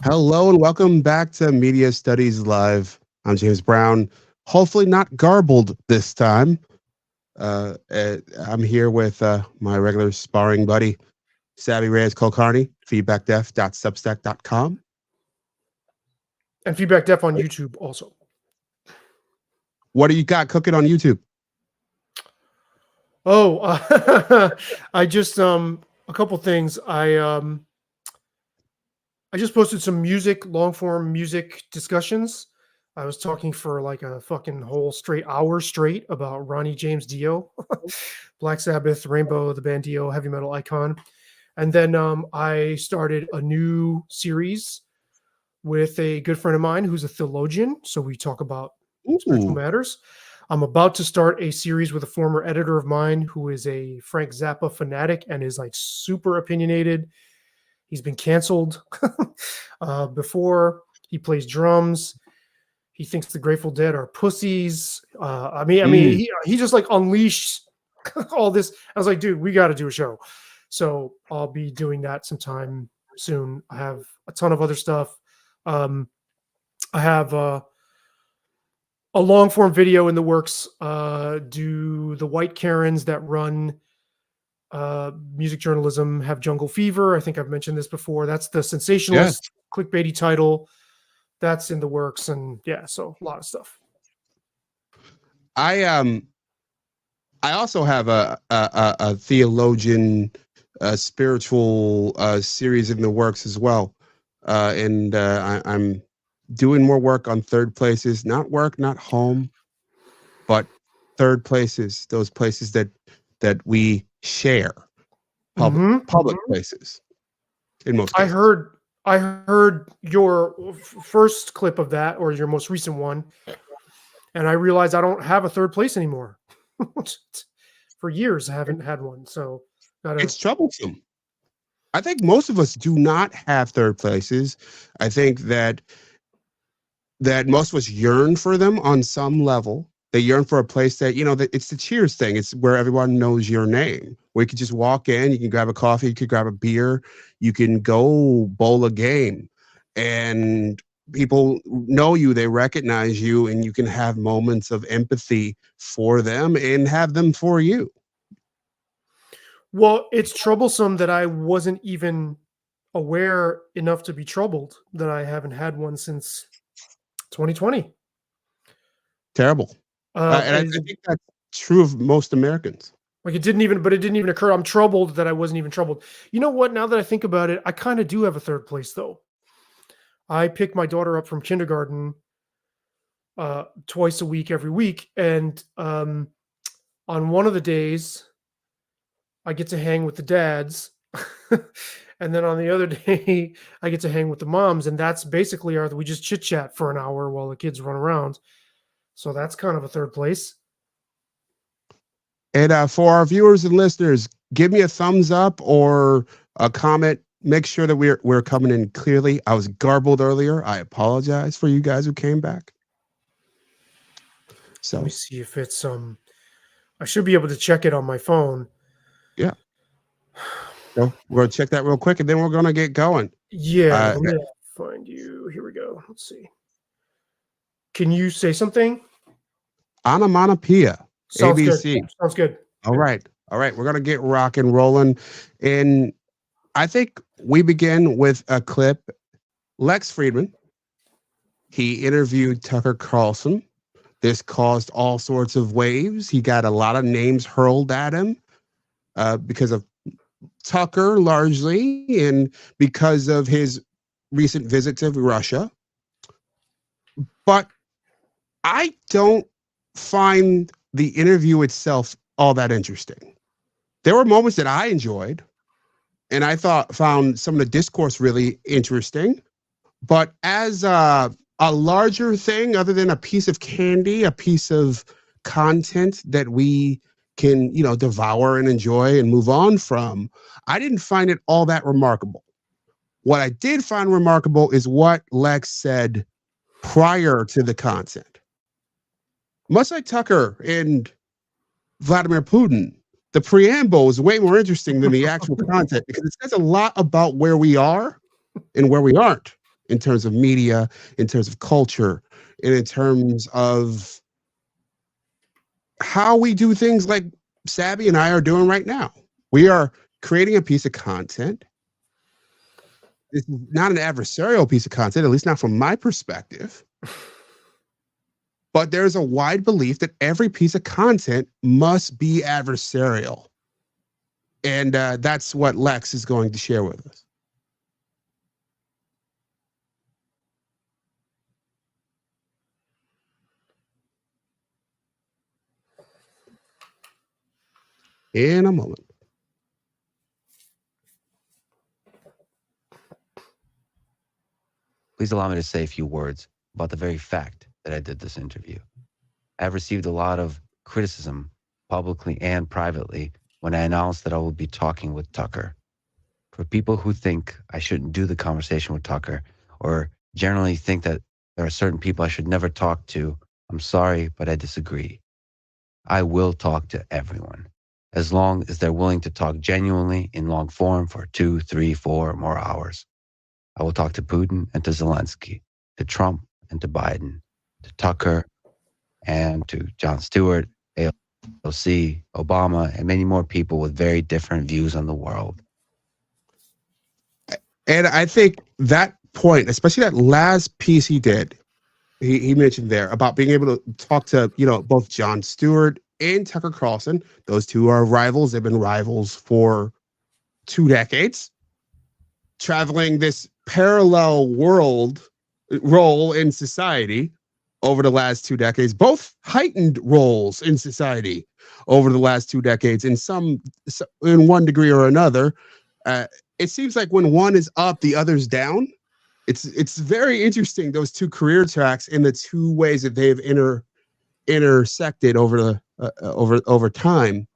Hello and welcome back to Media Studies Live. I'm James Brown. Hopefully not garbled this time. I'm here with my regular sparring buddy, Savvy Reyes Kulkarni, feedbackdef.substack.com. And Feedback Def on YouTube also. What do you got cooking on YouTube? Oh, I just a couple things. I just posted some long form music discussions. I was talking for like a fucking whole hour straight about Ronnie James Dio, Black Sabbath, Rainbow, the band Dio, heavy metal icon. And then I started a new series with a good friend of mine who's a theologian. So we talk about spiritual matters. I'm about to start a series with a former editor of mine who is a Frank Zappa fanatic and is like super opinionated. He's been canceled before. He plays drums. He thinks the Grateful Dead are pussies. He just like unleashed all this. I was like, dude, we got to do a show. So I'll be doing that sometime soon. I have a ton of other stuff. I have a long form video in the works. Do the white Karens that run music journalism have jungle fever? I think I've mentioned this before. That's the sensationalist clickbaity title. That's in the works, and yeah, so a lot of stuff. I also have a theologian, spiritual series in the works as well, and I'm doing more work on third places, not home, but third places, those places that we share, public places. In most cases. I heard your first clip of that, or your most recent one, and I realized I don't have a third place anymore. For years, I haven't had one, so it's troublesome. I think most of us do not have third places. I think that most of us yearn for them on some level. They yearn for a place that, it's the Cheers thing. It's where everyone knows your name. Where you can just walk in, you can grab a coffee, you can grab a beer, you can go bowl a game, and people know you, they recognize you, and you can have moments of empathy for them and have them for you. Well, it's troublesome that I wasn't even aware enough to be troubled that I haven't had one since 2020. Terrible. And I think that's true of most Americans. Like it didn't even occur. I'm troubled that I wasn't even troubled. You know what? Now that I think about it, I kind of do have a third place though. I pick my daughter up from kindergarten twice a week, every week. And on one of the days, I get to hang with the dads. And then on the other day, I get to hang with the moms. And that's basically we just chit chat for an hour while the kids run around. So that's kind of a third place. And for our viewers and listeners, give me a thumbs up or a comment. Make sure that we're coming in clearly. I was garbled earlier. I apologize for you guys who came back. So let me see if it's I should be able to check it on my phone. Yeah. So we're gonna check that real quick, and then we're gonna get going. Yeah, let me find you. Here we go. Let's see. Can you say something? Onomatopoeia. Sounds ABC. Good. Sounds good. All right. We're going to get rock and rolling. And I think we begin with a clip. Lex Fridman, he interviewed Tucker Carlson. This caused all sorts of waves. He got a lot of names hurled at him because of Tucker largely, and because of his recent visit to Russia. But I don't find the interview itself all that interesting. There were moments that I enjoyed, and I found some of the discourse really interesting. But as a larger thing, other than a piece of candy, a piece of content that we can, devour and enjoy and move on from, I didn't find it all that remarkable. What I did find remarkable is what Lex said prior to the content. Much like Tucker and Vladimir Putin, the preamble is way more interesting than the actual content because it says a lot about where we are and where we aren't. in terms of media, in terms of culture, and in terms of how we do things like Sabby and I are doing right now. We are creating a piece of content. This is not an adversarial piece of content, at least not from my perspective. But there's a wide belief that every piece of content must be adversarial. And that's what Lex is going to share with us. In a moment. Please allow me to say a few words about the very fact that I did this interview. I have received a lot of criticism, publicly and privately, when I announced that I will be talking with Tucker. For people who think I shouldn't do the conversation with Tucker, or generally think that there are certain people I should never talk to, I'm sorry, but I disagree. I will talk to everyone, as long as they're willing to talk genuinely in long form for 2, 3, 4 or more hours. I will talk to Putin and to Zelensky, to Trump and to Biden, to Tucker and to Jon Stewart, AOC, Obama, and many more people with very different views on the world. And I think that point, especially that last piece he did, he mentioned there about being able to talk to, both Jon Stewart and Tucker Carlson. Those two are rivals. They've been rivals for 2 decades, traveling this parallel role in society over the last 2 decades, both heightened roles in society over the last 2 decades in one degree or another. It seems like when one is up, the other's down. It's very interesting, those two career tracks and the two ways that they've intersected over time.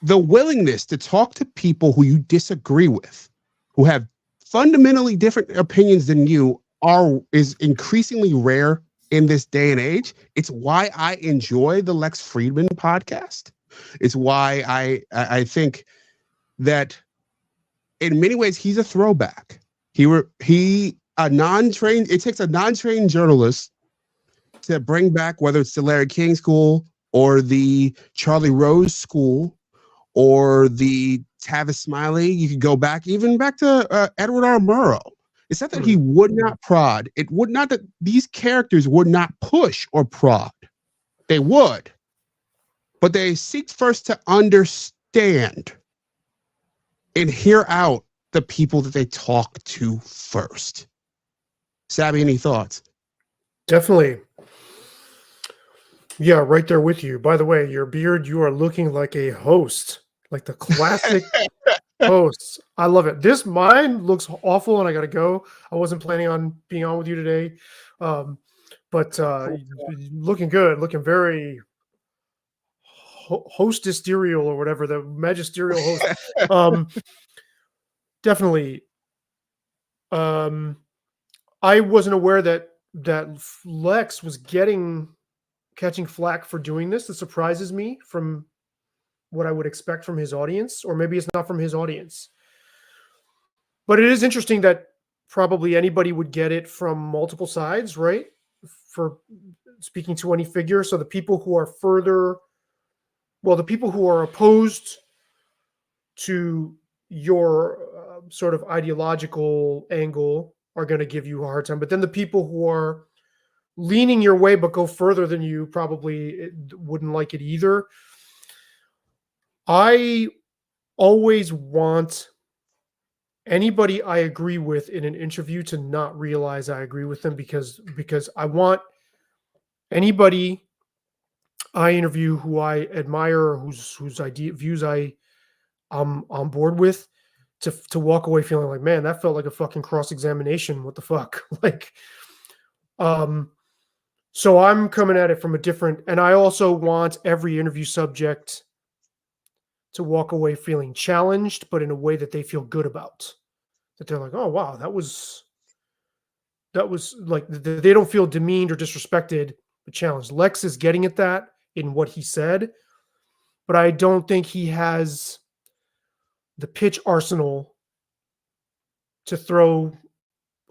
The willingness to talk to people who you disagree with, who have fundamentally different opinions than you, is increasingly rare in this day and age. It's why I enjoy the Lex Fridman podcast. It's why I think that in many ways he's a throwback. It takes a non-trained journalist to bring back, whether it's the Larry King School or the Charlie Rose School or the Tavis Smiley. You could go back to Edward R. Murrow. It's not that he would not prod. It would not that these characters would not push or prod. They would. But they seek first to understand and hear out the people that they talk to first. Sabby, any thoughts? Definitely. Yeah, right there with you. By the way, your beard, you are looking like a host, like the classic hosts. I love it. Mine looks awful and I got to go. I wasn't planning on being on with you today. But looking good, looking very hostesterial or whatever, the magisterial host. Definitely. I wasn't aware that Lex was catching flack for doing this. That surprises me from what I would expect from his audience, or maybe it's not from his audience. But it is interesting that probably anybody would get it from multiple sides, right? For speaking to any figure. So the people who are the people who are opposed to your sort of ideological angle are going to give you a hard time. But then the people who are leaning your way but go further than you probably wouldn't like it either. I always want anybody I agree with in an interview to not realize I agree with them, because I want anybody I interview who I admire or whose views I'm on board with to walk away feeling like, man, that felt like a fucking cross-examination. What the fuck? So I'm coming at it from a different, and I also want every interview subject to walk away feeling challenged, but in a way that they feel good about. That they're like, oh wow, that was like, they don't feel demeaned or disrespected, but challenged. Lex is getting at that in what he said, but I don't think he has the pitch arsenal to throw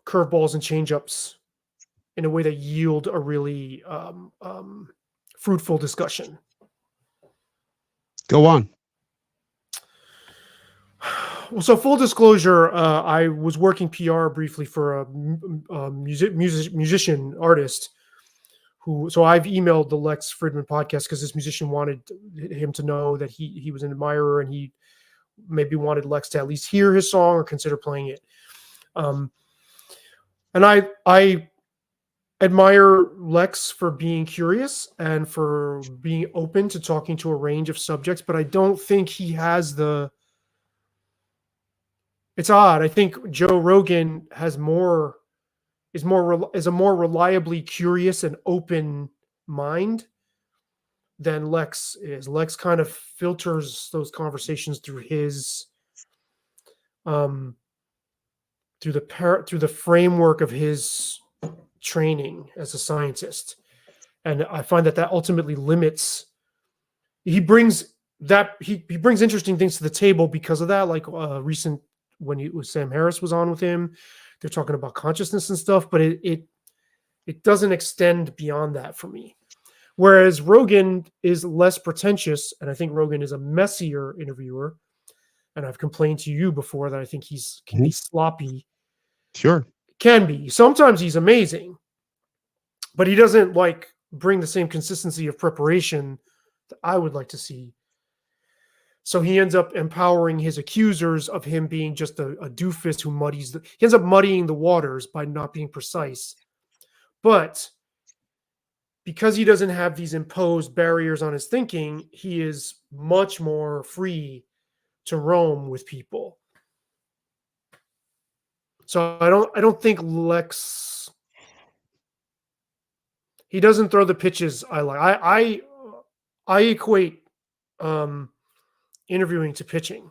curveballs and changeups in a way that yield a really fruitful discussion. Go on. Well, so full disclosure, I was working PR briefly for a musician artist who. So I've emailed the Lex Fridman podcast because this musician wanted him to know that he was an admirer and he maybe wanted Lex to at least hear his song or consider playing it. And I admire Lex for being curious and for being open to talking to a range of subjects, but I don't think he has the. It's odd. I think Joe Rogan is a more reliably curious and open mind than Lex is. Lex kind of filters those conversations through his through the framework of his training as a scientist. And I find that ultimately limits. He brings interesting things to the table because of that, like recent when Sam Harris was on with him, they're talking about consciousness and stuff, but it doesn't extend beyond that for me. Whereas Rogan is less pretentious, and I think Rogan is a messier interviewer. And I've complained to you before that I think can be sloppy. Sure. Can be. Sometimes he's amazing, but he doesn't bring the same consistency of preparation that I would like to see. So he ends up empowering his accusers of him being just a doofus who he ends up muddying the waters by not being precise. But because he doesn't have these imposed barriers on his thinking, he is much more free to roam with people. So I don't think Lex, he doesn't throw the pitches I like. I equate interviewing to pitching,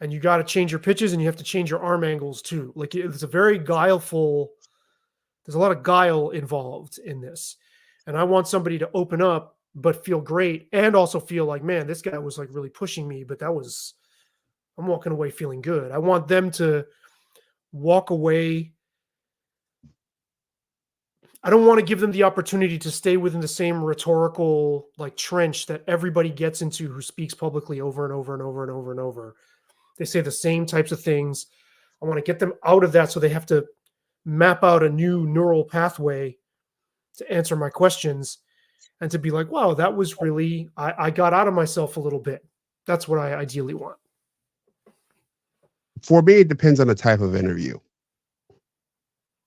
and you got to change your pitches and you have to change your arm angles too. Like it's a very guileful, there's a lot of guile involved in this. And I want somebody to open up, but feel great and also feel like, man, this guy was really pushing me, but I'm walking away feeling good. I want them to walk away. I don't want to give them the opportunity to stay within the same rhetorical trench that everybody gets into who speaks publicly over and over and over and over and over. They say the same types of things. I want to get them out of that so they have to map out a new neural pathway to answer my questions and to be like, wow, that was really, I got out of myself a little bit. That's what I ideally want. For me, it depends on the type of interview.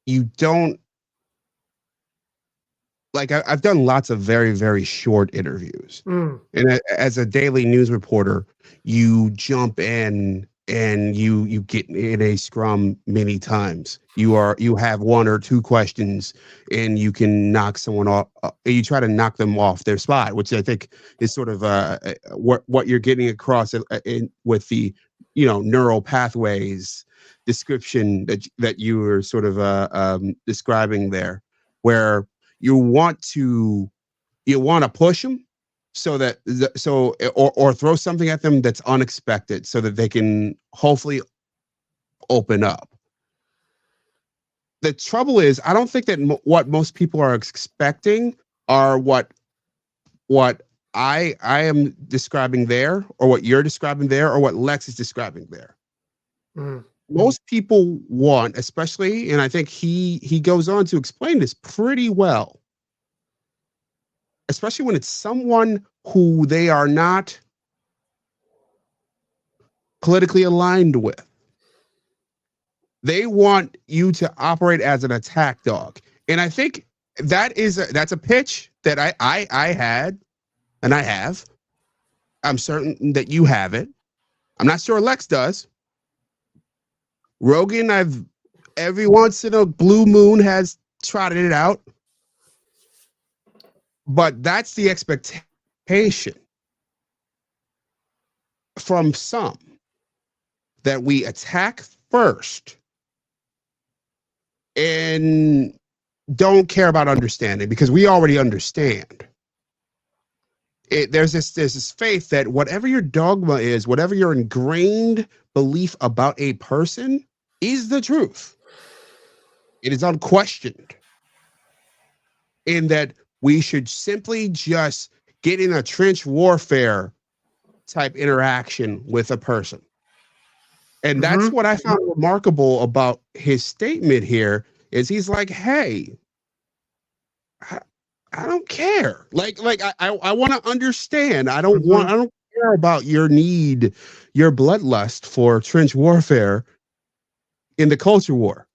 You don't, I've done lots of very, very short interviews. And as a daily news reporter, you jump in and you get in a scrum many times. You have one or two questions and you can knock someone off. You try to knock them off their spot, which I think is sort of what you're getting across with the neural pathways description that you were sort of describing there, where you want to push them or throw something at them that's unexpected so that they can hopefully open up. The trouble is, I don't think that what most people are expecting are what I am describing there, or what you're describing there, or what Lex is describing there. Most people want, especially, and I think he goes on to explain this pretty well, especially when it's someone who they are not politically aligned with. They want you to operate as an attack dog. And I think that's a pitch that I had, and I have. I'm certain that you have it. I'm not sure Lex does. Rogan, I've every once in a blue moon has trotted it out. But that's the expectation from some, that we attack first and don't care about understanding, because we already understand. There's this faith that whatever your dogma is, whatever your ingrained belief about a person is the truth. It is unquestioned in that we should simply just get in a trench warfare type interaction with a person. And that's what I found remarkable about his statement here is he's like, hey, I don't care. Like I want to understand. I don't care about your need, your bloodlust for trench warfare in the culture war.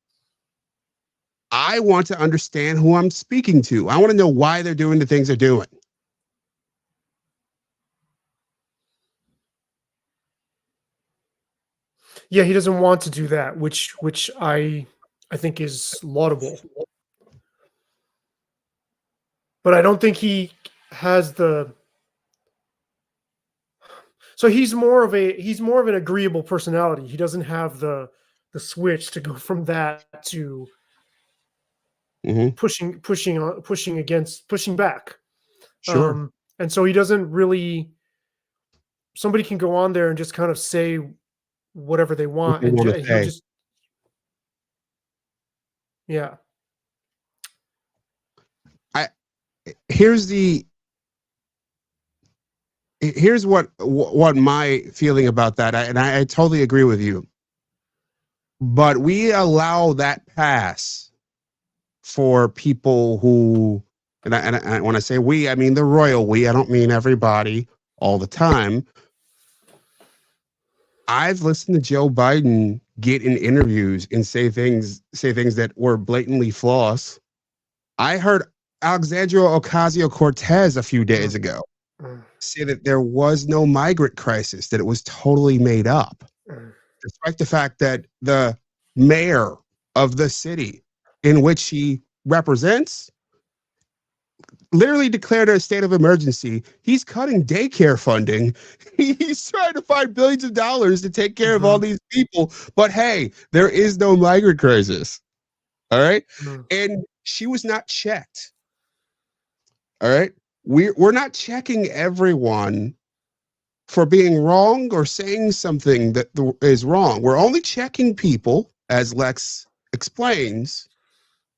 I want to understand who I'm speaking to. I want to know why they're doing the things they're doing. Yeah, he doesn't want to do that, which I think is laudable. But I don't think he has the. So he's more of an agreeable personality. He doesn't have the switch to go from that to pushing back. Sure. And so he doesn't really. Somebody can go on there and just kind of say whatever they want, and he'll just. Yeah. Here's what my feeling about that, and I totally agree with you. But we allow that pass for people who, and when I say we, I mean the royal we. I don't mean everybody all the time. I've listened to Joe Biden get in interviews and say things that were blatantly false. I heard Alexandria Ocasio-Cortez a few days ago say that there was no migrant crisis, that it was totally made up, despite the fact that the mayor of the city in which she represents literally declared a state of emergency. He's cutting daycare funding. He's trying to find billions of dollars to take care of all these people. But hey, there is no migrant crisis. All right. And she was not checked. All right. We're not checking everyone for being wrong or saying something that is wrong. We're only checking people, as Lex explains,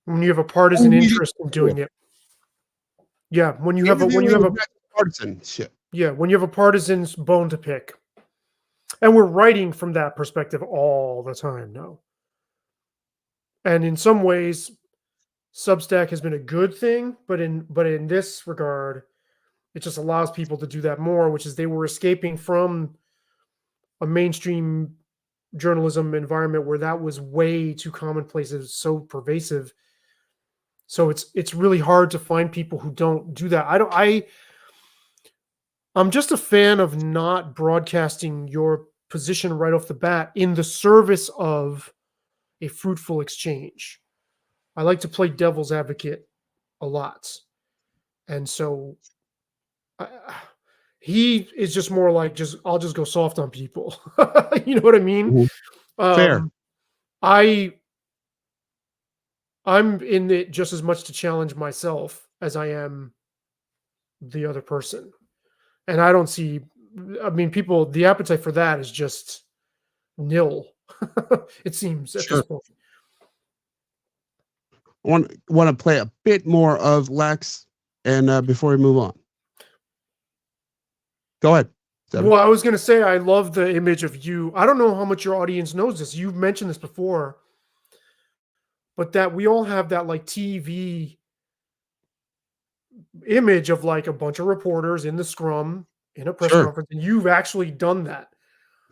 when you have a partisan interest in doing it. Yeah, when you have a partisanship. Yeah, when you have a partisan's bone to pick. And we're writing from that perspective all the time now. And in some ways, Substack has been a good thing, but in this regard, it just allows people to do that more, which is they were escaping from a mainstream journalism environment where that was way too commonplace. It was so pervasive. So it's really hard to find people who don't do that. I'm just a fan of not broadcasting your position right off the bat in the service of a fruitful exchange. I like to play devil's advocate a lot. And so he is just more like, I'll just go soft on people. You know what I mean? Fair. I'm in it just as much to challenge myself as I am the other person. And I don't see, people, the appetite for that is just nil. It seems at this point. Want to play a bit more of Lex, and before we move on, go ahead. Well, I was going to say, I love the image of you. I don't know how much your audience knows this. You've mentioned this before, but that we all have that like TV image of like a bunch of reporters in the scrum in a press conference, and you've actually done that.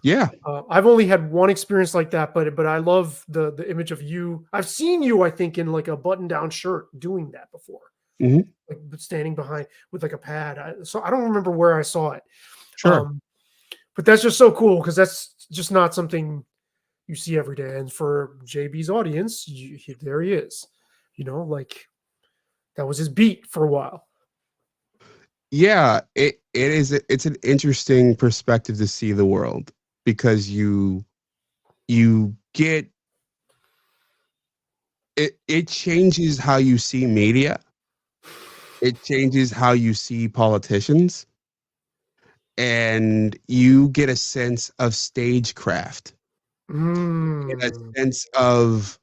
Yeah. I've only had one experience like that, but I love the image of you. I've seen you, I think, in like a button-down shirt doing that before, like standing behind with like a pad. So I don't remember where I saw it. Sure. But that's just so cool because that's just not something you see every day. And for JB's audience, there he is. Like that was his beat for a while. Yeah, it's an interesting perspective to see the world, because you get it changes how you see media. It changes how you see politicians, and you get a sense of stagecraft, and a sense of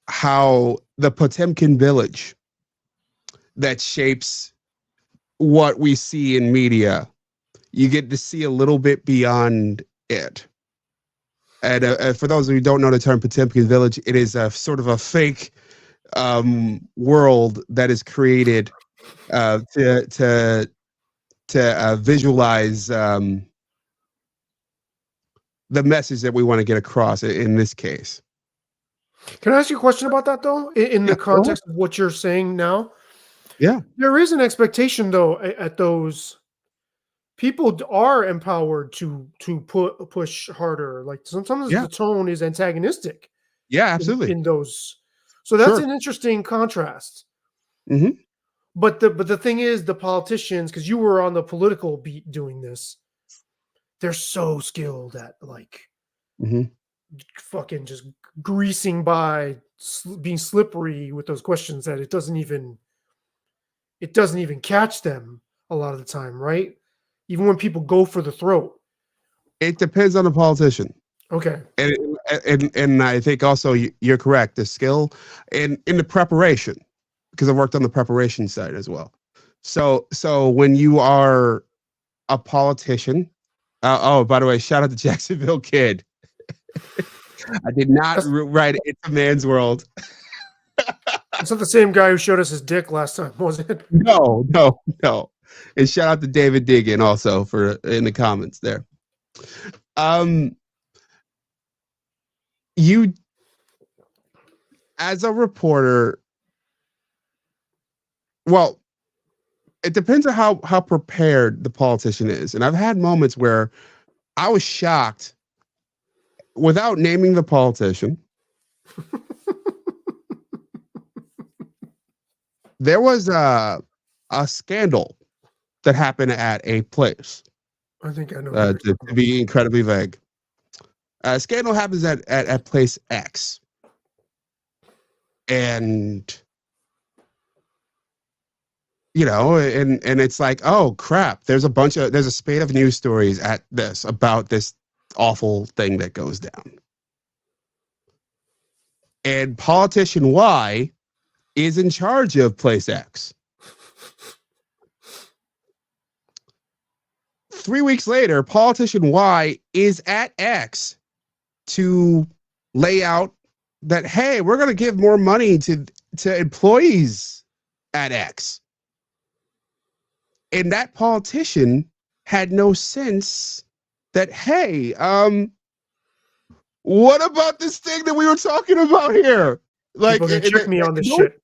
how the Potemkin village that shapes what we see in media, you get to see a little bit beyond it. And for those of you who don't know the term Potemkin village, it is a sort of a fake world that is created to visualize the message that we want to get across in this case. Can I ask you a question about that, though? In Yeah, the context of what you're saying now? Yeah. There is an expectation, though, at those people are empowered to push harder. Like sometimes Yeah. the tone is antagonistic Yeah, absolutely. in those. So that's Sure. an interesting contrast. Mm-hmm. But the thing is, the politicians, because you were on the political beat doing this, they're so skilled at like Mm-hmm. fucking just greasing by, being slippery with those questions that it doesn't even catch them a lot of the time, right? Even when people go for the throat. It depends on the politician. Okay. And I think also you're correct. The skill in the preparation, because I worked on the preparation side as well. So when you are a politician, oh, by the way, shout out to Jacksonville Kid. I did not write It's a Man's World. It's not the same guy who showed us his dick last time, was it? No. And shout out to David Diggin also for in the comments there. You, as a reporter, well, it depends on how prepared the politician is. And I've had moments where I was shocked, without naming the politician. There was a scandal that happened at a place. I think I know. To be incredibly vague. A scandal happens at place X. And and it's like, oh crap, there's a spate of news stories about this awful thing that goes down. And politician Y is in charge of place X. 3 weeks later, politician Y is at X to lay out that, hey, we're going to give more money to employees at X. And that politician had no sense that, hey, what about this thing that we were talking about here? Like, people can trick me on this shit.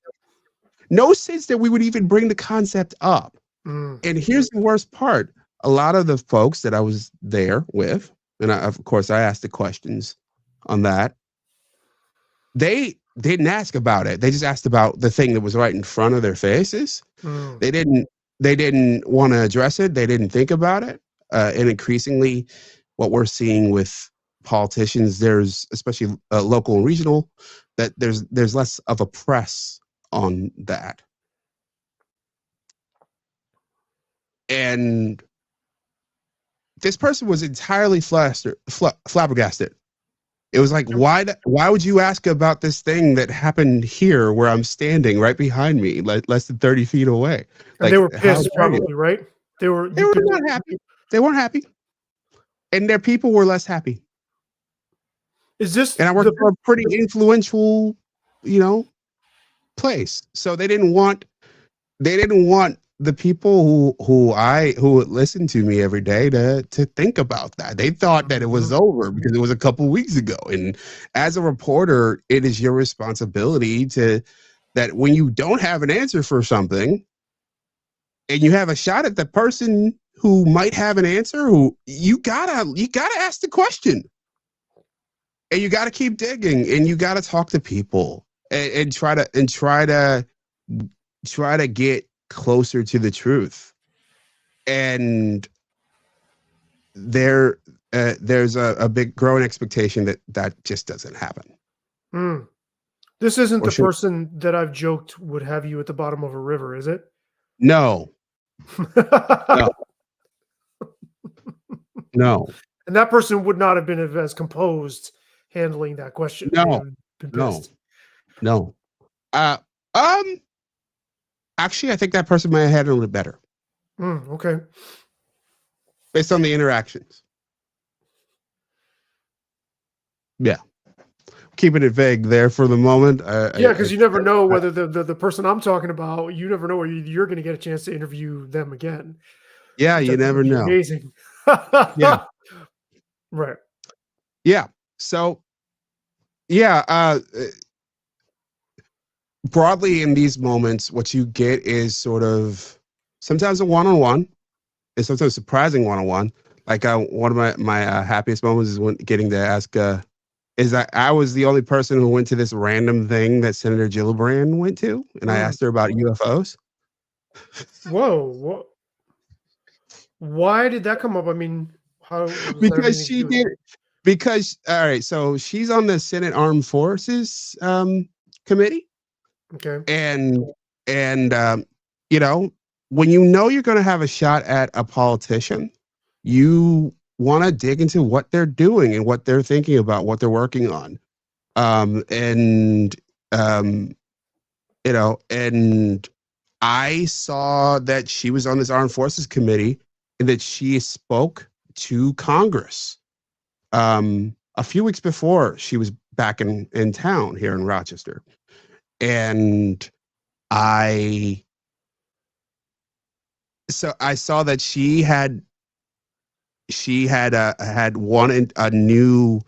No sense that we would even bring the concept up. And here's the worst part. A lot of the folks that I was there with, and of course I asked the questions on that, they didn't ask about it. They just asked about the thing that was right in front of their faces. They didn't want to address it. They didn't think about it. And increasingly, what we're seeing with politicians, there's especially local and regional, that there's less of a press on that. And this person was entirely flabbergasted. It was like, why would you ask about this thing that happened here where I'm standing right behind me, like less than 30 feet away? And they were pissed, probably, right? They were not happy. They weren't happy. And their people were less happy. Is this? And I worked for a pretty influential, place. So they didn't want the people who would listen to me every day to think about that. They thought that it was over because it was a couple weeks ago. And as a reporter, it is your responsibility that when you don't have an answer for something and you have a shot at the person who might have an answer, who you gotta ask the question. And you gotta keep digging, and you gotta talk to people and try to get closer to the truth. And there's a big growing expectation that just doesn't happen. This isn't the person that I've joked would have you at the bottom of a river, is it? No. No. And that person would not have been as composed handling that question. No. No. Uh, um. Actually, I think that person might have handled it better Okay. based on the interactions. Yeah. Keeping it vague there for the moment. Yeah, because you never know whether the person I'm talking about, you never know whether you're going to get a chance to interview them again. Yeah, Which I you think would never be know. Amazing. Yeah. Right. Yeah. So, yeah. Broadly, in these moments, what you get is sort of sometimes a one-on-one, and sometimes surprising one-on-one. Like one of my happiest moments is when getting to ask. Is that I was the only person who went to this random thing that Senator Gillibrand went to, and I asked her about UFOs. Whoa. What? Why did that come up? I mean, how does that have Because anything to she do with did. it? Because all right, so she's on the Senate Armed Forces committee, Okay. and you when you know you're going to have a shot at a politician, you want to dig into what they're doing and what they're thinking about, what they're working on, and um, and I saw that she was on this Armed Forces committee and that she spoke to Congress a few weeks before she was back in town here in Rochester. And I I saw that she had wanted a new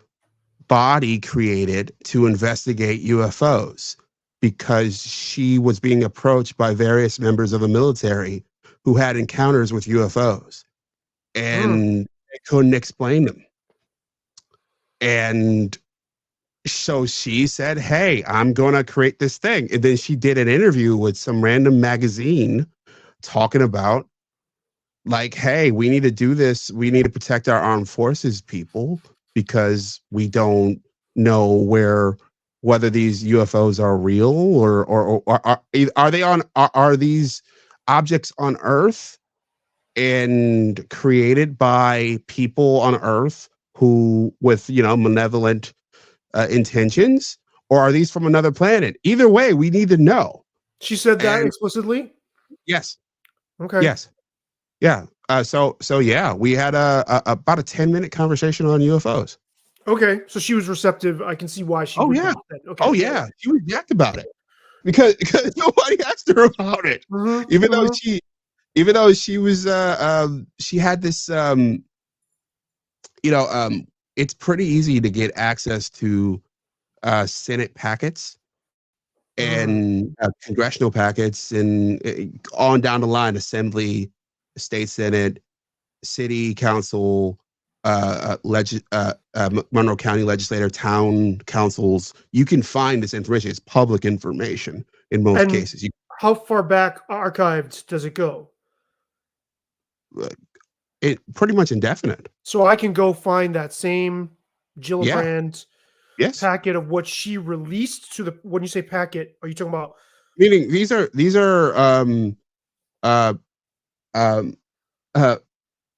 body created to investigate UFOs because she was being approached by various members of the military who had encounters with UFOs and they couldn't explain them. And so she said, "Hey, I'm going to create this thing." And then she did an interview with some random magazine talking about like, "Hey, we need to do this. We need to protect our armed forces people because we don't know whether these UFOs are real or are they on are these objects on Earth and created by people on Earth who with malevolent intentions, or are these from another planet? Either way, we need to know." She said that And explicitly? yes, Okay. yes, yeah. So yeah, we had about a 10-minute conversation on UFOs. Okay. So she was receptive. I can see why she Oh would yeah, be. Okay. oh yeah. She was jacked about it because nobody asked her about it, even though she was she had this it's pretty easy to get access to Senate packets and congressional packets and on down the line, Assembly, State Senate, City Council, Monroe County Legislator, town councils. You can find this information. It's public information in most And cases. how far back archived does it go? It pretty much indefinite. So I can go find that same Yeah. Gillibrand Yes. packet of what she released to the. When you say packet, are you talking about? Meaning these are uh, um, uh,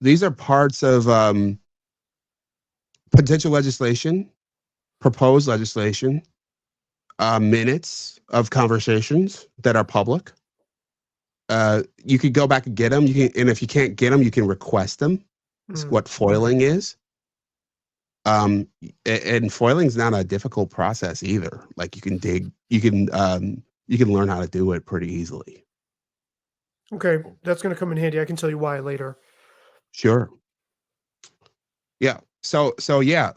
these are parts of potential legislation, proposed legislation, minutes of conversations that are public. You could go back and get them. And if you can't get them, you can request them. It's what foiling is. And foiling is not a difficult process either. Like you can learn how to do it pretty easily. Okay, that's going to come in handy. I can tell you why later. Sure. Yeah. So yeah,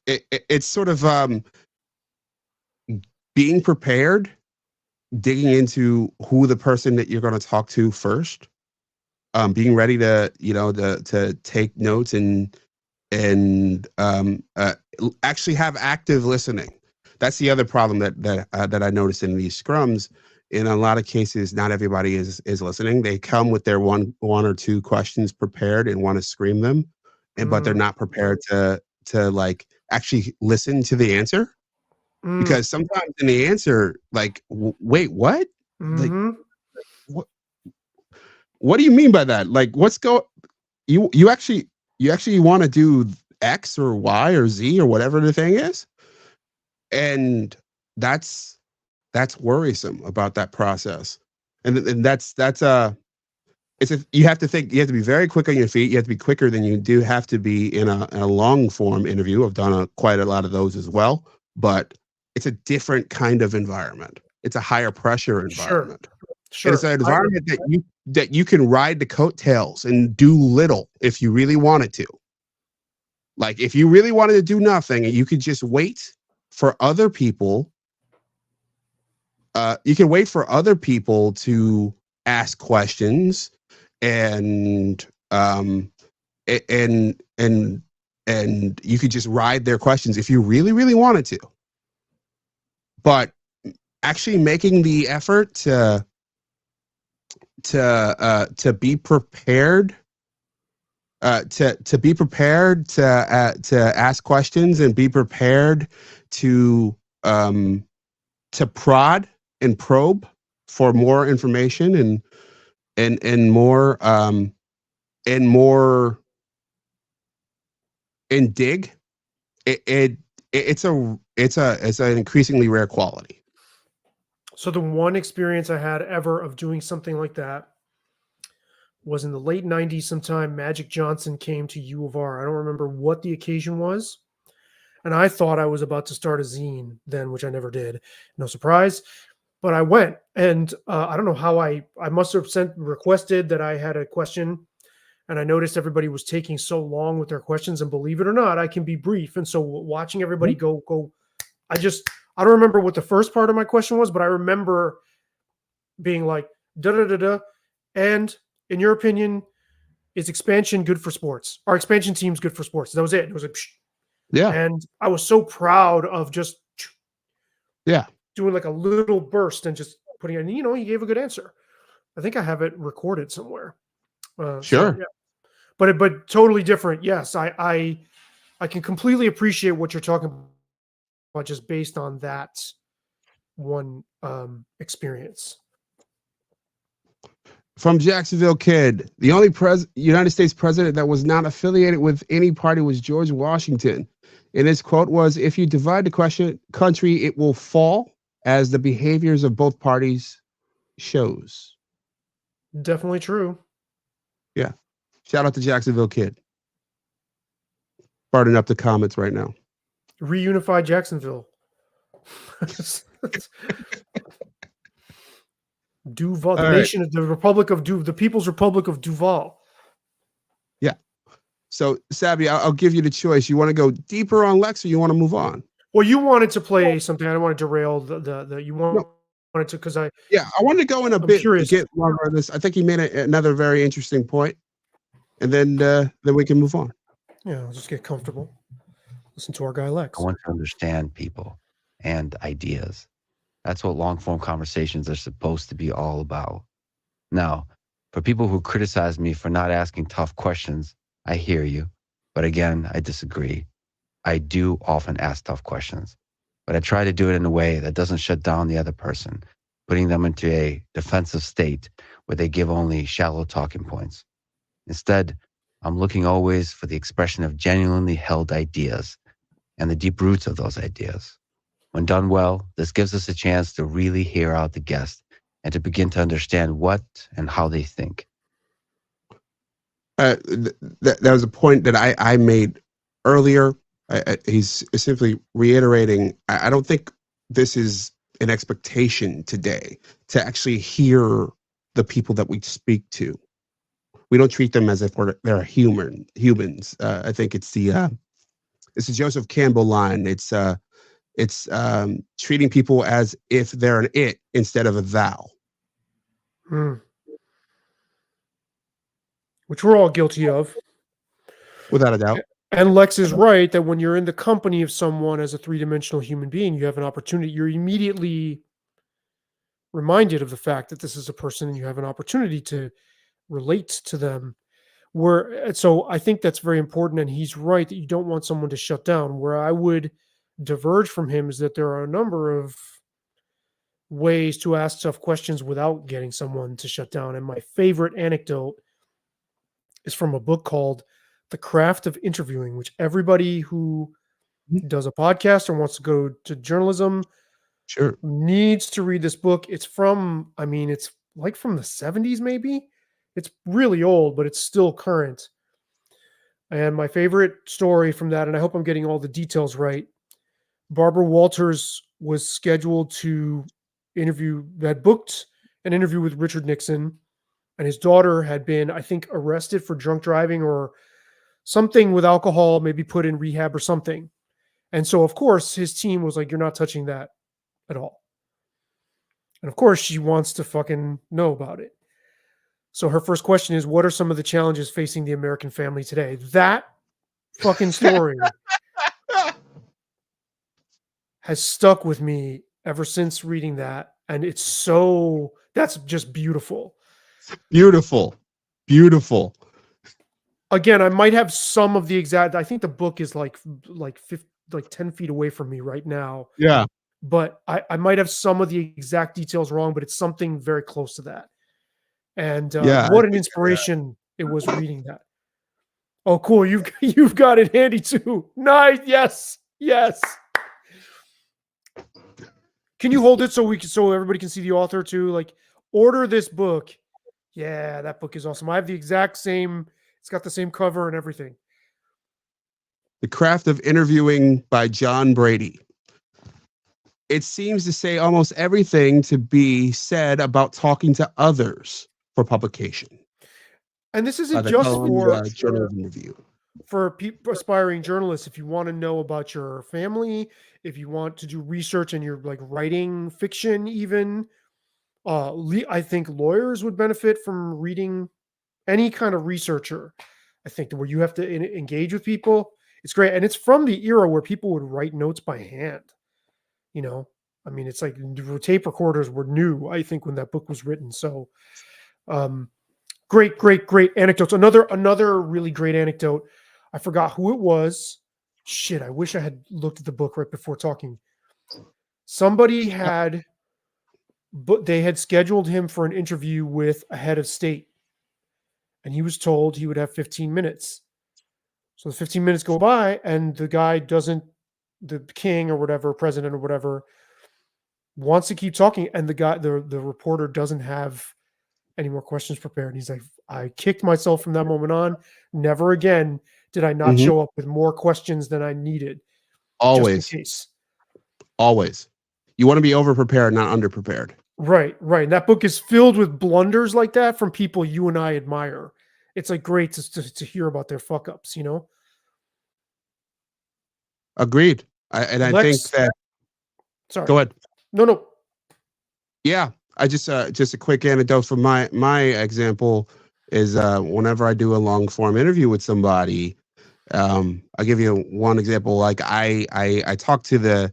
it's sort of being prepared, digging into who the person that you're going to talk to first, being ready to to take notes and actually have active listening. That's the other problem that I noticed in these scrums. In a lot of cases, not everybody is listening. They come with their one or two questions prepared and want to scream them, but they're not prepared to like actually listen to the answer. Because sometimes in the answer, like, wait, what? Like, what do you mean by that? Like, you actually want to do X or Y or Z or whatever the thing is? And that's that's worrisome about that process. And that's you have to think, you have to be very quick on your feet. You have to be quicker than you do have to be in a long form interview. I've done quite a lot of those as well, but it's a different kind of environment. It's a higher pressure environment. Sure. And it's an environment that you can ride the coattails and do little if you really wanted to. Like if you really wanted to do nothing, you could just wait for other people. You can wait for other people to ask questions, and and you could just ride their questions if you really, really wanted to. But actually making the effort to be prepared, to be prepared to ask questions and be prepared to prod and probe for more information and more and dig. It's an increasingly rare quality. So the one experience I had ever of doing something like that was in the late 90s sometime. Magic Johnson came to U of R. I don't remember what the occasion was. And I thought I was about to start a zine then, which I never did. No surprise. But I went, and I don't know how I must have requested that I had a question, and I noticed everybody was taking so long with their questions. And believe it or not, I can be brief. And so watching everybody go, I don't remember what the first part of my question was, but I remember being like, da da da da. And in your opinion, is expansion good for sports? Are expansion teams good for sports? That was it. It was like, psh. Yeah. And I was so proud of just doing like a little burst and just putting it in, he gave a good answer. I think I have it recorded somewhere. Sure. So, yeah. But totally different. Yes. I can completely appreciate what you're talking about just based on that one experience. From Jacksonville Kid, the only United States president that was not affiliated with any party was George Washington. And his quote was, "If you divide the country, it will fall, as the behaviors of both parties shows." Definitely true. Yeah. Shout out to Jacksonville Kid. Burning up the comments right now. Reunify Jacksonville. Duval, the nation of the Republic of the People's Republic of Duval. Yeah. So, Sabby, I'll give you the choice. You want to go deeper on Lex, or you want to move on? Well, you wanted to play something. I don't want to derail you wanted to, because I wanted to go in a bit to get longer on this. I think he made another very interesting point, and then we can move on. Yeah, I'll just get comfortable. Listen to our guy Lex. I want to understand people and ideas. That's what long form conversations are supposed to be all about. Now, for people who criticize me for not asking tough questions, I hear you. But again, I disagree. I do often ask tough questions, but I try to do it in a way that doesn't shut down the other person, putting them into a defensive state where they give only shallow talking points. Instead, I'm looking always for the expression of genuinely held ideas and the deep roots of those ideas. When done well, this gives us a chance to really hear out the guest and to begin to understand what and how they think. That was a point that I made earlier. He's simply reiterating. I don't think this is an expectation today to actually hear the people that we speak to. We don't treat them as if they're humans. I think it's the Joseph Campbell line. It's treating people as if they're an it instead of a thou. Which we're all guilty of. Without a doubt. And Lex is right that when you're in the company of someone as a three-dimensional human being, you have an opportunity. You're immediately reminded of the fact that this is a person and you have an opportunity to relate to them. So I think that's very important. And he's right that you don't want someone to shut down. Where I would diverge from him is that there are a number of ways to ask tough questions without getting someone to shut down. And my favorite anecdote is from a book called The Craft of Interviewing, which everybody who does a podcast or wants to go to journalism Sure. Needs to read this book. It's from, I mean, it's like from the 70s, maybe. It's really old, but it's still current. And my favorite story from that, and I hope I'm getting all the details right. Barbara Walters was scheduled to had booked an interview with Richard Nixon, and his daughter had been, I think, arrested for drunk driving or something with alcohol, maybe put in rehab or something. And so, of course, his team was like, you're not touching that at all. And of course, she wants to fucking know about it. So her first question is, what are some of the challenges facing the American family today? That fucking story has stuck with me ever since reading that. And that's just beautiful. Beautiful. Beautiful. Again, I might have some of the exact, I think the book is like 10 feet away from me right now. Yeah. But I might have some of the exact details wrong, but it's something very close to that. And what an inspiration it was reading that. Oh, cool. You've got it handy too. Nice. Yes. Can you hold it so everybody can see the author too? Like, order this book. Yeah, that book is awesome. I have the exact same. It's got the same cover and everything. The Craft of Interviewing by John Brady. It seems to say almost everything to be said about talking to others for publication. And this isn't just for journalism review. For aspiring journalists. If you want to know about your family, if you want to do research and you're like writing fiction, even I think lawyers would benefit from reading. Any kind of researcher, I think, where you have to engage with people. It's great. And it's from the era where people would write notes by hand. You know, I mean, it's like tape recorders were new, I think, when that book was written. So great anecdotes. Another really great anecdote. I forgot who it was. Shit, I wish I had looked at the book right before talking. Somebody they had scheduled him for an interview with a head of state. And he was told he would have 15 minutes. So the 15 minutes go by and the guy the king or whatever, president or whatever, wants to keep talking. And the reporter doesn't have any more questions prepared. And he's like, I kicked myself from that moment on. Never again did I not show up with more questions than I needed. Always. Just in case. Always. You want to be over-prepared, not under-prepared. Right. And that book is filled with blunders like that from people you and I admire. It's like great to hear about their fuck ups, you know? Agreed. I think that. Sorry. Go ahead. No. Yeah. I just a quick anecdote from my example is whenever I do a long form interview with somebody, I'll give you one example. Like I talked to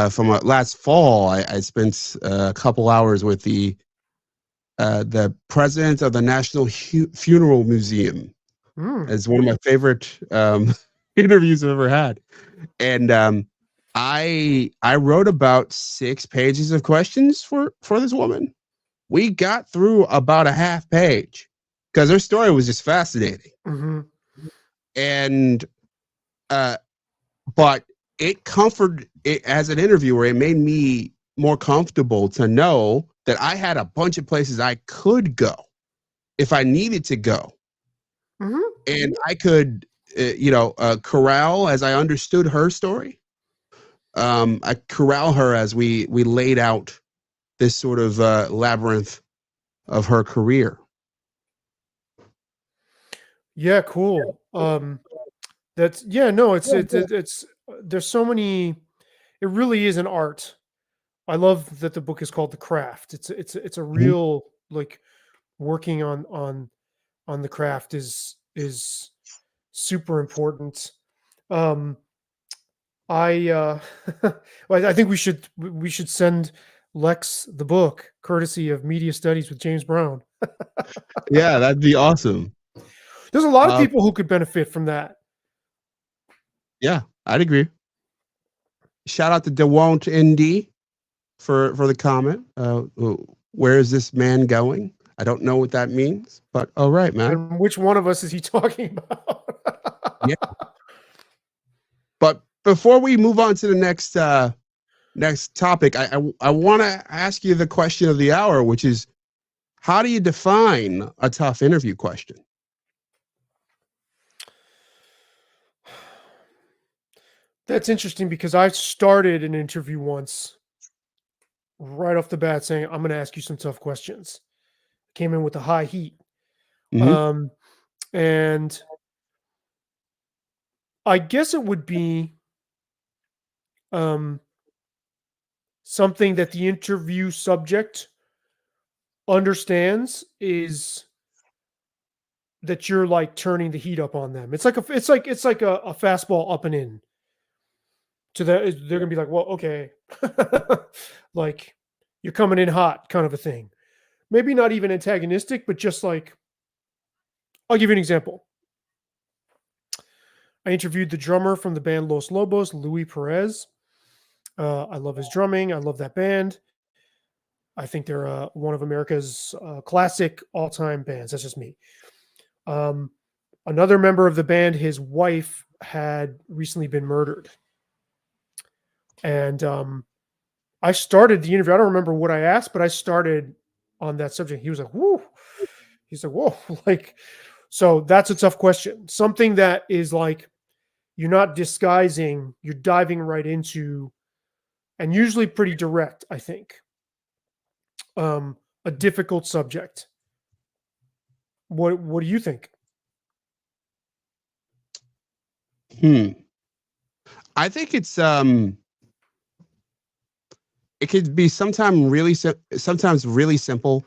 from last fall, I spent a couple hours with the president of the National Funeral Museum. It's one of my favorite interviews I've ever had. And I wrote about 6 pages of questions for this woman. We got through about a half page because her story was just fascinating. And but it comforted it as an interviewer. It made me more comfortable to know that I had a bunch of places I could go if I needed to go. And I could, corral as I understood her story. I corral her as we laid out this sort of labyrinth of her career. Yeah, cool. It's there's so many. It really is an art. I love that the book is called The Craft. It's a real like working on the craft is super important. I think we should send Lex the book courtesy of Media Studies with James Brown. Yeah, that'd be awesome. There's a lot of people who could benefit from that. Yeah, I'd agree. Shout out to DeWont ND for the comment. Where is this man going? I don't know what that means, but all right, man. And which one of us is he talking about? Yeah. But before we move on to the next next topic. I want to ask you the question of the hour, which is, how do you define a tough interview question? That's interesting because I started an interview once right off the bat saying, I'm going to ask you some tough questions. Came in with a high heat. Mhm. And I guess it would be something that the interview subject understands is that you're like turning the heat up on them. It's like a fastball up and in. To that, they're gonna be like, well, okay, like you're coming in hot, kind of a thing. Maybe not even antagonistic, but just like, I'll give you an example. I interviewed the drummer from the band Los Lobos, Louis Perez. I love his drumming. I love that band. I think they're one of America's classic all-time bands. That's just me. Another member of the band, his wife had recently been murdered. And I started the interview. I don't remember what I asked, but I started on that subject. He was like, whoo. He's like, whoa. Like, so that's a tough question. Something that is like, you're not disguising, you're diving right into, and usually pretty direct, I think. A difficult subject. What do you think? I think it's it could be sometimes really simple,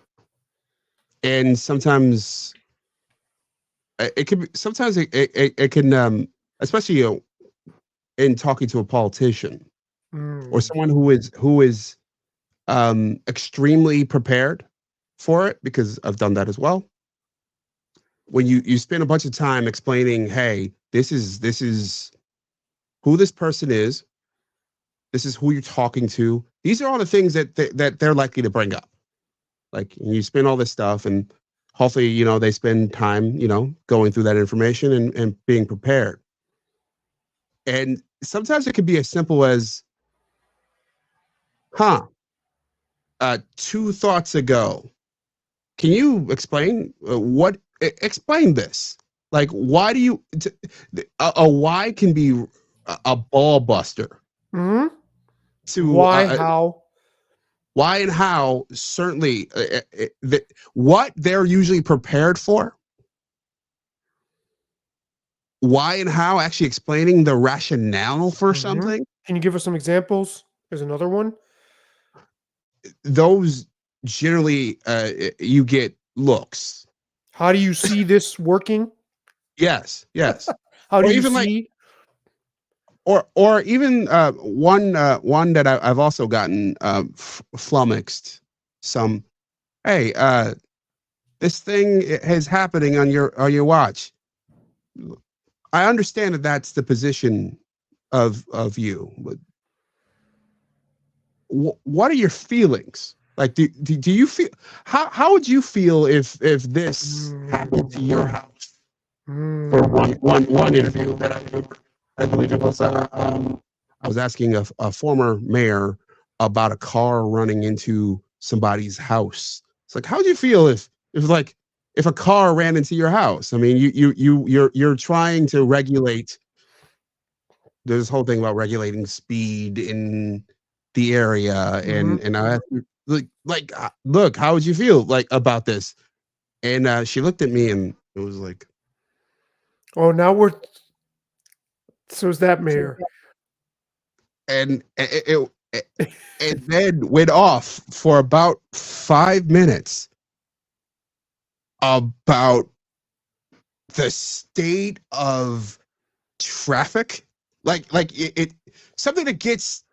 and sometimes it could be sometimes it can especially in talking to a politician or someone who is extremely prepared for it, because I've done that as well. When you spend a bunch of time explaining, hey, this is who this person is, this is who you're talking to. These are all the things that they're likely to bring up. Like, you spend all this stuff, and hopefully, they spend time, going through that information and being prepared. And sometimes it could be as simple as, 2 thoughts ago, can you explain explain this? Like, why do you, a why can be a ball buster. Mm-hmm. To why, how? Why and how, certainly, what they're usually prepared for. Why and how, actually explaining the rationale for something. Can you give us some examples? There's another one. Those generally, you get looks. How do you see this working? Yes. How do Or you even see? or even one that I've also gotten flummoxed. Some, hey, this thing is happening on your watch. I understand that that's the position of you, but what are your feelings? Like, do you feel, how would you feel if this happened to your house? For one interview that I did, I believe it was I was asking a former mayor about a car running into somebody's house. It's like, how would you feel if a car ran into your house? I mean, you're trying to regulate. There's this whole thing about regulating speed in the area, and I asked her, look, how would you feel about this? And she looked at me, and it was like, oh, so is that mayor? And it then went off for about 5 minutes about the state of traffic, like it something that gets,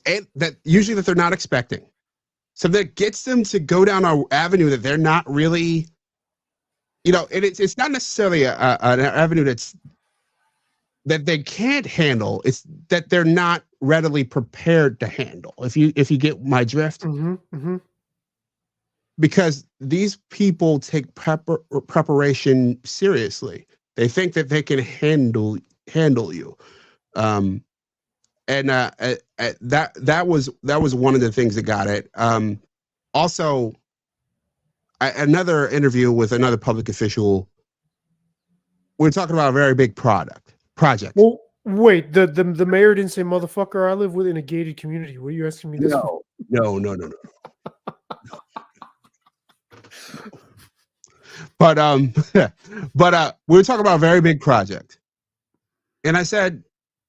and that usually that they're not expecting, something that gets them to go down an avenue that they're not really, and it's not necessarily an avenue that they can't handle. It's that they're not readily prepared to handle. If you get my drift. Because these people take preparation seriously. They think that they can handle you. and that was one of the things that got it. Also, another interview with another public official. We're talking about a very big project. Well, wait, the mayor didn't say motherfucker. I live within a gated community. What are you asking me this for? No. But we were talking about a very big project, and I said,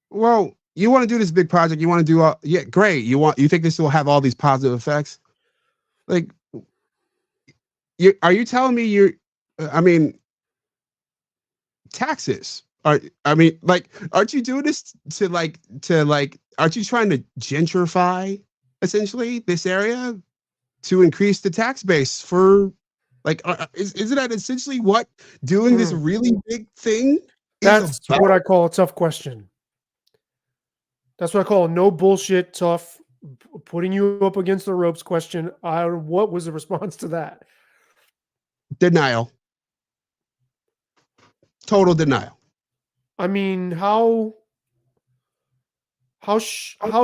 "Well, you want to do this big project? You want to do yeah, great. You think this will have all these positive effects? Like, are you telling me I mean, taxes? Aren't you doing this to aren't you trying to gentrify essentially this area to increase the tax base for isn't that essentially what doing this really big thing That's is about? what I call a tough question. That's what I call a no bullshit, tough, putting you up against the ropes question. What was the response to that? Denial. Total denial. I mean, how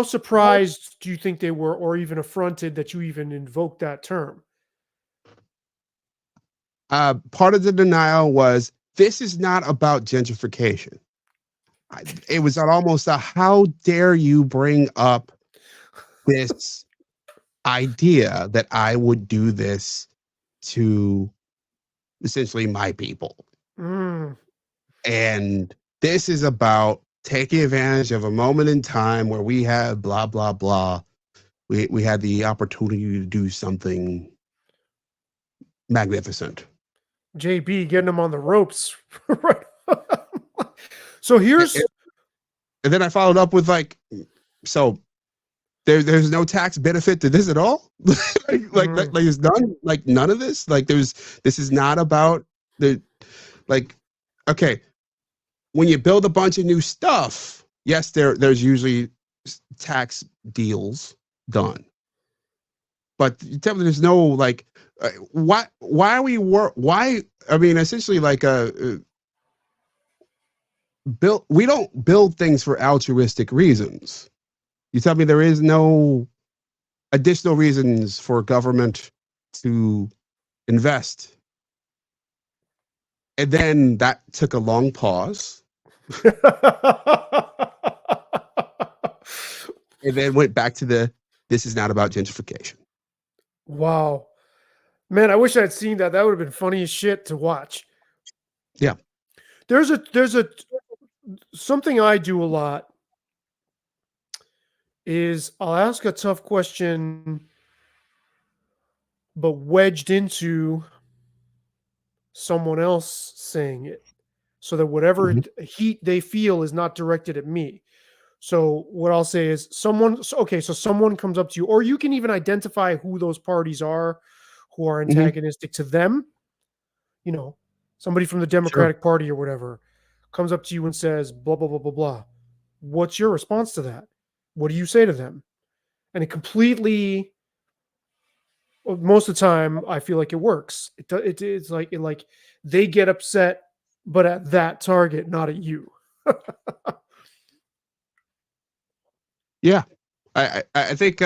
surprised do you think they were, or even affronted that you even invoked that term? Part of the denial was this is not about gentrification. It was almost a how dare you bring up this idea that I would do this to essentially my people. And this is about taking advantage of a moment in time where we have blah, blah, blah. We had the opportunity to do something magnificent. JB getting them on the ropes. Right. So here's... And then I followed up with so there's no tax benefit to this at all? There's none of this? This is not about okay, when you build a bunch of new stuff, yes, there's usually tax deals done. But tell me there's no why I mean essentially we don't build things for altruistic reasons. You tell me there is no additional reasons for government to invest. And then that took a long pause. And then went back to this is not about gentrification. Wow. Man, I wish I'd seen that. That would have been funny as shit to watch. Yeah. There's a something I do a lot is I'll ask a tough question, but wedged into someone else saying it, so that whatever heat they feel is not directed at me. So what I'll say is so someone comes up to you, or you can even identify who those parties are who are antagonistic to them. You know, somebody from the Democratic Party or whatever comes up to you and says, blah, blah, blah, blah, blah. What's your response to that? What do you say to them? And it completely, most of the time, I feel like it works. It's like they get upset, but at that target, not at you. Yeah, I think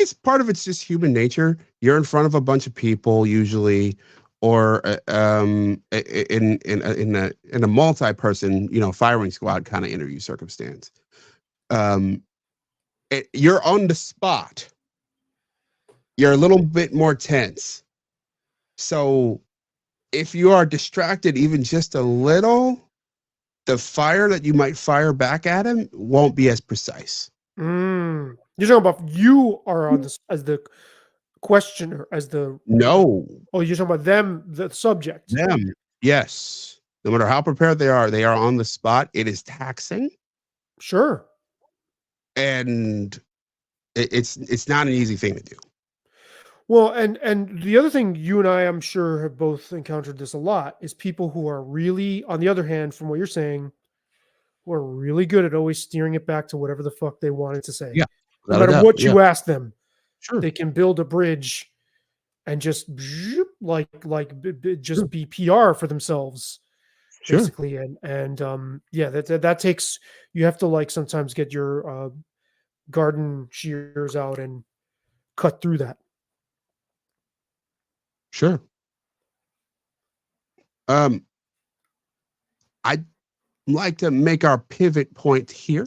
it's part of it's just human nature. You're in front of a bunch of people usually, or in a multi-person firing squad kind of interview circumstance. You're on the spot. You're a little bit more tense. So if you are distracted even just a little, the fire that you might fire back at him won't be as precise. You're talking about you are on this as the questioner, as the... No. Oh, you're talking about them, the subject. Them. Yes. No matter how prepared they are on the spot. It is taxing. Sure. And it's not an easy thing to do. Well, and the other thing you and I, I'm sure, have both encountered this a lot, is people who are really, on the other hand, from what you're saying, who are really good at always steering it back to whatever the fuck they wanted to say. Yeah. No matter what you ask them, sure, they can build a bridge and just just be PR for themselves. Sure. basically. And yeah, that takes, you have to like sometimes get your garden shears out and cut through that. Sure. I'd like to make our pivot point here.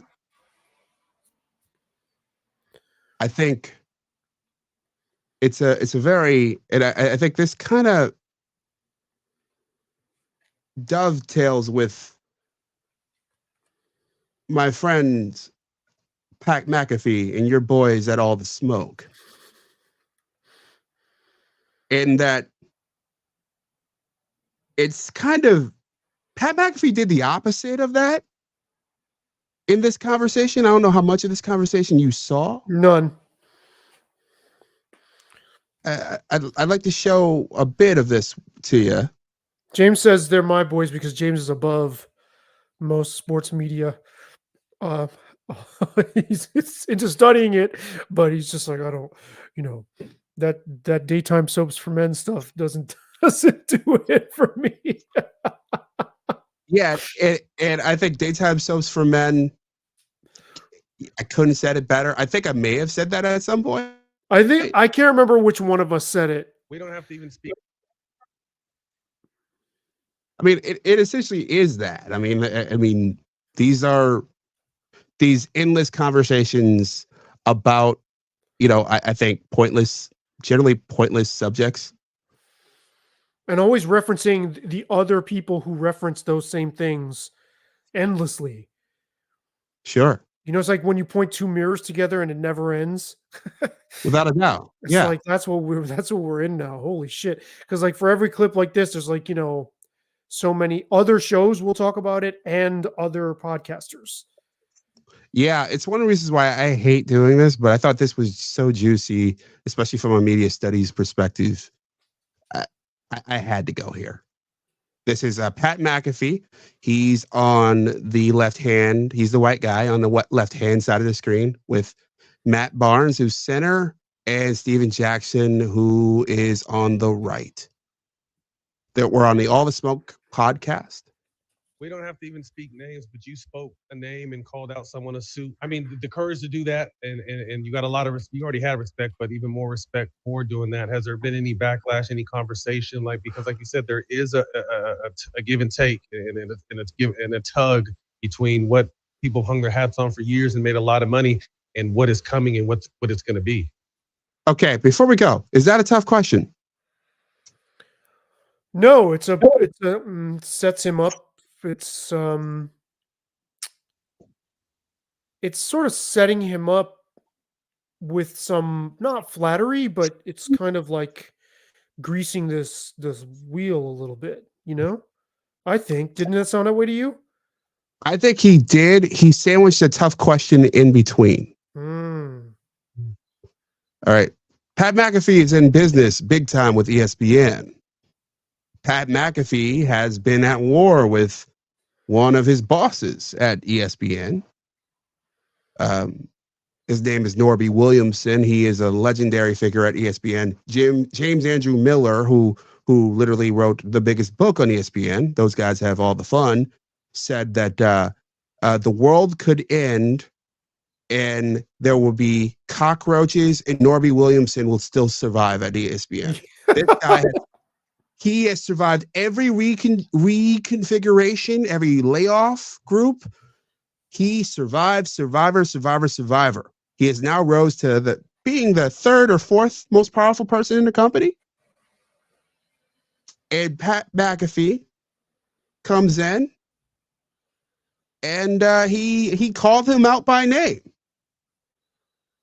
I think it's a very, and I think this kind of dovetails with my friends Pat McAfee and your boys at All the Smoke, in that it's kind of, Pat McAfee did the opposite of that in this conversation. I don't know how much of this conversation you saw. None. I'd like to show a bit of this to you. James says they're my boys because James is above most sports media. Uh, he's into studying it, but he's just like, I don't, that daytime soaps for men stuff doesn't do it for me. Yeah, and I think daytime soaps for men, I couldn't have said it better. I think I may have said that at some point. I think I can't remember which one of us said it. We don't have to even speak. I mean, it essentially is that. I mean, these are these endless conversations about, I think generally pointless subjects. And always referencing the other people who reference those same things endlessly. Sure. It's like when you point two mirrors together and it never ends. Without a doubt. It's Yeah. like that's what we're in now. Holy shit. Because like for every clip like this, there's like, so many other shows will talk about it and other podcasters. Yeah, it's one of the reasons why I hate doing this, but I thought this was so juicy, especially from a media studies perspective. I had to go here. This is Pat McAfee. He's on the left hand. He's the white guy on the left hand side of the screen, with Matt Barnes, who's center, and Steven Jackson, who is on the right. That we're on the All the Smoke podcast. We don't have to even speak names, but you spoke a name and called out someone a suit. I mean, the courage to do that, and you got a lot of, you already had respect, but even more respect for doing that. Has there been any backlash, any conversation? Because like you said, there is a give and take and a tug between what people hung their hats on for years and made a lot of money, and what is coming and what it's going to be. Okay, before we go, is that a tough question? No, it sets him up. It's sort of setting him up with some, not flattery, but it's kind of like greasing this wheel a little bit, I think. Didn't that sound that way to you? I think he did. He sandwiched a tough question in between. Mm. All right. Pat McAfee is in business big time with ESPN. Pat McAfee has been at war with one of his bosses at ESPN. His name is Norby Williamson. He is a legendary figure at ESPN. James Andrew Miller, who literally wrote the biggest book on ESPN, those guys have all the fun, said that the world could end and there will be cockroaches and Norby Williamson will still survive at ESPN. This guy he has survived every reconfiguration, every layoff group. He survived, survivor. He has now rose to being the third or fourth most powerful person in the company. And Pat McAfee comes in and he called him out by name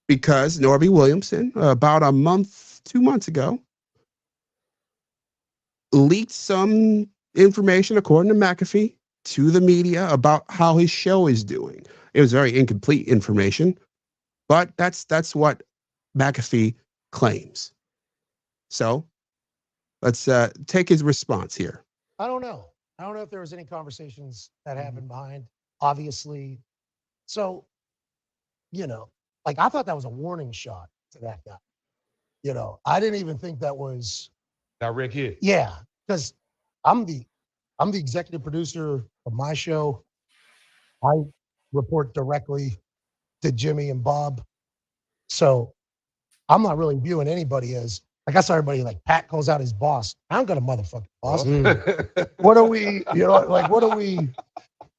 because Norby Williamson, about 2 months ago, leaked some information, according to McAfee, to the media about how his show is doing. It was very incomplete information, but that's what McAfee claims. So let's take his response here. I don't know if there was any conversations that happened behind, obviously. So, like I thought that was a warning shot to that guy. I didn't even think that was Direct hit. Yeah, because I'm the I'm the executive producer of my show. I report directly to Jimmy and Bob. So I'm not really viewing anybody as, like I saw everybody like Pat calls out his boss. I don't got a motherfucking boss. What are we, like, what are we,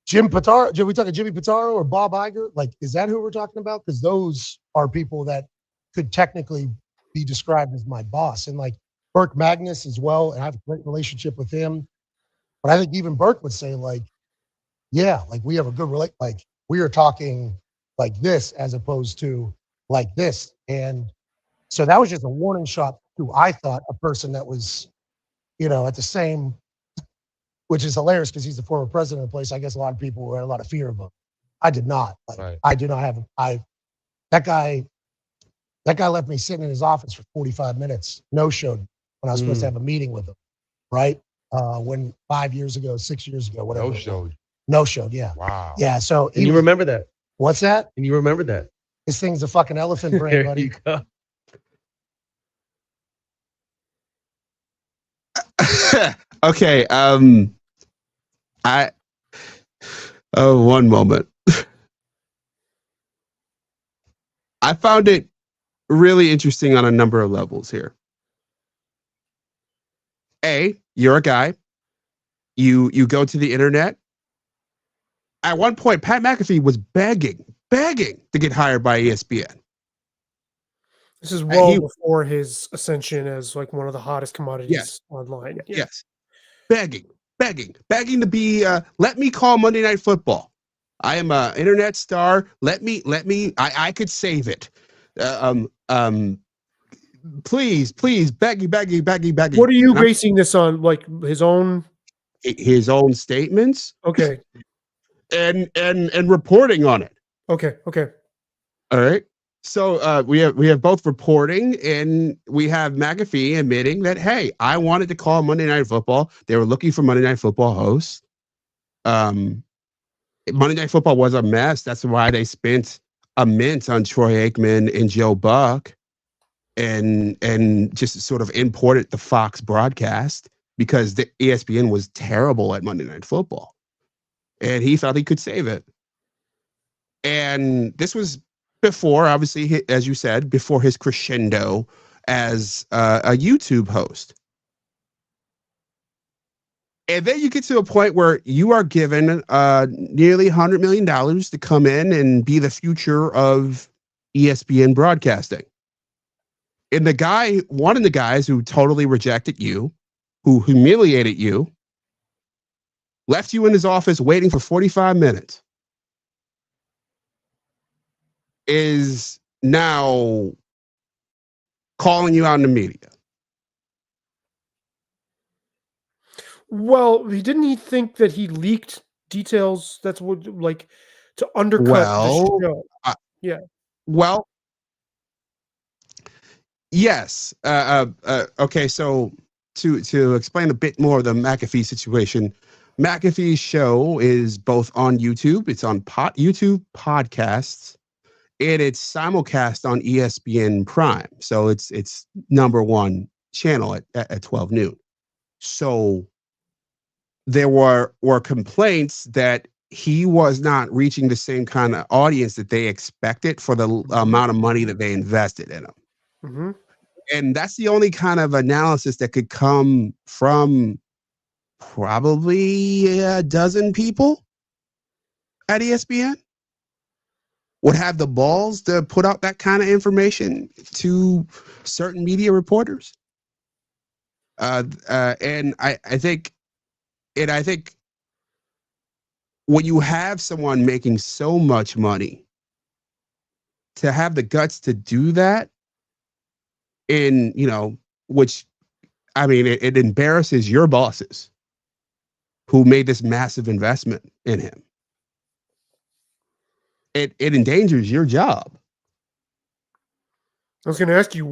Jim Pitaro? Are we talking Jimmy Pitaro or Bob Iger? Like, is that who we're talking about? Because those are people that could technically be described as my boss. And like Burke Magnus as well. And I have a great relationship with him. But I think even Burke would say, like, yeah, like we have a good relate. Like we are talking like this as opposed to like this. And so that was just a warning shot to, I thought, a person that was, at the same, which is hilarious because he's the former president of the place. I guess a lot of people had a lot of fear of him. I did not. Like, Right. I do not have, that guy left me sitting in his office for 45 minutes, no-showed when I was supposed to have a meeting with him, right? When 5 years ago, 6 years ago, whatever. No-showed, yeah. Wow. Yeah, so. And you remember that. What's that? And you remember that. This thing's a fucking elephant brain, There buddy. you go. Okay. One moment. I found it really interesting on a number of levels here. A, you're a guy. You go to the internet. At one point, Pat McAfee was begging to get hired by ESPN. This is well before his ascension as like one of the hottest commodities online. Yeah. Yes. Begging to be, let me call Monday Night Football. I am an internet star. Let me, I could save it. Please, begging. What are you basing this on? Like his own statements? Okay. And reporting on it. Okay. All right. So we have both reporting, and we have McAfee admitting that, hey, I wanted to call Monday Night Football. They were looking for Monday Night Football hosts. Monday Night Football was a mess. That's why they spent a mint on Troy Aikman and Joe Buck, and just sort of imported the Fox broadcast because the ESPN was terrible at Monday Night Football, and he thought he could save it. And this was before, obviously, as you said, before his crescendo as a YouTube host. And then you get to a point where you are given nearly $100 million to come in and be the future of ESPN broadcasting. And one of the guys who totally rejected you, who humiliated you, left you in his office waiting for 45 minutes, is now calling you out in the media. Well, didn't he think that he leaked details that's what like to undercut the show? Yeah. Well, yes. Okay, so to explain a bit more of the McAfee situation, McAfee's show is both on YouTube. It's on YouTube podcasts, and it's simulcast on ESPN Prime. So it's #1 channel at 12 noon. So there were complaints that he was not reaching the same kind of audience that they expected for the amount of money that they invested in him. Mm-hmm. And that's the only kind of analysis that could come from probably a dozen people at ESPN would have the balls to put out that kind of information to certain media reporters. And I think when you have someone making so much money, to have the guts to do that, in, which, I mean, it embarrasses your bosses who made this massive investment in him. It endangers your job. I was going to ask you,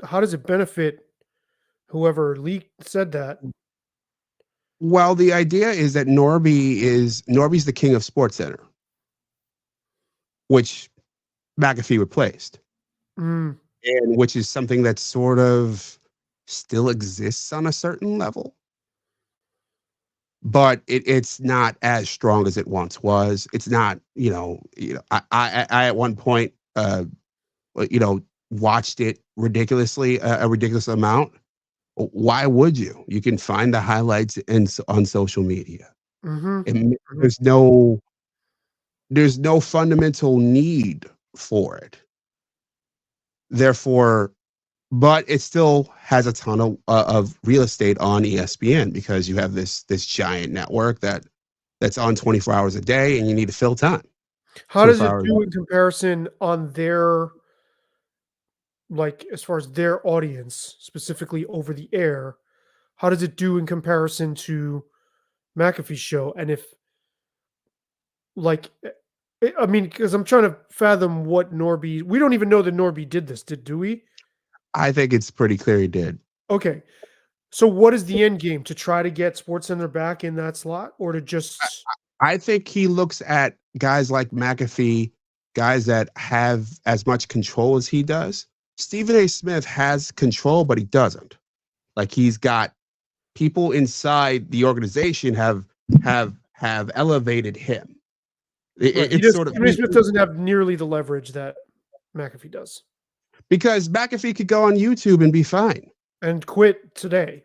how does it benefit whoever said that? Well, the idea is that Norby's the king of SportsCenter, which McAfee replaced, and which is something that sort of still exists on a certain level. but it's not as strong as it once was. It's not, I at one point, watched it ridiculously, a ridiculous amount. Why would you? You can find the highlights on social media. Mm-hmm. And there's no fundamental need for it. Therefore, but it still has a ton of real estate on ESPN because you have this giant network that's on 24 hours a day, and you need to fill time. How does it 24 hours. do in comparison on their, like, as far as their audience, specifically over the air? How does it do in comparison to McAfee's show? And if, like, I mean, because I'm trying to fathom what Norby. We don't even know that Norby did this. Do we? I think it's pretty clear he did. Okay. So what is the end game? To try to get SportsCenter back in that slot, or to just? I think he looks at guys like McAfee, guys that have as much control as he does. Stephen A. Smith has control, but he doesn't. Like, he's got people inside the organization have elevated him. It's sort of, Stephen A. Smith doesn't have nearly the leverage that McAfee does, because McAfee could go on YouTube and be fine and quit today.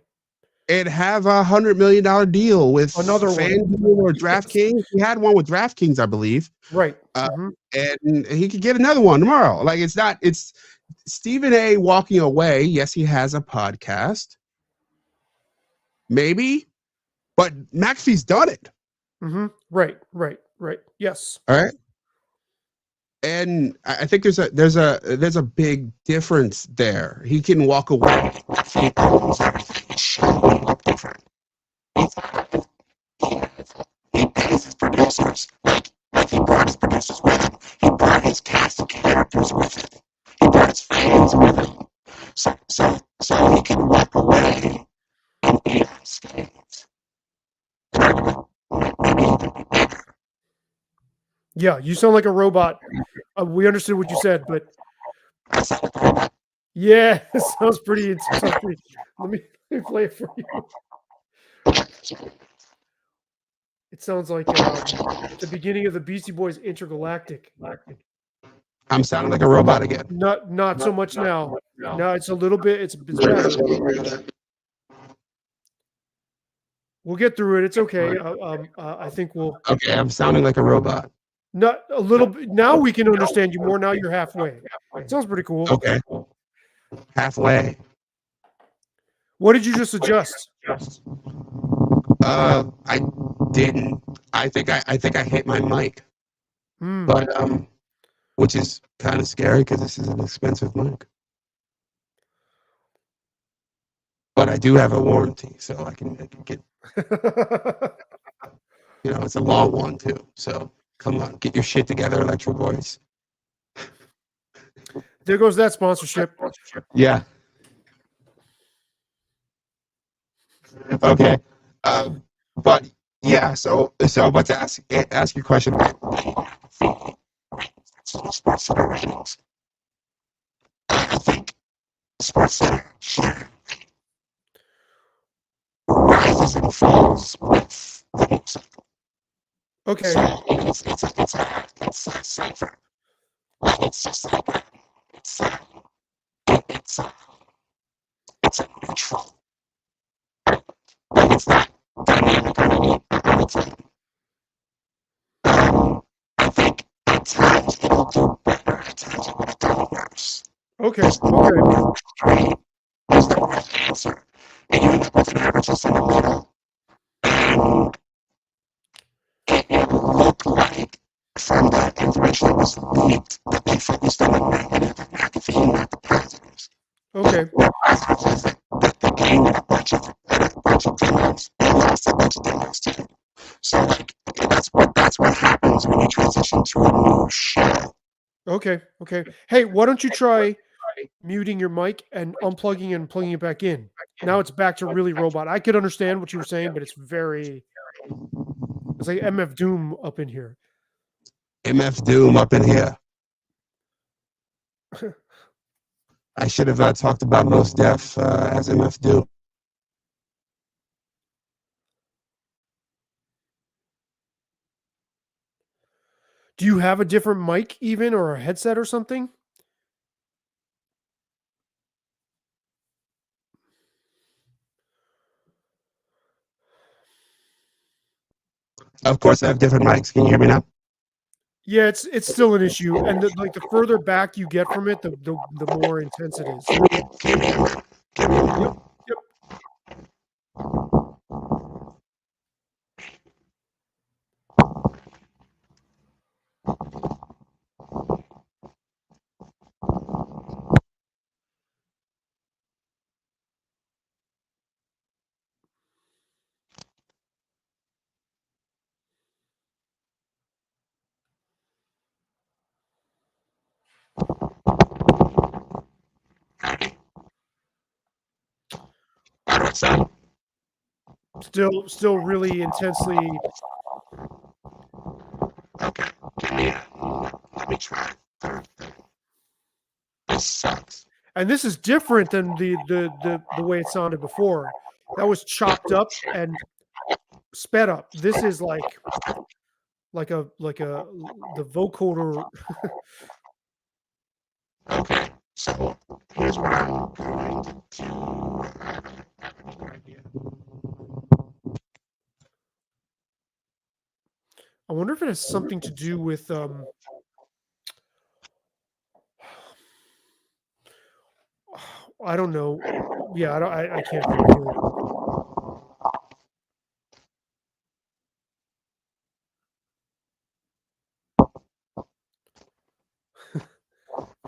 And have $100 million deal with Another one. FanDuel or DraftKings. He had one with DraftKings, I believe. Right. And he could get another one tomorrow. Like, it's Stephen A. walking away. Yes, he has a podcast. Maybe, but McAfee's done it. Mm-hmm. Right. Yes. All right. And I think there's a big difference there. He can walk away. He owns everything. His show will look different. He pays his producers. Like he brought his producers with him. He brought his cast of characters with him. He brought his fans with him. So he can walk away and be unscathed. Maybe he can be better. Yeah, you sound like a robot. We understood what you said, but yeah, it sounds pretty. Let me play it for you. It sounds like the beginning of the Beastie Boys Intergalactic. I'm sounding like a robot again. Not so much now. No, it's a little bit. It's better. We'll get through it. It's okay. I think we'll. Okay, I'm sounding like a robot. Not a little bit. Now we can understand you more. Now you're halfway. It sounds pretty cool. Okay. Halfway. What did you just adjust? I didn't. I think I hit my mic. But which is kind of scary because this is an expensive mic. But I do have a warranty, so I can get. It's a long one too. So. Come on, get your shit together, Electro Boys. There goes that sponsorship. Yeah. Okay. But yeah, so but to ask your question about SportsCenter ratings, I think SportsCenter rises and falls with the news cycle. Okay. So it's safer. It's just like it's a neutral. But it's not dynamic or anything. I think at times it'll do better. At times it will do worse. Okay. There's no right answer, and you end up with an average just in the middle. And it looked like from that information that was leaked that they focused on the negative of McAfee, not the positives. Okay. The positives is that they gained a bunch of demos and lost a bunch of demos too. So that's what happens when you transition to a new show. Okay. Hey, why don't you try muting your mic and unplugging and plugging it back in? Now it's back to really robot. I could understand what you were saying, but it's like MF Doom up in here. MF Doom up in here. I should have talked about Mos Def as MF Doom. Do you have a different mic even, or a headset or something? Of course, I have different mics. Can you hear me now? Yeah, it's still an issue, and like the further back you get from it, the more intense it is. Yep, yep. Still really intensely. Okay, let me try. This sucks. And this is different than the way it sounded before. That was chopped up and sped up. This is like a the vocoder. Okay, so here's what I'm going to do. I have an idea. I wonder if it has something to do with I don't know. Yeah, I can't think really.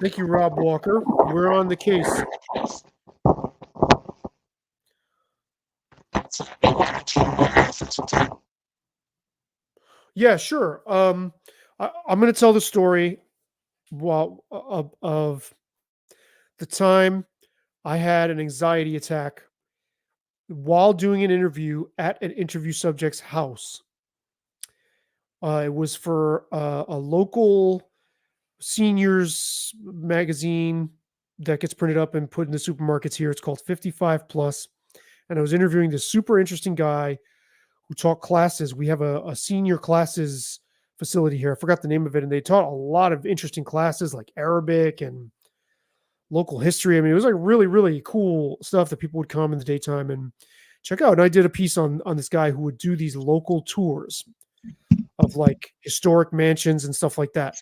Thank you, Rob Walker. We're on the case. Yeah, sure. I'm going to tell the story of the time I had an anxiety attack while doing an interview at an interview subject's house. It was for a local seniors magazine that gets printed up and put in the supermarkets here. It's called 55 Plus. And I was interviewing this super interesting guy who taught classes. We have a senior classes facility here. I forgot the name of it. And they taught a lot of interesting classes like Arabic and local history. I mean, it was like really, really cool stuff that people would come in the daytime and check out. And I did a piece on this guy who would do these local tours of like historic mansions and stuff like that.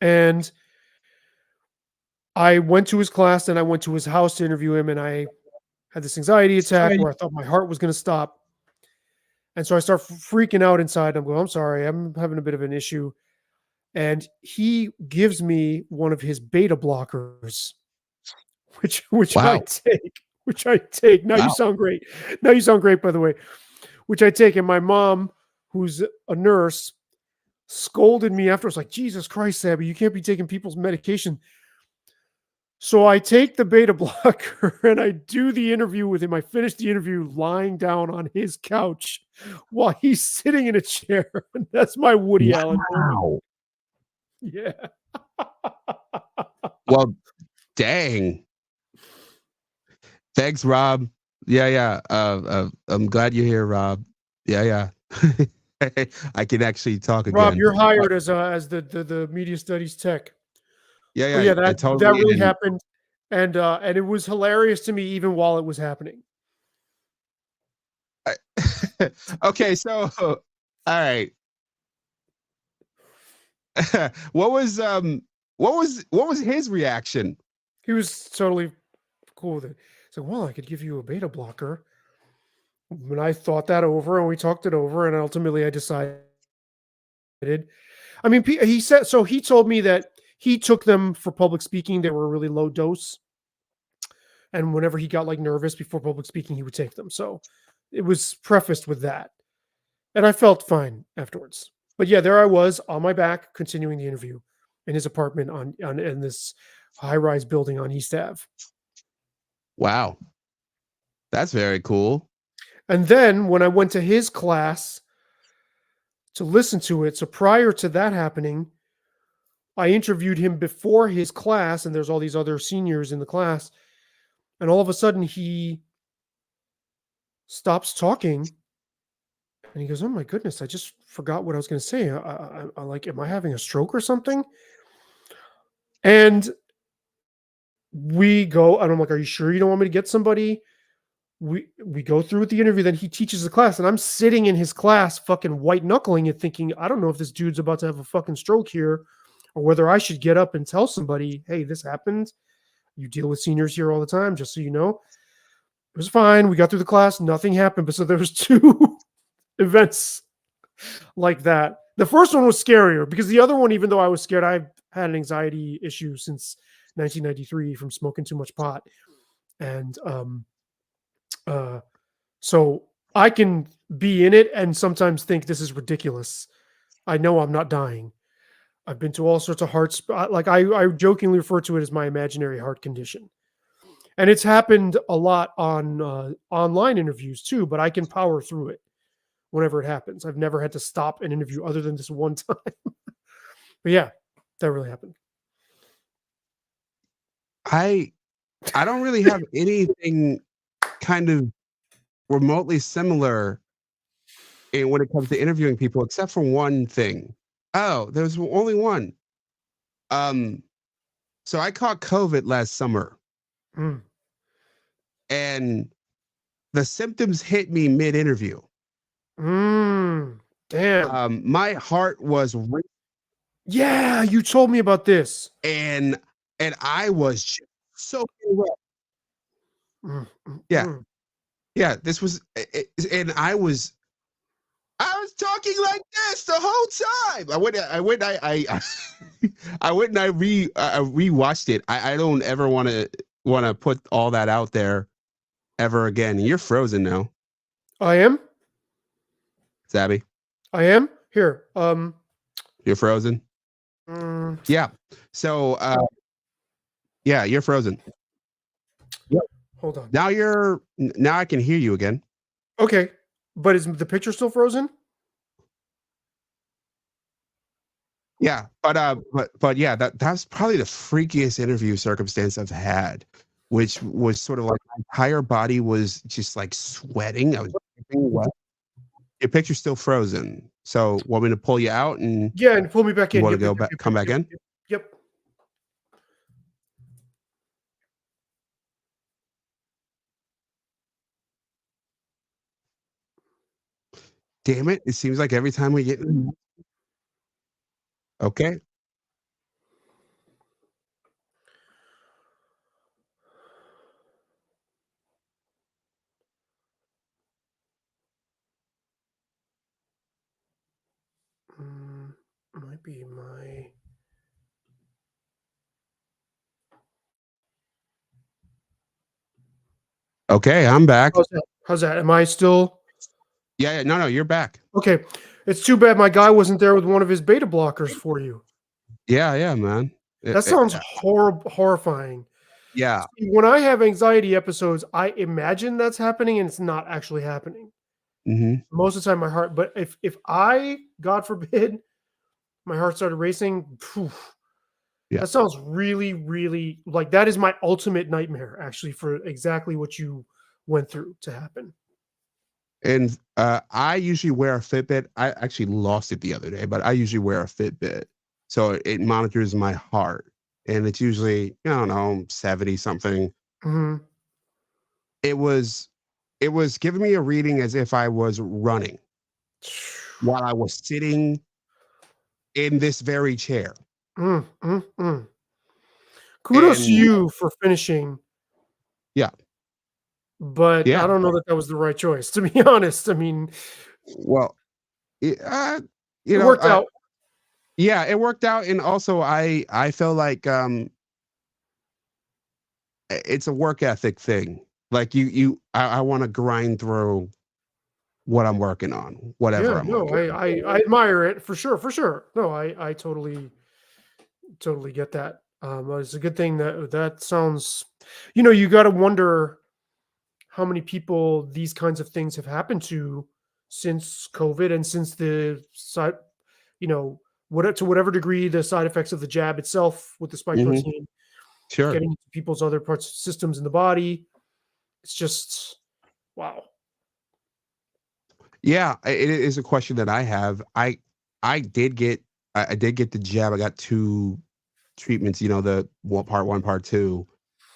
And I went to his class and I went to his house to interview him, and I had this anxiety attack where I thought my heart was going to stop. And so I start freaking out inside. I'm going, I'm sorry, I'm having a bit of an issue. And he gives me one of his beta blockers, which Wow. I take. Now Wow. you sound great. Now you sound great, by the way, which I take. And my mom, who's a nurse, scolded me after. I was like, Jesus Christ, Sabby, you can't be taking people's medication. So I take the beta blocker and I do the interview with him. I finish the interview lying down on his couch while he's sitting in a chair. And that's my Woody Allen moment. Wow. Yeah. Well, dang. Thanks, Rob. Yeah. I'm glad you're here, Rob. Yeah. I can actually talk again. Rob, you're hired as the media studies tech. Yeah. But yeah, that really is. happened, and it was hilarious to me even while it was happening. Okay, so all right. What was his reaction? He was totally cool with it. So, well, I could give you a beta blocker. And I thought that over, and we talked it over, and ultimately I decided. I mean, he said so. He told me that he took them for public speaking. They were a really low dose, and whenever he got like nervous before public speaking, he would take them. So it was prefaced with that, and I felt fine afterwards. But yeah, there I was on my back, continuing the interview in his apartment in this high-rise building on East Ave. Wow, that's very cool. And then when I went to his class to listen to it, so prior to that happening, I interviewed him before his class, and there's all these other seniors in the class, and all of a sudden he stops talking And he goes, "Oh my goodness, I just forgot what I was going to say. I like, am I having a stroke or something?" And we go, and I'm like, "Are you sure you don't want me to get somebody?" We go through with the interview. Then he teaches the class, and I'm sitting in his class, fucking white knuckling it, thinking, I don't know if this dude's about to have a fucking stroke here, or whether I should get up and tell somebody, "Hey, this happened. You deal with seniors here all the time, just so you know." It was fine. We got through the class, nothing happened. But so there was 2 events like that. The first one was scarier because the other one, even though I was scared, I've had an anxiety issue since 1993 from smoking too much pot. And so I can be in it and sometimes think this is ridiculous. I know I'm not dying. I've been to all sorts of like I jokingly refer to it as my imaginary heart condition. And it's happened a lot on online interviews too, but I can power through it whenever it happens. I've never had to stop an interview other than this one time. But yeah, that really happened. I don't really have anything kind of remotely similar when it comes to interviewing people, except for one thing. Oh, there's only one. So I caught COVID last summer, and the symptoms hit me mid-interview. Damn. My heart was Yeah, you told me about this. and I was just so yeah. Yeah, this was and I was talking like this the whole time. I went and I rewatched it. I don't ever want to put all that out there ever again. You're frozen now, I am. Zabby. I am here. You're frozen. Yeah. So yeah, you're frozen. Yep. Hold on. Now I can hear you again. Okay, but is the picture still frozen? Yeah, but yeah, that's probably the freakiest interview circumstance I've had, which was sort of like my entire body was just like sweating. I was dripping wet. Your picture's still frozen. So want me to pull you out and Yeah, and pull me back in. You want to go back, come back in? Yep. Damn it! It seems like every time we get okay. Might be my. Okay, I'm back. How's that? Am I still? Yeah, no, you're back. Okay, it's too bad my guy wasn't there with one of his beta blockers for you. Yeah, man. That sounds horrifying. Yeah. See, when I have anxiety episodes, I imagine that's happening and it's not actually happening. Most of the time, my heart. But if I, God forbid, my heart started racing, that sounds really, really like that is my ultimate nightmare, actually, for exactly what you went through to happen. And I usually wear a Fitbit. I actually lost it the other day, but I usually wear a Fitbit. So it monitors my heart. And it's usually, I don't know, 70 something. It was giving me a reading as if I was running while I was sitting in this very chair. Kudos to you for finishing. Yeah. But I don't know that was the right choice, to be honest. I mean, well, it worked out. Yeah, it worked out. And also I feel like it's a work ethic thing. Like I want to grind through what I'm working on, whatever I'm working on. I admire it for sure. No, I totally get that. It's a good thing that sounds, you got to wonder how many people these kinds of things have happened to since COVID and since the side, to whatever degree the side effects of the jab itself with the spike protein, getting into people's other systems in the body. It's just, wow. Yeah, it is a question that I have. I did get the jab. I got 2 treatments, the part 1, part 2.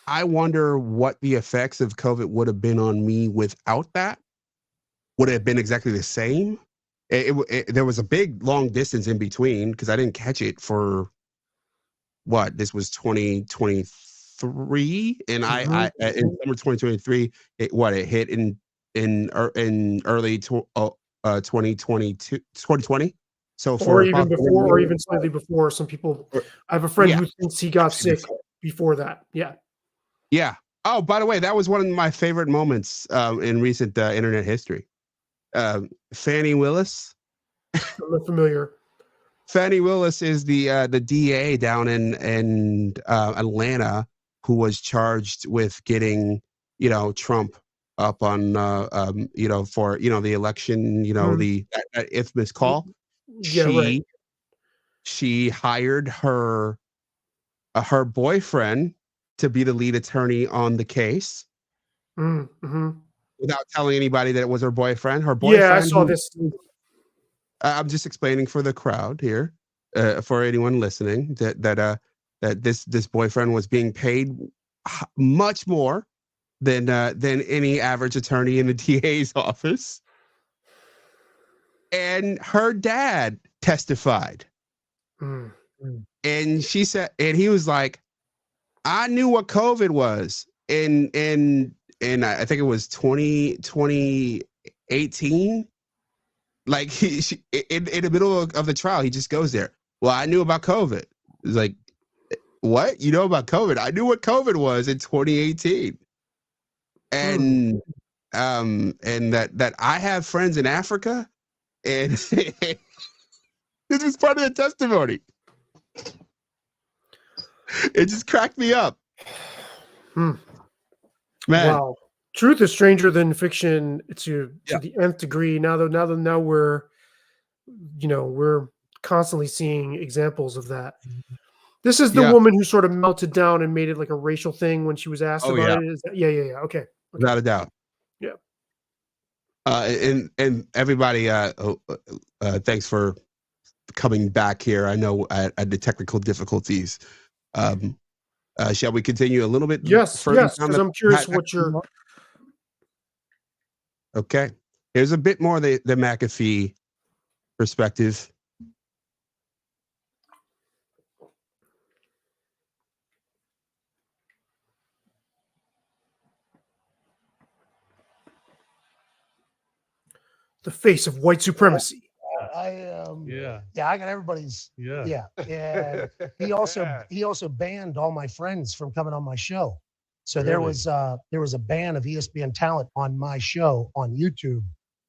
I wonder what the effects of COVID would have been on me without that. Would it have been exactly the same? There was a big long distance in between because I didn't catch it for what? This was 2023, and I in summer 2023, it hit in early 2022, 2020. So Or for even about before, or even slightly before. Some people, I have a friend yeah, who thinks he got actually sick before that. Yeah. yeah. Oh, by the way, that was one of my favorite moments in recent internet history. Fannie Willis. I'm not familiar. Fannie Willis is the DA down in Atlanta who was charged with getting Trump up on for the election, that infamous call. Yeah, right. She hired her boyfriend to be the lead attorney on the case Mm-hmm. without telling anybody that it was her boyfriend. Her Yeah, I boyfriend, saw this. I'm just explaining for the crowd here, for anyone listening, that this boyfriend was being paid much more than any average attorney in the DA's office, and her dad testified, Mm. and she said, and he was like, I knew what COVID was, and I think it was 2018. Like in the middle of the trial, he just goes there. Well, I knew about COVID. It's like, what? You know about COVID? I knew what COVID was in 2018. And and that I have friends in Africa, and this was part of the testimony. It just cracked me up. Man. Wow. Truth is stranger than fiction to the nth degree. Now we're constantly seeing examples of that. This is the woman who sort of melted down and made it like a racial thing when she was asked about it. Is that, yeah. Okay. Without a doubt. Yeah. And everybody, thanks for coming back here. I know I had the technical difficulties. Shall we continue a little bit? Yes, because I'm curious what you're. Okay, here's a bit more the McAfee perspective. The face of white supremacy. I got everybody's. Yeah. And he also banned all my friends from coming on my show. So there was a ban of ESPN talent on my show on YouTube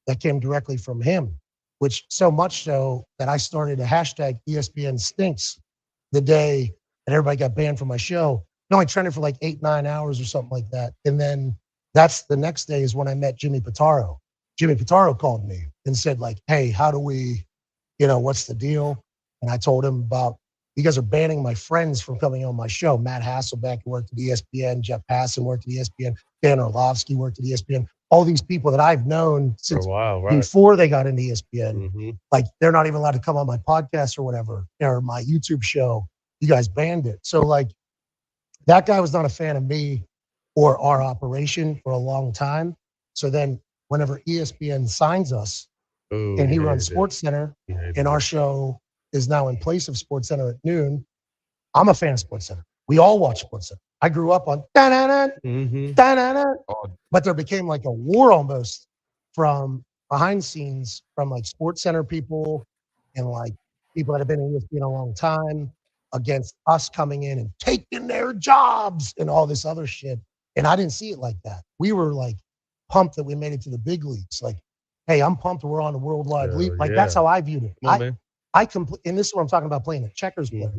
that came directly from him, which so much so that I started a hashtag ESPN stinks the day that everybody got banned from my show. It only trended for like 8-9 hours or something like that. And then that's the next day is when I met Jimmy Pitaro. Jimmy Pitaro called me and said, like, hey, how do we, what's the deal? And I told him about, you guys are banning my friends from coming on my show. Matt Hasselbeck worked at ESPN, Jeff Passan worked at ESPN, Dan Orlovsky worked at ESPN. All these people that I've known since before they got into ESPN, like they're not even allowed to come on my podcast or whatever, or my YouTube show. You guys banned it. So like that guy was not a fan of me or our operation for a long time. So then whenever ESPN signs us and he runs SportsCenter and our show is now in place of SportsCenter at noon, I'm a fan of SportsCenter. We all watch SportsCenter. I grew up on but there became like a war almost from behind scenes from like SportsCenter people and like people that have been in ESPN a long time against us coming in and taking their jobs and all this other shit. And I didn't see it like that. We were like pumped that we made it to the big leagues. Like, hey, I'm pumped we're on a worldwide league. Like that's how I viewed it. And this is what I'm talking about playing a checkers player.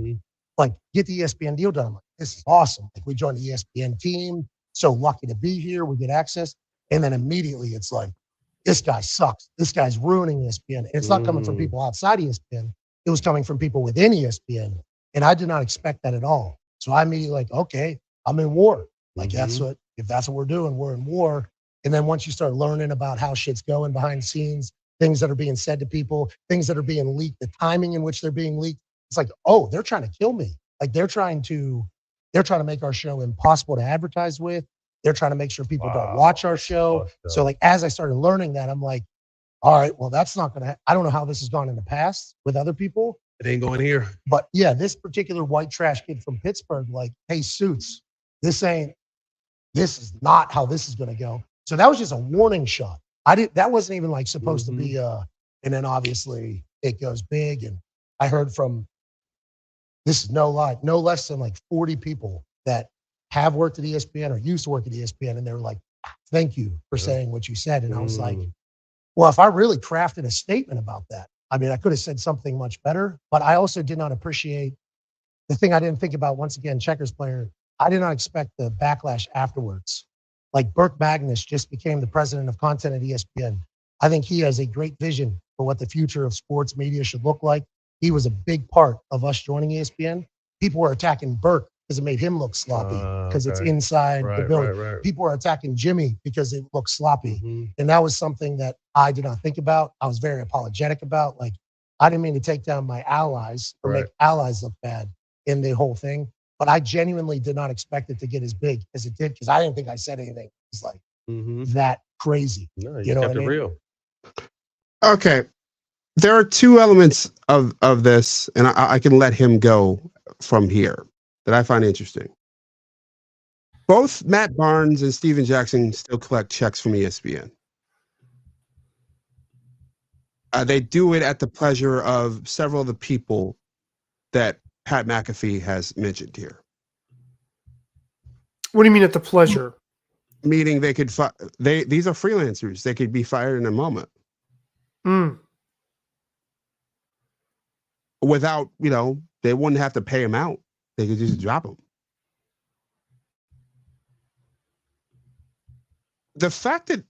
Like get the ESPN deal done. I'm like, this is awesome. Like we joined the ESPN team. So lucky to be here. We get access. And then immediately it's like, this guy sucks. This guy's ruining ESPN. And it's not coming from people outside ESPN. It was coming from people within ESPN. And I did not expect that at all. So I immediately like, okay, I'm in war. Like if that's what we're doing, we're in war. And then once you start learning about how shit's going behind the scenes, things that are being said to people, things that are being leaked, the timing in which they're being leaked. It's like, oh, they're trying to kill me. Like they're trying to make our show impossible to advertise with. They're trying to make sure people don't watch our show. So like, as I started learning that, I'm like, all right, well, that's not going to, I don't know how this has gone in the past with other people. It ain't going here. But yeah, this particular white trash kid from Pittsburgh, like, hey, Suits, this is not how this is going to go. So that was just a warning shot. That wasn't even like supposed to be, and then obviously it goes big. And I heard from, this is no lie, no less than like 40 people that have worked at ESPN or used to work at ESPN. And they were like, thank you for saying what you said. And I was like, well, if I really crafted a statement about that, I mean, I could have said something much better, but I also did not appreciate the thing I didn't think about. Once again, Checkers player, I did not expect the backlash afterwards. Like Burke Magnus just became the president of content at ESPN. I think he has a great vision for what the future of sports media should look like. He was a big part of us joining ESPN. People were attacking Burke because it made him look sloppy because it's inside the building. Right. People were attacking Jimmy because it looked sloppy. And that was something that I did not think about. I was very apologetic about. Like, I didn't mean to take down my allies or make allies look bad in the whole thing. But I genuinely did not expect it to get as big as it did because I didn't think I said anything. It's like that crazy. No, you know kept what I it mean? real. Okay. There are two elements of this, and I can let him go from here, that I find interesting. Both Matt Barnes and Steven Jackson still collect checks from ESPN. They do it at the pleasure of several of the people that Pat McAfee has mentioned here. What do you mean at the pleasure? Meaning they could these are freelancers. They could be fired in a moment. Without, they wouldn't have to pay them out. They could just drop them. The fact that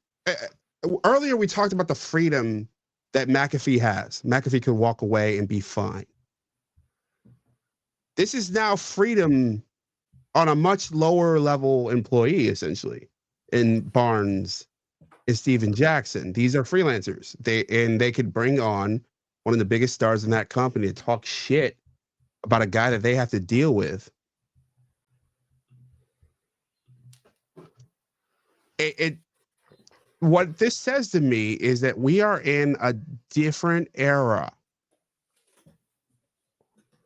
earlier we talked about the freedom that McAfee has. McAfee could walk away and be fine. This is now freedom on a much lower level employee, essentially, in Barnes and Steven Jackson. These are freelancers. They could bring on one of the biggest stars in that company to talk shit about a guy that they have to deal with. What this says to me is that we are in a different era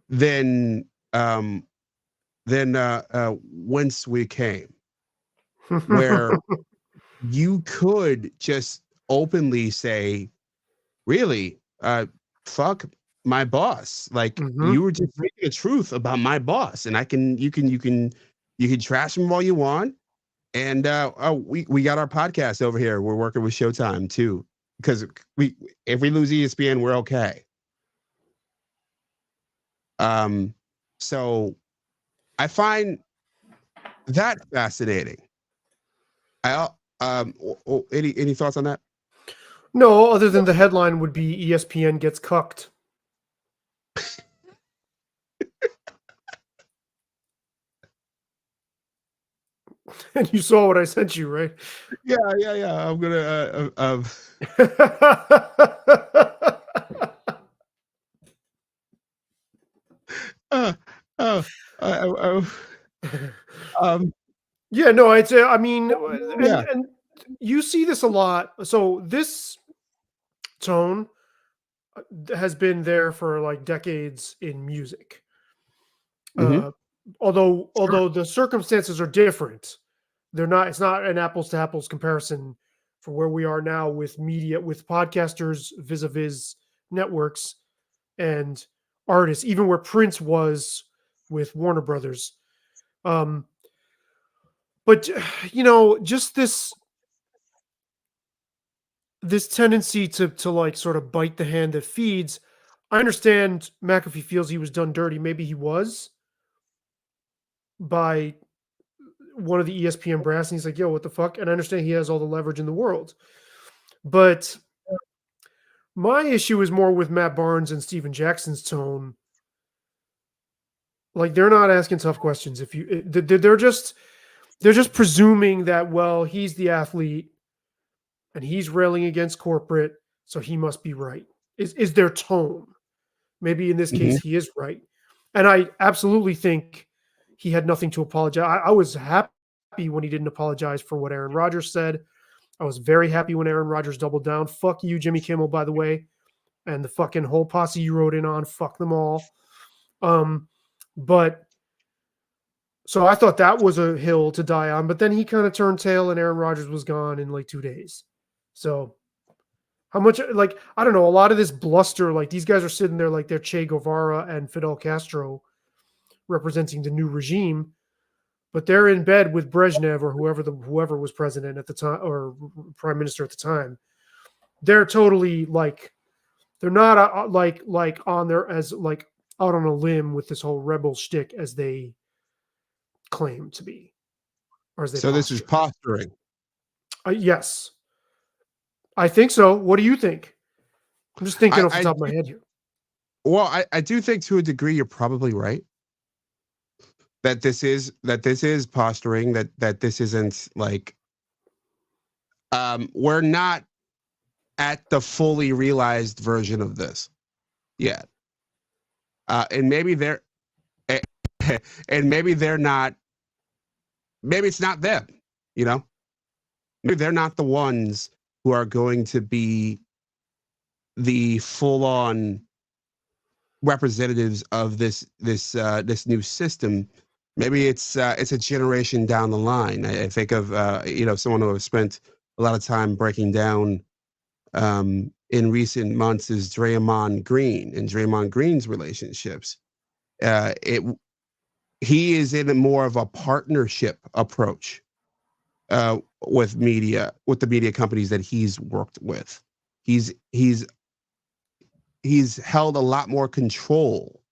than whence we came, where you could just openly say, really, fuck my boss. Like you were just speaking the truth about my boss, and you can trash him all you want. And we got our podcast over here. We're working with Showtime too, because if we lose ESPN, we're okay. So I find that fascinating. Any thoughts on that? No, other than the headline would be ESPN gets cucked. And you saw what I sent you, right? Yeah. I'm gonna. Yeah, no, it's. I mean, and you see this a lot. So this tone has been there for like decades in music. Although the circumstances are different, it's not an apples to apples comparison for where we are now with media, with podcasters vis-a-vis networks and artists, even where Prince was with Warner Brothers. But just this tendency to like sort of bite the hand that feeds. I understand McAfee feels he was done dirty. Maybe he was by one of the ESPN brass, and he's like, yo, what the fuck? And I understand he has all the leverage in the world. But my issue is more with Matt Barnes and Steven Jackson's tone. Like, they're not asking tough questions. They're just presuming that, well, he's the athlete and he's railing against corporate, so he must be right. Is their tone? Maybe in this Mhm. case he is right, and I absolutely think he had nothing to apologize. I was happy when he didn't apologize for what Aaron Rodgers said. I was very happy when Aaron Rodgers doubled down. Fuck you, Jimmy Kimmel, by the way, and the fucking whole posse you rode in on. Fuck them all. But so I thought that was a hill to die on. But then he kind of turned tail, and Aaron Rodgers was gone in like 2 days. So how much, like, I don't know, a lot of this bluster, like these guys are sitting there like they're Che Guevara and Fidel Castro representing the new regime, but they're in bed with Brezhnev or whoever was president at the time or prime minister at the time. They're totally like, they're not like on there as like out on a limb with this whole rebel shtick as they claim to be, or as they So this is posturing. Yes, I think so. What do you think? I'm just thinking off the I top of my head here. Well, I do think to a degree you're probably right. That this is posturing, that this isn't like we're not at the fully realized version of this yet. And maybe they're and maybe they're not, maybe it's not them, you know? Maybe they're not the ones who are going to be the full-on representatives of this new system. Maybe it's a generation down the line. I think of someone who has spent a lot of time breaking down in recent months is Draymond Green and Draymond Green's relationships. He is in a more of a partnership approach with the media companies that he's worked with. He's held a lot more control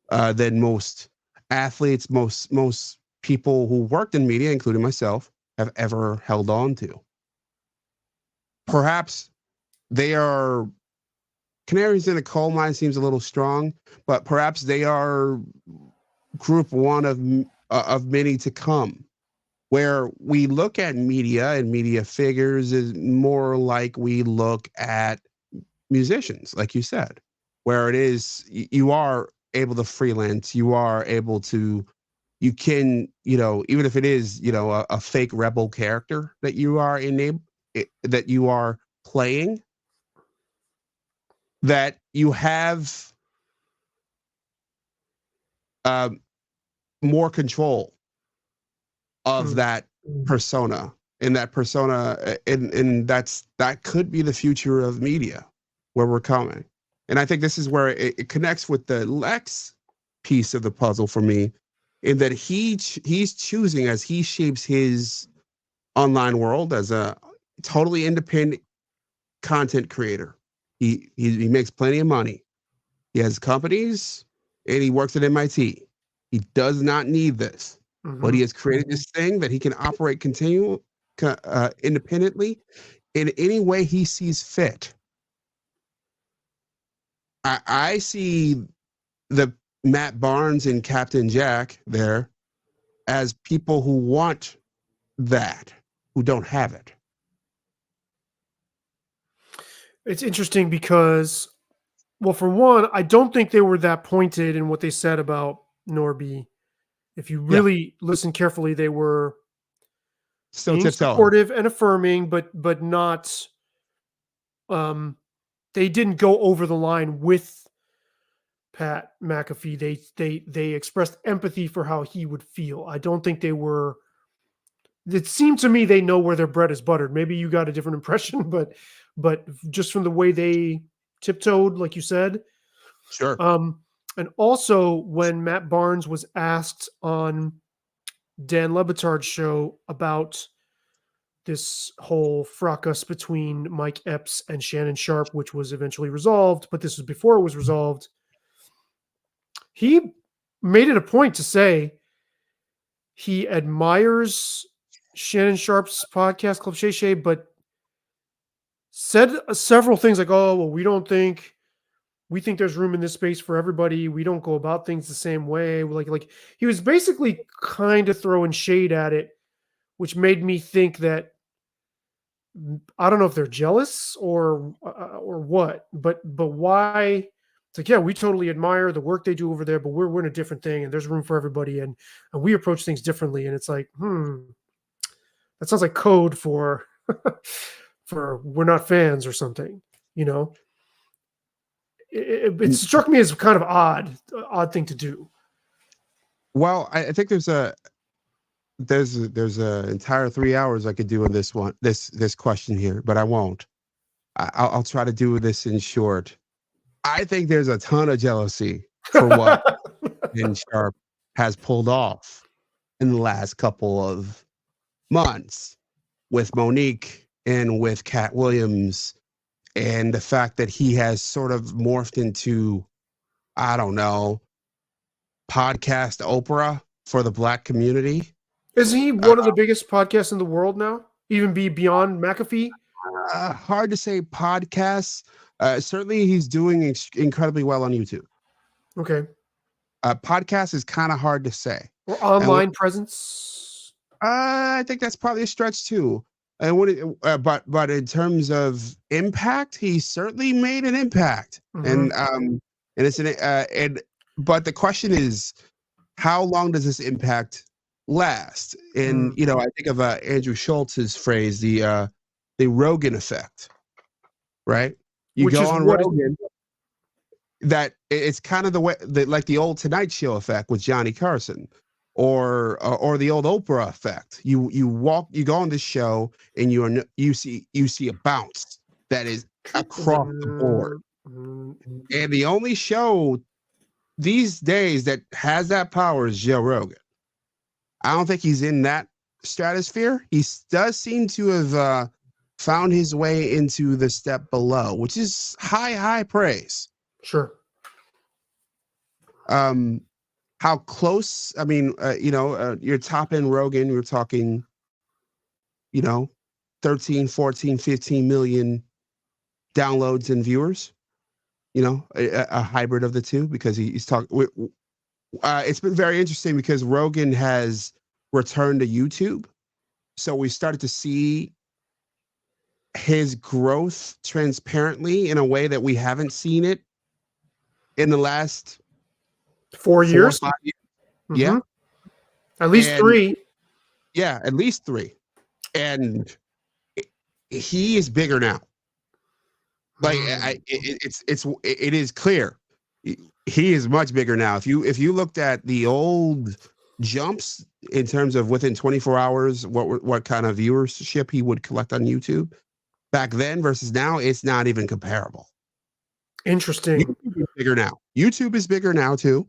than most athletes, most people who worked in media, including myself, have ever held on to. Perhaps they are canaries in a coal mine, seems a little strong, but perhaps they are group one of many to come, where we look at media and media figures is more like we look at musicians, like you said, where it is you are able to freelance, you are able to, you can, even if it is, a fake rebel character that you are that you are playing, that you have more control of that persona, and that persona, and that could be the future of media, where we're coming. And I think this is where it connects with the Lex piece of the puzzle for me, in that he's choosing, as he shapes his online world as a totally independent content creator. He makes plenty of money. He has companies, and he works at MIT. He does not need this, but he has created this thing that he can operate independently in any way he sees fit. I see the Matt Barnes and Captain Jack there as people who want that, who don't have it. It's interesting because, well, for one, I don't think they were that pointed in what they said about Norby. If you really listen carefully, they were Still being tiptoeing. supportive and affirming, but not. They didn't go over the line with Pat McAfee. They expressed empathy for how he would feel. I don't think they were. It seemed to me they know where their bread is buttered. Maybe you got a different impression, but just from the way they tiptoed, like you said. Sure. And also when Matt Barnes was asked on Dan Le Batard's show about this whole fracas between Mike Epps and Shannon Sharp, which was eventually resolved, but this was before it was resolved, he made it a point to say he admires Shannon Sharp's podcast, Club Shay Shay, but said several things like, oh, well, we think there's room in this space for everybody. We don't go about things the same way. Like he was basically kind of throwing shade at it, which made me think that I don't know if they're jealous or what, but why? It's like, yeah, we totally admire the work they do over there, but we're in a different thing, and there's room for everybody, and we approach things differently. And it's like, that sounds like code for for we're not fans or something. You know, it struck me as kind of odd thing to do. Well, I think there's a entire 3 hours I could do in this question here, but I won't. I'll try to do this in short. I think there's a ton of jealousy for what Ben Sharp has pulled off in the last couple of months with Monique and with Cat Williams, and the fact that he has sort of morphed into, I don't know, podcast Oprah for the Black community. Is he one of the biggest podcasts in the world now? Even beyond McAfee? Hard to say podcasts. Certainly he's doing incredibly well on YouTube. Okay. Podcast is kind of hard to say. Or online presence? I think that's probably a stretch too. And but in terms of impact, he certainly made an impact. And it's but the question is, how long does this impact last? And I think of Andrew Schultz's phrase, the Rogan effect, right? You go on Rogan, that it's kind of the way that, like the old Tonight Show effect with Johnny Carson, or the old Oprah effect. You go on this show and you see a bounce that is across the board. And the only show these days that has that power is Joe Rogan. I don't think he's in that stratosphere. He does seem to have found his way into the step below, which is high praise. Sure. How close? I mean, your top end Rogan, you're talking, 13, 14, 15 million downloads and viewers. A hybrid of the two, because he's talking. It's been very interesting because Rogan has returned to YouTube, so we started to see his growth transparently in a way that we haven't seen it in the last 4 years. 4 or 5 years. Yeah, at least 3. Yeah, at least 3, and he is bigger now. Like it is clear he is much bigger now. If you looked at the old jumps in terms of within 24 hours, what kind of viewership he would collect on YouTube back then versus now, it's not even comparable. Interesting. YouTube is bigger now. YouTube is bigger now too.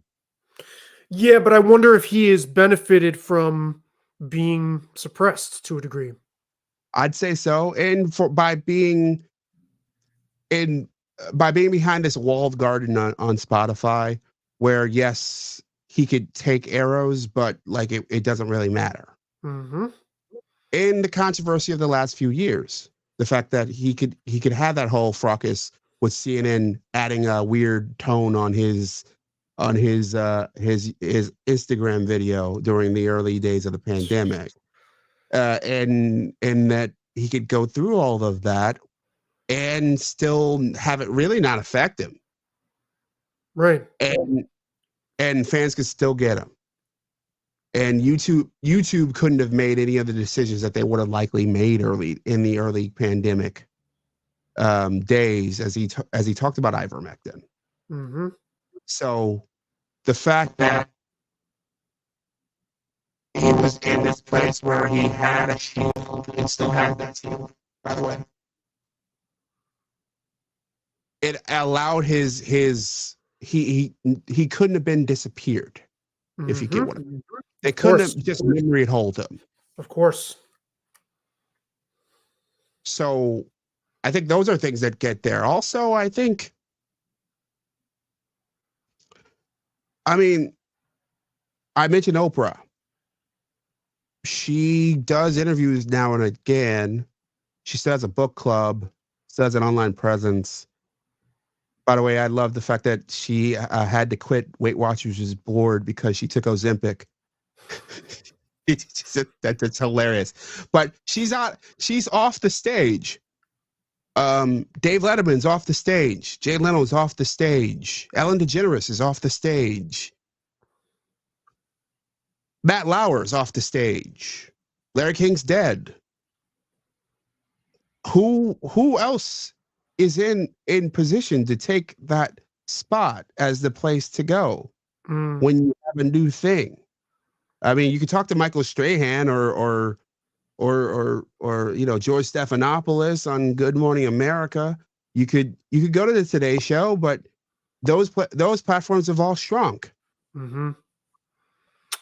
Yeah, but I wonder if he has benefited from being suppressed to a degree. I'd say so, and by being behind this walled garden on Spotify, where yes, he could take arrows, but like it doesn't really matter. In the controversy of the last few years, the fact that he could have that whole fracas with CNN adding a weird tone on his Instagram video during the early days of the pandemic, and that he could go through all of that and still have it really not affect him. Right. And fans could still get him. And YouTube couldn't have made any of the decisions that they would have likely made in the early pandemic days, as he talked about ivermectin. So the fact that he was in this place where he had a shield and still has that shield, by the way, it allowed he couldn't have been disappeared, if you get what I mean. They couldn't have just memory hold him. Of course. So I think those are things that get there. Also, I mentioned Oprah. She does interviews now and again. She still has a book club, still has an online presence. By the way, I love the fact that she had to quit Weight Watchers' board because she took Ozempic. That's hilarious. But she's off the stage. Dave Letterman's off the stage. Jay Leno's off the stage. Ellen DeGeneres is off the stage. Matt Lauer's off the stage. Larry King's dead. Who else is in position to take that spot as the place to go when you have a new thing? I mean, you could talk to Michael Strahan or George Stephanopoulos on Good Morning America. You could go to the Today Show, but those platforms have all shrunk. Mm-hmm.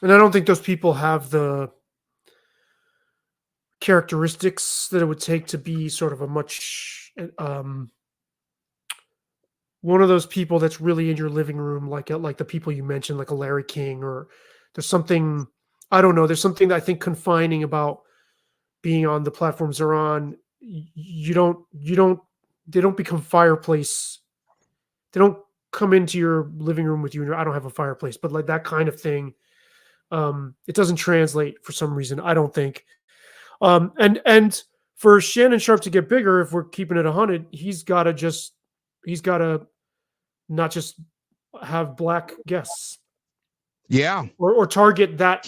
And I don't think those people have the characteristics that it would take to be sort of a much one of those people that's really in your living room, like the people you mentioned, like a Larry King, or there's something, I don't know, there's something that I think confining about being on the platforms they're on. They don't become fireplace. They don't come into your living room with you and I don't have a fireplace, but like that kind of thing. It doesn't translate for some reason, I don't think. And for Shannon Sharpe to get bigger, if we're keeping it 100, he's got to not just have black guests. Yeah. Or target that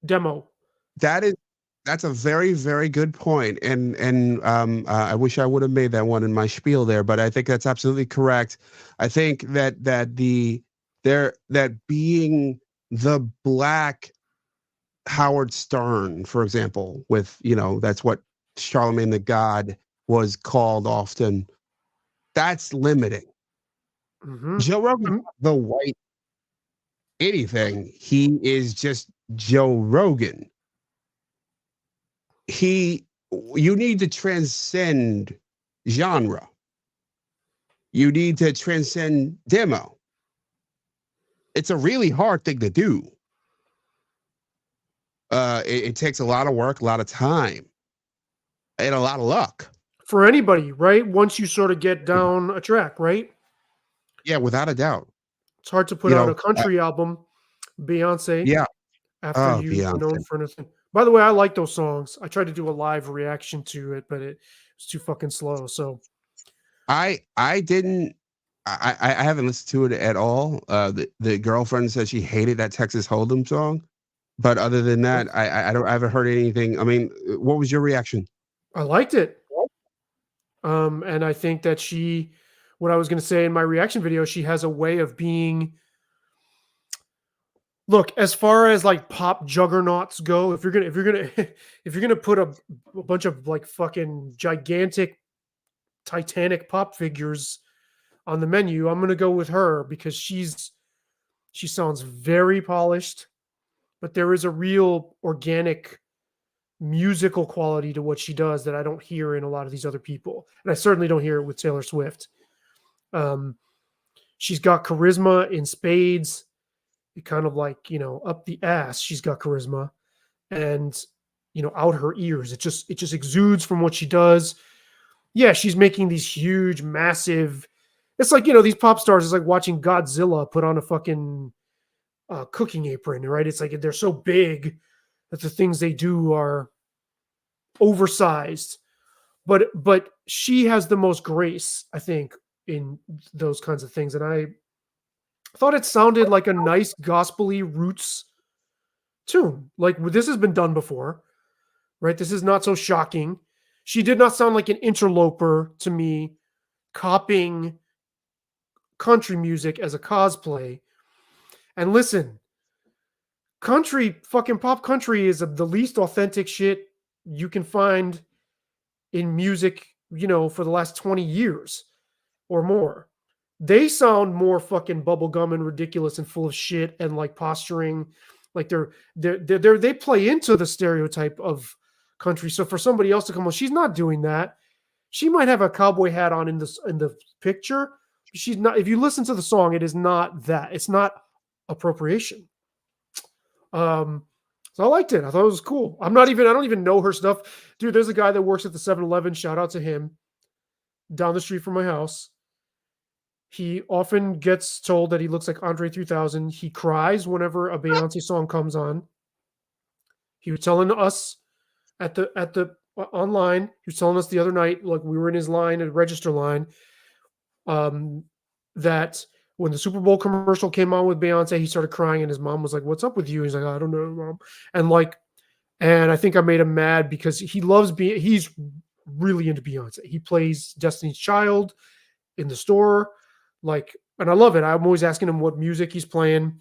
demo. That's a very, very good point. And I wish I would have made that one in my spiel there, but I think that's absolutely correct. I think that being the black Howard Stern, for example, with, that's what Charlemagne the God was called often. That's limiting. Mm-hmm. Joe Rogan, the white anything. He is just Joe Rogan. You need to transcend genre. You need to transcend demo. It's a really hard thing to do. It takes a lot of work, a lot of time, and a lot of luck. For anybody, right? Once you sort of get down a track, right? Yeah, without a doubt. It's hard to put out a country album, Beyonce. Yeah. After you've been known for anything. By the way, I like those songs. I tried to do a live reaction to it, but it was too fucking slow. So I haven't listened to it at all. The girlfriend said she hated that Texas Hold'em song, but other than that, I haven't heard anything. I mean, what was your reaction? I liked it. And I think that what I was going to say in my reaction video, she has a way of being. Look, as far as like pop juggernauts go, if you're gonna put a bunch of like fucking gigantic Titanic pop figures on the menu, I'm gonna go with her because she sounds very polished, but there is a real organic musical quality to what she does that I don't hear in a lot of these other people, and I certainly don't hear it with Taylor Swift. She's got charisma in spades. Kind of like, up the ass, she's got charisma, and out her ears. It just exudes from what she does. Yeah, she's making these huge, massive. It's like, these pop stars. It's like watching Godzilla put on a fucking cooking apron, right? It's like they're so big that the things they do are oversized. But she has the most grace, I think, in those kinds of things, and I thought it sounded like a nice gospel-y roots tune. Like, this has been done before, right? This is not so shocking. She did not sound like an interloper to me, copying country music as a cosplay. And listen, fucking pop country is the least authentic shit you can find in music, for the last 20 years or more. They sound more fucking bubblegum and ridiculous and full of shit and like posturing, like they play into the stereotype of country. So for somebody else to come on, she's not doing that. She might have a cowboy hat on in the picture. She's not. If you listen to the song, it is not that. It's not appropriation. So I liked it. I thought it was cool. I don't even know her stuff, dude. There's a guy that works at the 7-Eleven. Shout out to him. Down the street from my house. He often gets told that he looks like Andre 3000. He cries whenever a Beyonce song comes on. He was telling us at the online. He was telling us the other night, like we were in his line, a register line, that when the Super Bowl commercial came on with Beyonce, he started crying, and his mom was like, "What's up with you?" He's like, "I don't know, mom." And I think I made him mad because he loves he's really into Beyonce. He plays Destiny's Child in the store, and I love it. I'm always asking him what music he's playing.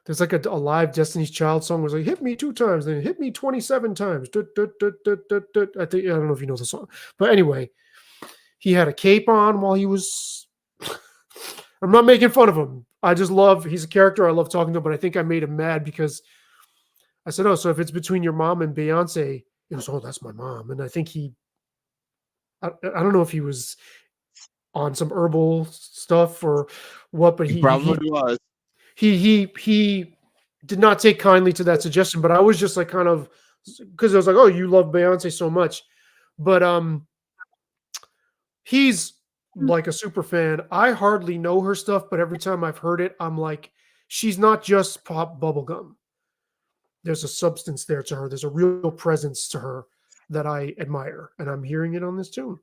There's like a live Destiny's Child song was like, "Hit me 2 times, then hit me 27 times." I don't know if you know the song, but anyway, he had a cape on while he was. I'm not making fun of him. He's a character. I love talking to him, but I think I made him mad because I said, "Oh, so if it's between your mom and Beyonce," he was, "Oh, that's my mom." And I think I don't know if he was on some herbal stuff or what, but He probably was. he did not take kindly to that suggestion. But I was just like kind of, because I was like, "Oh, you love Beyonce so much," but he's like a super fan. I hardly know her stuff, but every time I've heard it, I'm like, she's not just pop bubblegum. There's a substance there to her. There's a real presence to her that I admire, and I'm hearing it on this tune.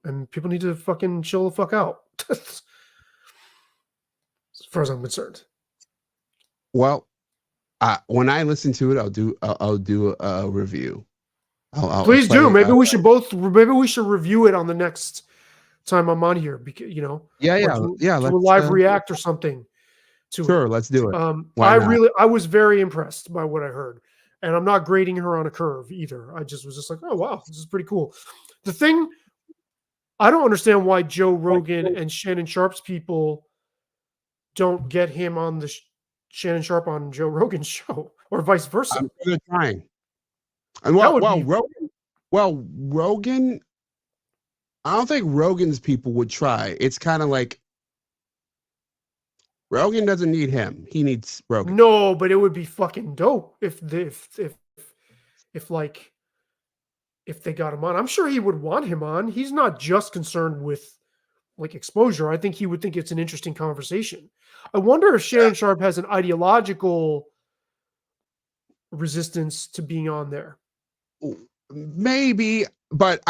And people need to fucking chill the fuck out, as far as I'm concerned. Well, when I listen to it, I'll do a review. Please do. Maybe we should review it on the next time I'm on here. Because do a live react or something. Sure, let's do it. I was very impressed by what I heard, and I'm not grading her on a curve either. I just was like, oh wow, this is pretty cool. The thing I don't understand why Joe Rogan and Shannon Sharp's people don't get him on the Shannon Sharp on Joe Rogan's show, or vice versa. I'm sure they're trying. And Rogan. I don't think Rogan's people would try. It's kind of like Rogan doesn't need him; he needs Rogan. No, but it would be fucking dope if they got him on. I'm sure he would want him on. He's not just concerned with like exposure. I think he would think it's an interesting conversation. I wonder if Shannon Sharp has an ideological resistance to being on there. Maybe, but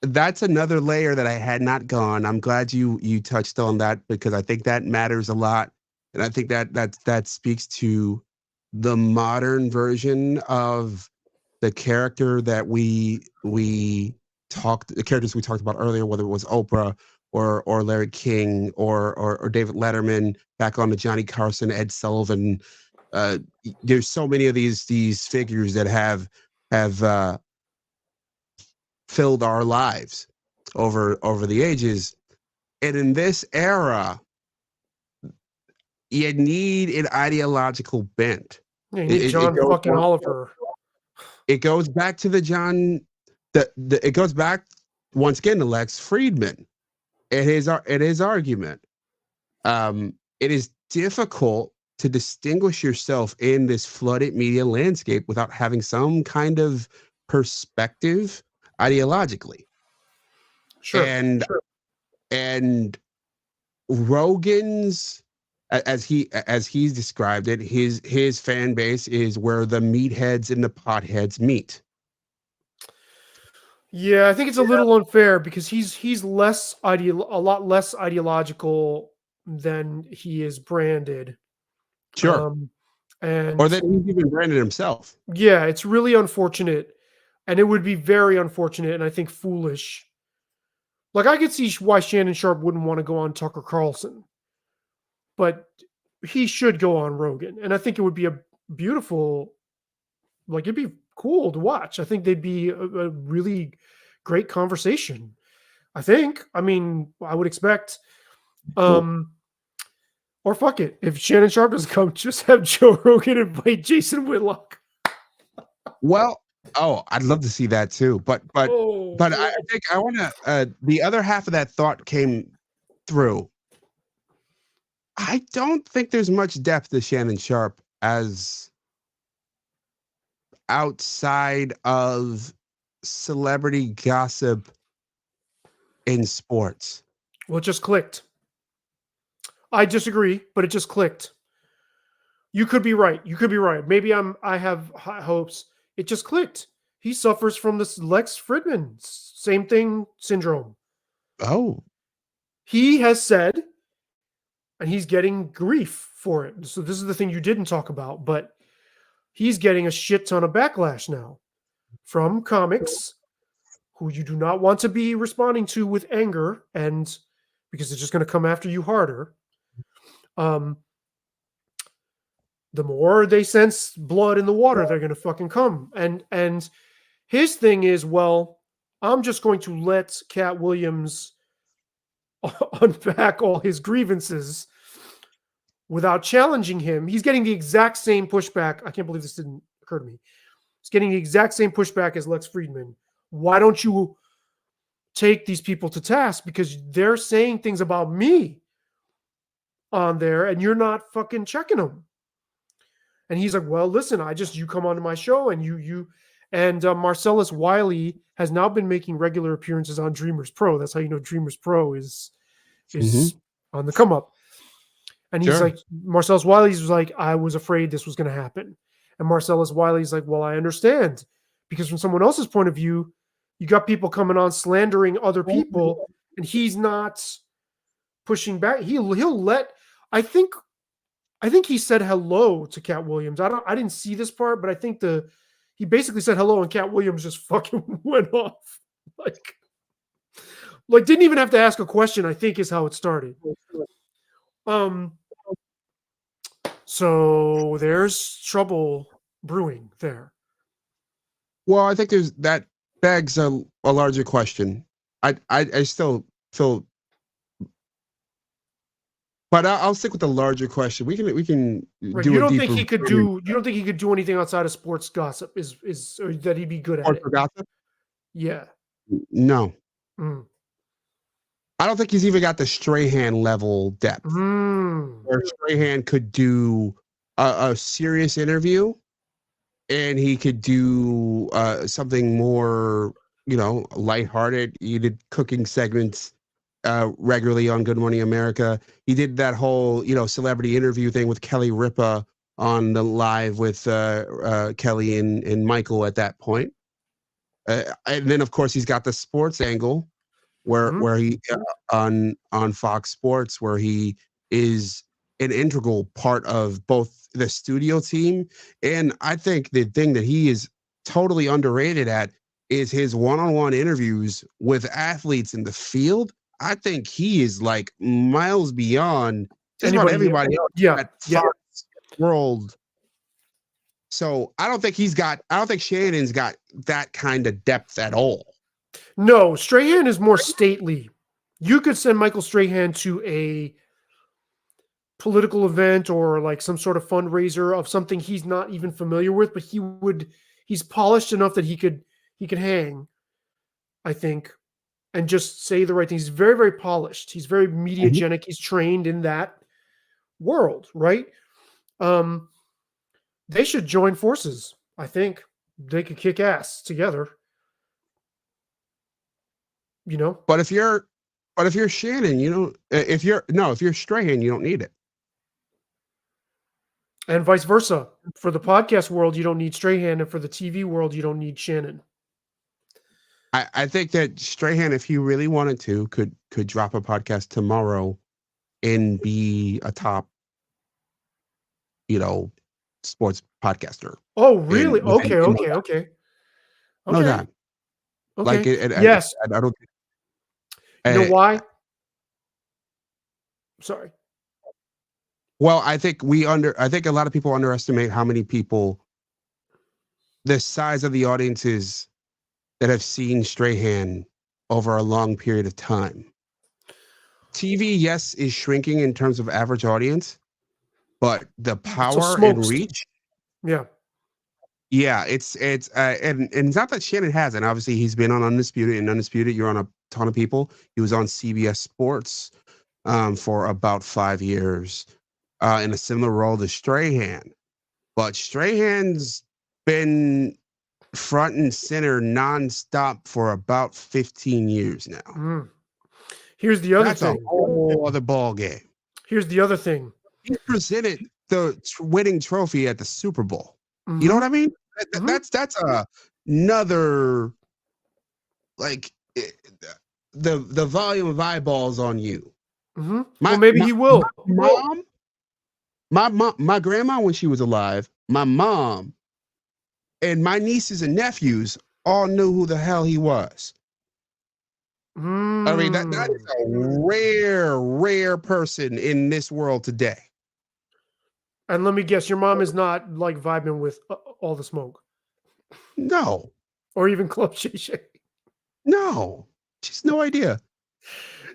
that's another layer that I had not gone. I'm glad you touched on that because I think that matters a lot. And I think that speaks to the modern version of the character that the characters we talked about earlier, whether it was Oprah or Larry King or David Letterman, back on to Johnny Carson, Ed Sullivan. There's so many of these figures that have filled our lives over the ages. And in this era, you need an ideological bent. Yeah, you need John fucking Oliver. It goes back to it goes back once again to Lex Fridman and his argument. It is difficult to distinguish yourself in this flooded media landscape without having some kind of perspective ideologically. Sure. And Rogan's, as he's described it, his fan base is where the meatheads and the potheads meet. Yeah, I think it's a little unfair because he's a lot less ideological than he is branded. Sure. Or that he's even branded himself. Yeah, it's really unfortunate. And it would be very unfortunate and I think foolish. Like I could see why Shannon Sharp wouldn't want to go on Tucker Carlson. But he should go on Rogan. And I think it would be a beautiful, like it'd be cool to watch. I think they'd be a really great conversation. I mean, I would expect or fuck it. If Shannon Sharp doesn't come, just have Joe Rogan invite Jason Whitlock. Well, I'd love to see that too. But I think I want to. The other half of that thought came through. I don't think there's much depth to Shannon Sharp as outside of celebrity gossip in sports. Well, it just clicked. I disagree, but it just clicked. You could be right. You could be right. Maybe I have high hopes. It just clicked. He suffers from this Lex Fridman same thing syndrome. Oh, He has said, and he's getting grief for it. So this is the thing you didn't talk about, but he's getting a shit ton of backlash now from comics who you do not want to be responding to with anger, and because it's just going to come after you harder. The more they sense blood in the water, they're going to fucking come. And his thing is, well, I'm just going to let Cat Williams unpack all his grievances without challenging him. He's getting the exact same pushback. I can't believe this didn't occur to me. He's getting the exact same pushback as Lex Fridman. Why don't you take these people to task? Because they're saying things about me on there and you're not fucking checking them. And he's like, well, listen, you come onto my show and Marcellus Wiley has now been making regular appearances on Dreamers Pro. That's how you know Dreamers Pro is on the come up. And he's like, Marcellus Wiley's was like, I was afraid this was going to happen. And Marcellus Wiley's like, well, I understand. Because from someone else's point of view, you got people coming on slandering other people and he's not pushing back. He'll let, I think he said hello to Cat Williams. I didn't see this part, but I think he basically said hello and Cat Williams just fucking went off. Like didn't even have to ask a question, I think is how it started. So there's trouble brewing there. well, I think that begs a larger question. I still feel, but I'll stick with the larger question. We can Right. do. You don't think he could do? You don't think he could do anything outside of sports gossip? Is or that he'd be good at it? Gossip? Yeah. No. Mm. I don't think he's even got the Strahan level depth. Where Strahan could do a serious interview, and he could do something more, lighthearted. He did cooking segments regularly on Good Morning America. He did that whole, celebrity interview thing with Kelly Ripa on the live with Kelly and Michael at that point. And then, of course, he's got the sports angle where he on Fox Sports, where he is an integral part of both the studio team. And I think the thing that he is totally underrated at is his one-on-one interviews with athletes in the field. I think he is like miles beyond just about everybody else at Fox World. So I don't think Shannon's got that kind of depth at all. No, Strahan is more stately. You could send Michael Strahan to a political event or like some sort of fundraiser of something he's not even familiar with, but he's polished enough that he could hang, I think, and just say the right things. He's very, very polished. He's very mediagenic. He's trained in that world, right? They should join forces. I think they could kick ass together. But if you're Shannon, if you're Strahan, you don't need it. And vice versa. For the podcast world, you don't need Strahan, and for the TV world, you don't need Shannon. I think that Strahan, if he really wanted to, could drop a podcast tomorrow and be a top, sports podcaster. Oh, really? Okay. No doubt. Okay. Like yes. I don't. You know why? Sorry. Well, I think a lot of people underestimate how many people, the size of the audiences that have seen Strahan over a long period of time. TV, yes, is shrinking in terms of average audience, but the power and reach. Yeah. Yeah, it's and it's not that Shannon hasn't. Obviously, he's been on Undisputed, and Undisputed, you're on a ton of people. He was on CBS Sports for about 5 years in a similar role to Strahan. But Strahan's been front and center nonstop for about 15 years now. Here's the other thing. That's a whole other ball game. Here's the other thing. He presented winning trophy at the Super Bowl. Mhm. You know what I mean? Mhm. That's another like the volume of eyeballs on you. Mhm. My Well, maybe he will. my grandma when she was alive, my mom and my nieces and nephews all knew who the hell he was. I mean, that is a rare person in this world today. And let me guess, your mom is not like vibing with All the Smoke No, or even Club Shay Shay. no, she's no idea.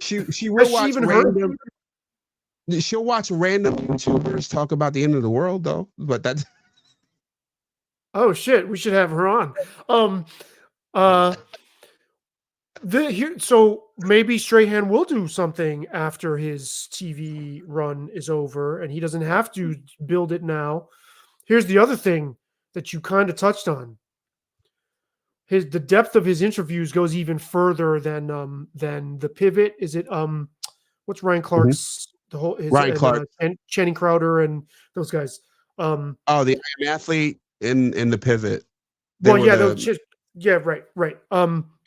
She Has will she watch even heard? random. She'll watch random YouTubers talk about the end of the world, though. But that's Oh shit, we should have her on. Uh, so maybe Strahan will do something after his TV run is over, and he doesn't have to build it now. Here's the other thing that you kind of touched on. The depth of his interviews goes even further than the pivot. Is it what's Ryan Clark's the whole his Ryan Clark. and Channing Crowder and those guys. Oh, the I Am Athlete in the pivot. Well, yeah, yeah, right. It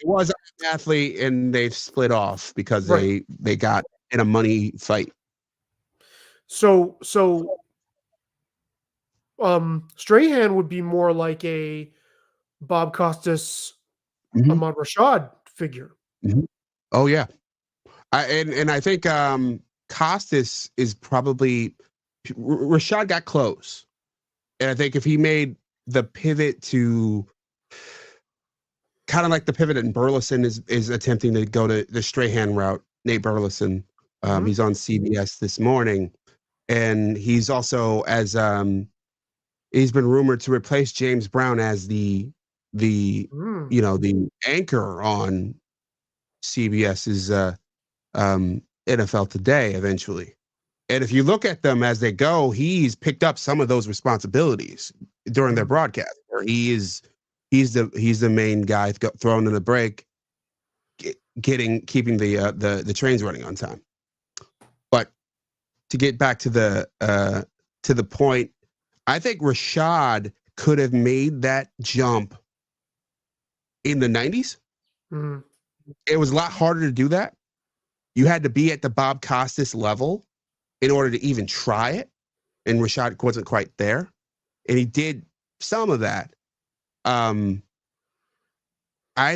was I Am Athlete, and they split off because Right. they got in a money fight. So Strahan would be more like a Bob Costas, Mhm. Ahmad Rashad figure. Mhm. Oh yeah, I think Costas is probably Rashad got close, and I think if he made the pivot to kind of like the pivot in Burleson is attempting to go to the Strahan route, Nate Burleson. Mhm. He's on CBS this morning, and he's also as he's been rumored to replace James Brown as the Mm. the anchor on CBS's NFL Today eventually. And if you look at them as they go, he's picked up some of those responsibilities during their broadcast, where he's the main guy throwing in the break, keeping the trains running on time. But to get back to the point, I think Rashad could have made that jump in the 90s. Mm. It was a lot harder to do that. You had to be at the Bob Costas level in order to even try it. And Rashad wasn't quite there. And he did some of that. I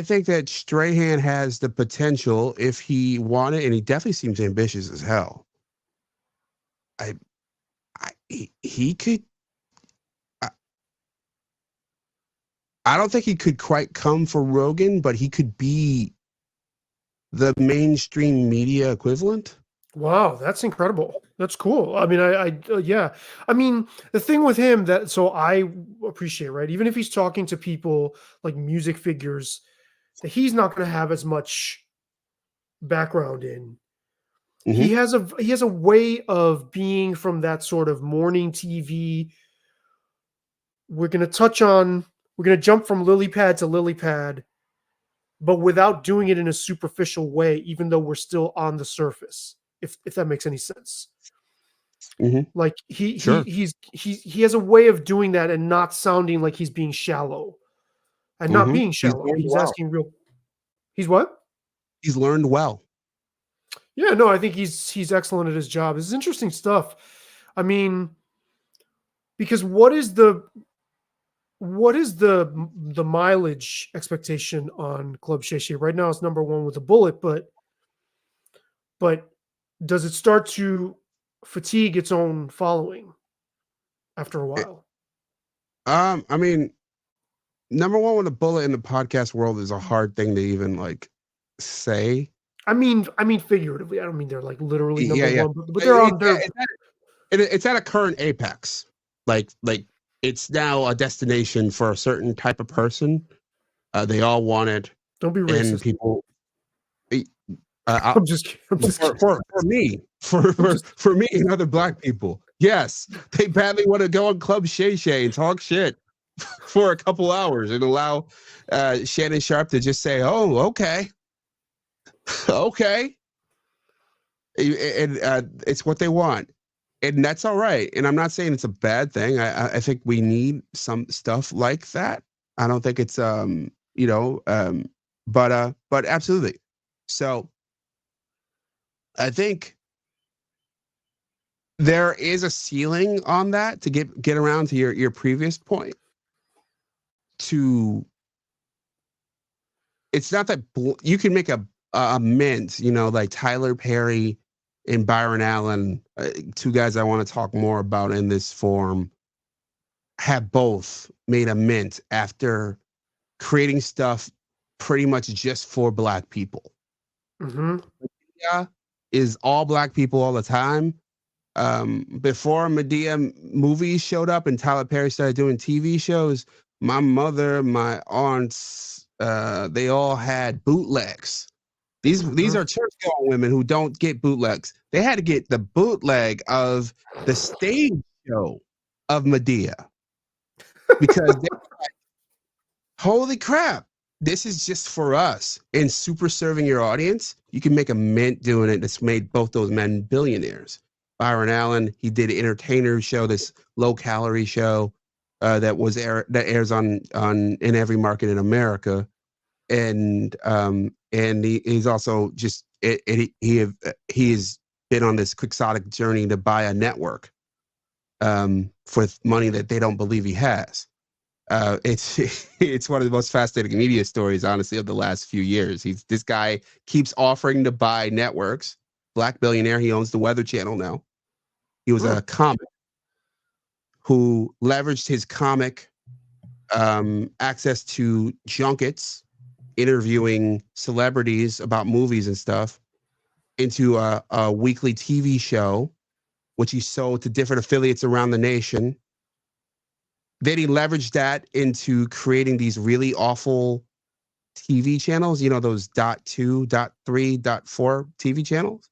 think that Strahan has the potential if he wanted, and he definitely seems ambitious as hell. He could. I don't think he could quite come for Rogan, but he could be the mainstream media equivalent. Wow, that's incredible. That's cool. I mean, yeah. I mean, the thing with him that so I appreciate, right? Even if he's talking to people like music figures that he's not going to have as much background in. Mm-hmm. He has a way of being from that sort of morning TV. We're going to jump from lily pad to lily pad, but without doing it in a superficial way, even though we're still on the surface. If that makes any sense. Mm-hmm. Like Sure. he has a way of doing that and not sounding like he's being shallow. And not being shallow. He's asking real. He's what? He's learned well. Yeah, no, I think he's excellent at his job. This is interesting stuff. I mean, because what is the mileage expectation on Club Shay Shay? Right now it's number 1 with a bullet, but does it start to fatigue its own following after a while? I mean, number 1 with a bullet in the podcast world is a hard thing to even like say. I mean figuratively. I don't mean they're like literally number 1, but they're on there. It's at a current apex. Like it's now a destination for a certain type of person. They all want it. Don't be racist. And people. I'm just kidding. For me and other black people, yes, they badly want to go on Club Shay Shay and talk shit for a couple hours and allow Shannon Sharp to just say, "Oh, okay, okay," and it's what they want. And that's all right. And I'm not saying it's a bad thing. I think we need some stuff like that. I don't think it's but absolutely. So I think there is a ceiling on that, to get around to your previous point. It's not that you can make a mint, like Tyler Perry and Byron Allen, two guys I want to talk more about in this forum, have both made a mint after creating stuff pretty much just for Black people. Mm-hmm. Yeah, is all Black people all the time. Before Medea movies showed up and Tyler Perry started doing TV shows, my mother, my aunts, they all had bootlegs. These are church-going women who don't get bootlegs. They had to get the bootleg of the stage show of Medea, because they were like, holy crap, this is just for us. And super serving your audience, you can make a mint doing it. That's made both those men billionaires. Byron Allen, he did an entertainer show, this low-calorie show that airs on in every market in America. And he's also just he has been on this quixotic journey to buy a network for money that they don't believe he has. It's one of the most fascinating media stories, honestly, of the last few years. This guy keeps offering to buy networks. Black billionaire. He owns the Weather Channel now. He was a comic who leveraged his comic access to junkets, interviewing celebrities about movies and stuff, into a weekly TV show, which he sold to different affiliates around the nation. Then he leveraged that into creating these really awful TV channels, those .2, .3, .4 TV channels,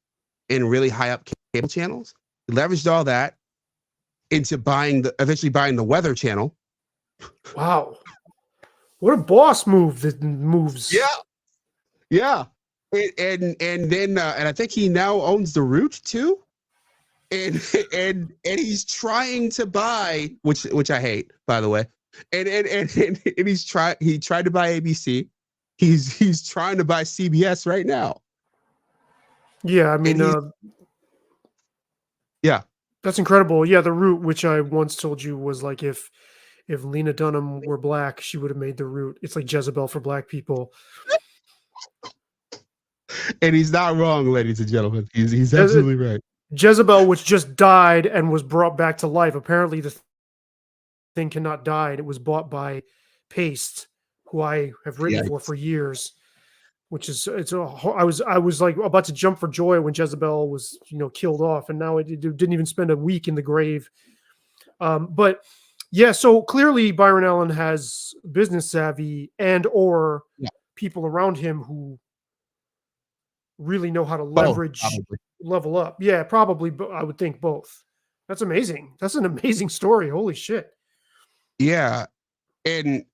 and really high up cable channels. He leveraged all that into eventually buying the Weather Channel. Wow. What a boss move that moves. Yeah. And then I think he now owns the Root too. And he's trying to buy, which I hate, by the way. And he tried to buy ABC. He's trying to buy CBS right now. Yeah, I mean, yeah, that's incredible. Yeah, the Root, which I once told you was like if Lena Dunham were Black, she would have made the Root. It's like Jezebel for Black people. And he's not wrong, ladies and gentlemen. He's absolutely right. Jezebel, which just died and was brought back to life. Apparently, the thing cannot die, and it was bought by Paste, who I have written for years. Which is I was like about to jump for joy when Jezebel was killed off, and now it didn't even spend a week in the grave. But yeah, so clearly Byron Allen has business savvy or people around him who really know how to leverage, level up. Yeah, probably, but I would think both. That's amazing. That's an amazing story. Holy shit. Yeah. And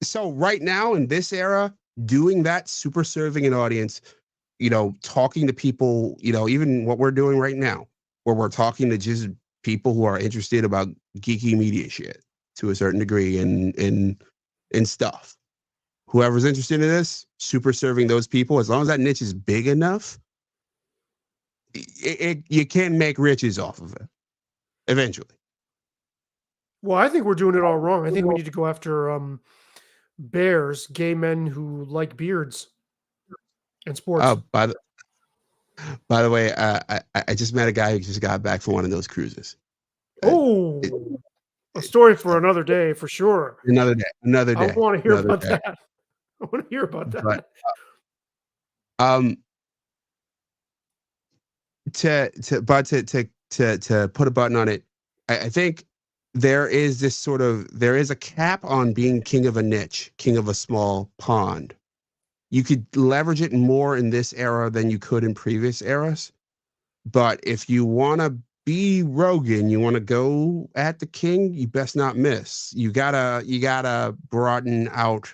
so right now in this era, doing that, super serving an audience, talking to people, even what we're doing right now, where we're talking to just people who are interested about geeky media shit to a certain degree and stuff. Whoever's interested in this, super serving those people, as long as that niche is big enough, you can make riches off of it eventually. Well, I think we're doing it all wrong. I think we need to go after bears, gay men who like beards and sports. Oh, by the way, I just met a guy who just got back from one of those cruises. Oh, a story for another day, for sure. Another day. I want to hear about that. I want to hear about that. But, to put a button on it, I think there is a cap on being king of a niche, king of a small pond. You could leverage it more in this era than you could in previous eras. But if you want to be Rogan, you want to go at the king, you best not miss. You gotta broaden out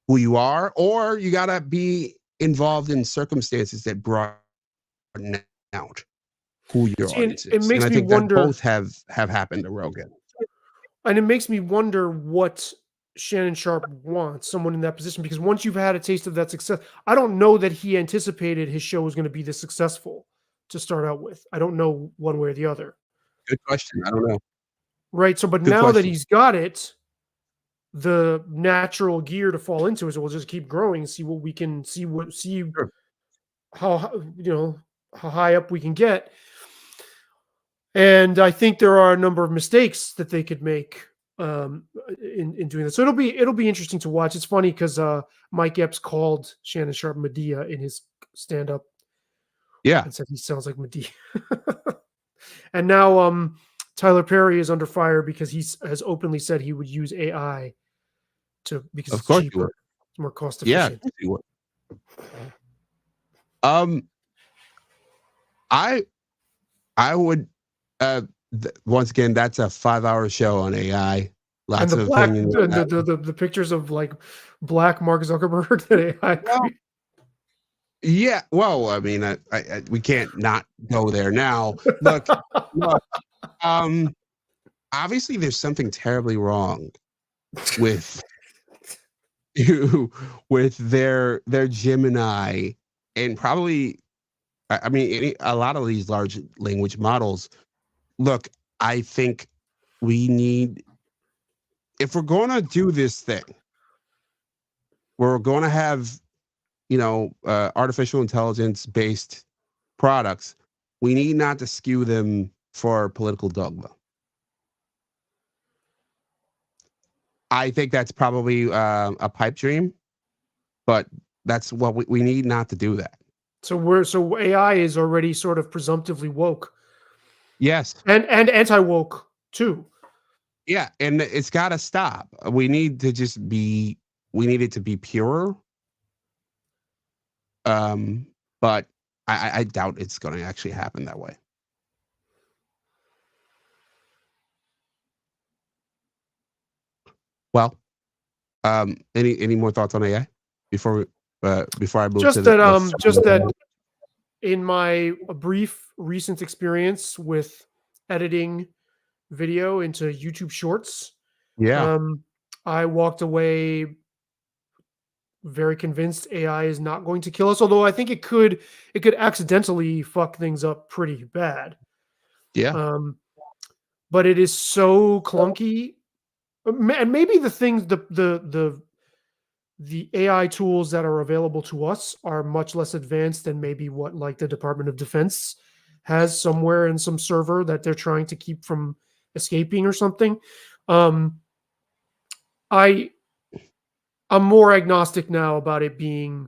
who you are, or you gotta be involved in circumstances that broaden out. who your See, and audience it is. makes And I me think that wonder, both have happened to Rogan. and it makes me wonder what Shannon Sharp wants, someone in that position, because once you've had a taste of that success, I don't know that he anticipated his show was going to be this successful to start out with. I don't know one way or the other. Good question. I don't know. Right. So, but Good now that question. he's got it, the natural gear to fall into is we'll just keep growing, see what we can see, Sure. how how high up we can get. And I think there are a number of mistakes that they could make in doing this. So it'll be interesting to watch. It's funny because Mike Epps called Shannon Sharp Medea in his stand up Yeah, and said he sounds like Medea. And now Tyler Perry is under fire because he has openly said he would use AI because of it's course you cheaper, would. it's more cost Yeah, efficient. of course you would. I would once again, that's a 5-hour show on AI. And Lots the of black opinions on that. the pictures of like black Mark Zuckerberg that AI Well, created. yeah, well, I mean, we can't not go there now. Look, obviously there's something terribly wrong with with their Gemini, and probably, I mean, a lot of these large language models. Look, I think we need, if we're going to do this thing, we're going to have, artificial intelligence based products, we need not to skew them for political dogma. I think that's probably a pipe dream, but that's what we need not to do that. So AI is already sort of presumptively woke Yes. and anti woke too. Yeah. And it's got to stop. We need it to be purer. But I doubt it's going to actually happen that way. Well, any more thoughts on AI before I move Just to that in my brief recent experience with editing video into YouTube Shorts, yeah. I walked away very convinced AI is not going to kill us. Although I think it could accidentally fuck things up pretty bad. Yeah. But it is so clunky, and maybe the things the AI tools that are available to us are much less advanced than maybe what like the Department of Defense has somewhere in some server that they're trying to keep from escaping or something. I'm more agnostic now about it being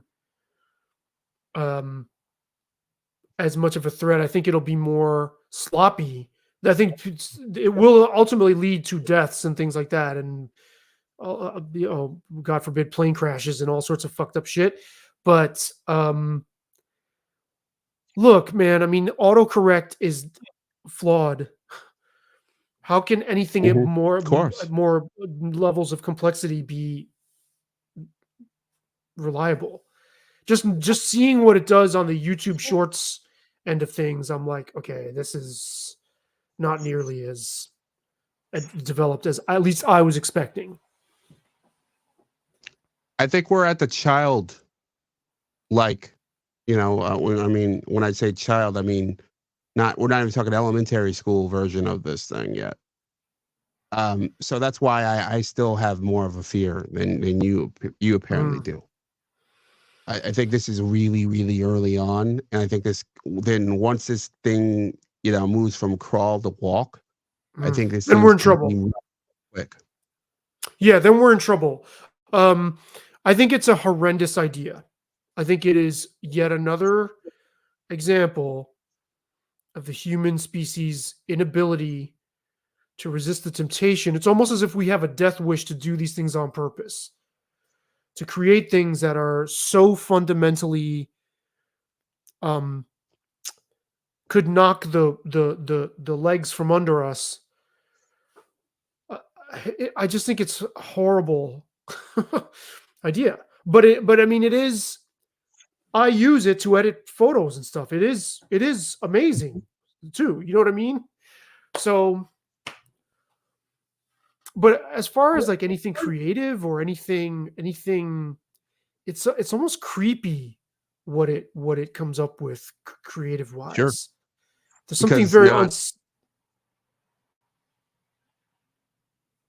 as much of a threat. I think it'll be more sloppy. I think it will ultimately lead to deaths and things like that, and God forbid, plane crashes and all sorts of fucked up shit. But look, man, I mean, autocorrect is flawed. How can anything Of more course. levels of complexity be reliable? Just seeing what it does on the YouTube Shorts end of things, I'm like, okay, this is not nearly as developed as at least I was expecting. I think we're at the child, when I say child, I mean, we're not even talking elementary school version of this thing yet. So that's why I still have more of a fear than you apparently do. I think this is really, really early on. And I think then once this thing, moves from crawl to walk, I think this Then we're in thing's gonna trouble. be quick. Yeah, then we're in trouble. I think it's a horrendous idea. I think it is yet another example of the human species' inability to resist the temptation. It's almost as if we have a death wish to do these things on purpose, to create things that are so fundamentally could knock the legs from under us. I just think it's a horrible idea. But I mean, it is. I use it to edit photos and stuff. It is amazing. too. You know what I mean? So, but as far as like anything creative or anything, it's almost creepy what it comes up with creative wise. Sure. There's Because something it's very not it's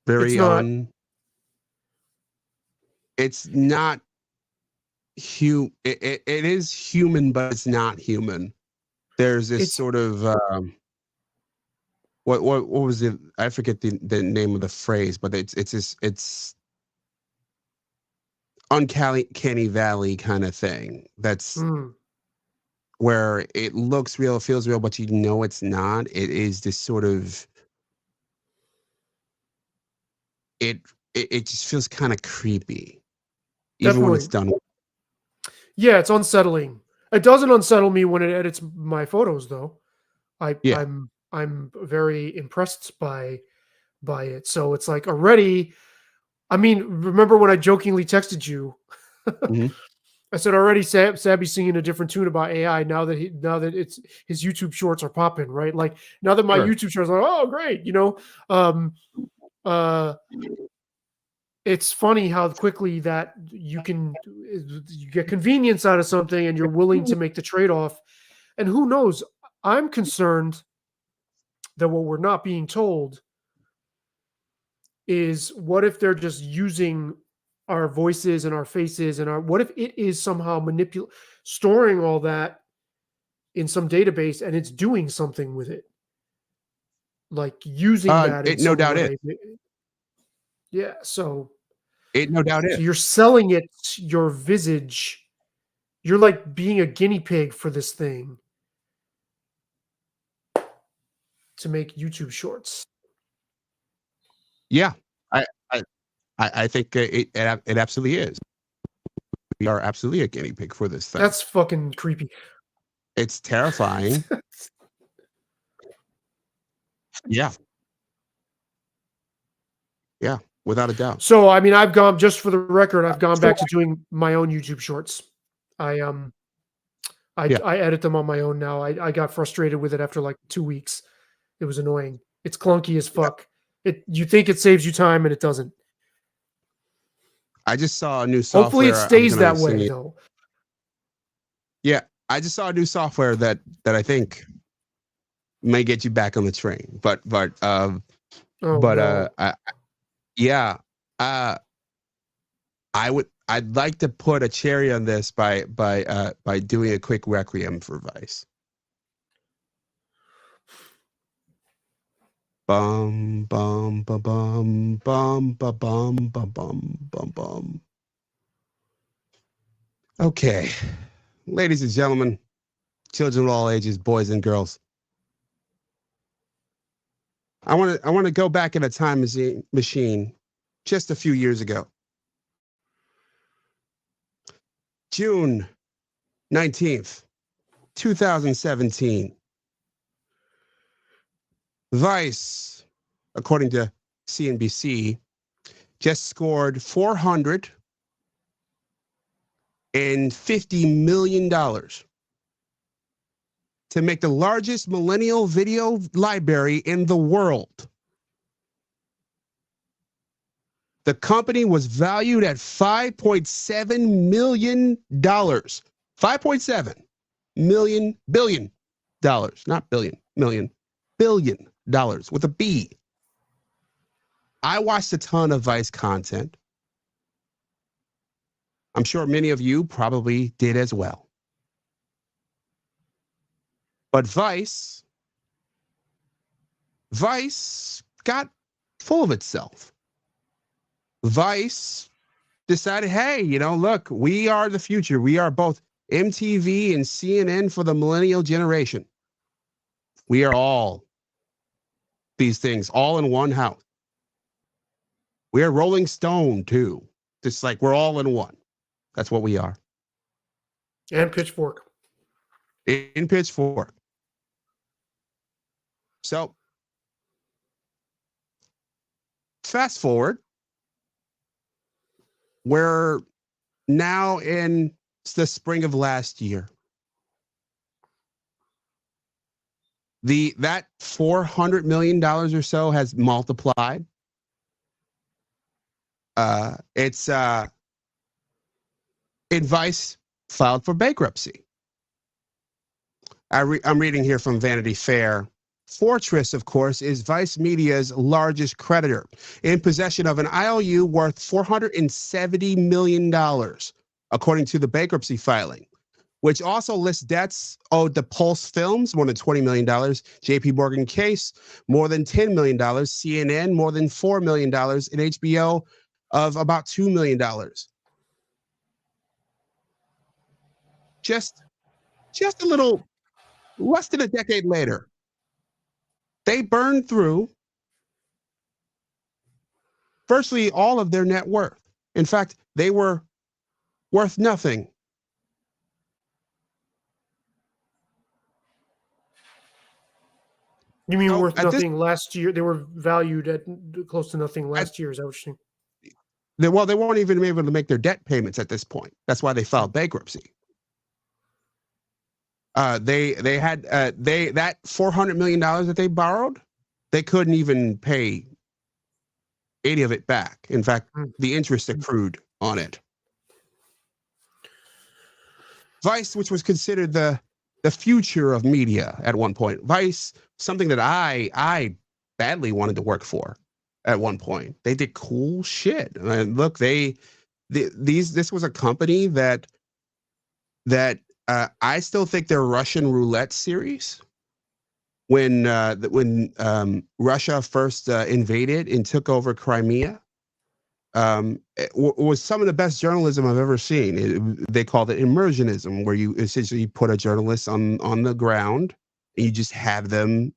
very not it's not it is human, but it's not human. There's this it's sort of what was it? I forget the name of the phrase, but it's uncanny valley kind of thing. That's where it looks real, feels real, but you know it's not. It is this sort of it just feels kind of creepy, even when it's definitely. done. Yeah, it's unsettling. It doesn't unsettle me when it edits my photos though. Yeah. I'm very impressed by it. So it's like already, I mean, remember when I jokingly texted you? Mhm. I said already Sabby's singing a different tune about AI now that it's his YouTube shorts are popping, right? Like now that my Sure. YouTube shorts are oh great, it's funny how quickly that you get convenience out of something and you're willing to make the trade-off. And who knows? I'm concerned that what we're not being told is what if they're just using our voices and our faces and what if it is somehow storing all that in some database and it's doing something with it, like using that in It no some doubt is. way. Yeah. So It no doubt is. you're selling it your visage. You're like being a guinea pig for this thing to make YouTube shorts. Yeah. I I I think it absolutely is. We are absolutely a guinea pig for this thing. That's fucking creepy. It's terrifying. Yeah. Yeah, without a doubt. So, I mean, I've gone just for the record, I've gone back to doing my own YouTube shorts. I Yeah. I edit them on my own now. I got frustrated with it after like 2 weeks. It was annoying. It's clunky as fuck. You think it saves you time and it doesn't. I just saw a new Hopefully it software. I'm stays gonna that send way you. though. Yeah, I just saw a new software that I think may get you back on the train. Oh no. Yeah, I'd like to put a cherry on this by doing a quick requiem for Vice. Bum bum ba bum bum ba bum ba bum bum bum. Okay, ladies and gentlemen, children of all ages, boys and girls. I want to go back in a time machine just a few years ago. June 19th, 2017. Vice, according to CNBC, just scored $450 million to make the largest millennial video library in the world. The company was valued at $5.7 million. $5.7 billion, not billion, million, billion dollars with a B. I watched a ton of Vice content. I'm sure many of you probably did as well. But Vice got full of itself. Vice decided, hey, look, we are the future. We are both MTV and CNN for the millennial generation. We are all these things, all in one house. We are Rolling Stone too. Just like we're all in one. That's what we are. And Pitchfork. In Pitchfork. So, fast forward. We're now in the spring of last year. that $400 million or so has multiplied. It's Vice filed for bankruptcy. I'm reading here from Vanity Fair. Fortress, of course, is Vice Media's largest creditor, in possession of an IOU worth $470 million, according to the bankruptcy filing, which also lists debts owed to Pulse Films, more than $20 million, JP Morgan Case, more than $10 million, CNN, more than $4 million, and HBO of about $2 million. Just a little less than a decade later, they burned through virtually all of their net worth. In fact, they were worth nothing. You mean So worth at this- nothing last year? They were valued at close to nothing last year. Is that what you're saying? Well, they weren't even able to make their debt payments at this point. That's why they filed bankruptcy. They had that $400 million that they borrowed, they couldn't even pay 80 of it back. In fact, the interest accrued on it. Vice, which was considered the future of media at one point. Vice, something that I badly wanted to work for at one point. They did cool shit. And look, this was a company that I still think their Russian roulette series, when Russia first invaded and took over Crimea, it was some of the best journalism I've ever seen. They called it immersionism, where you essentially put a journalist on the ground and you just have them,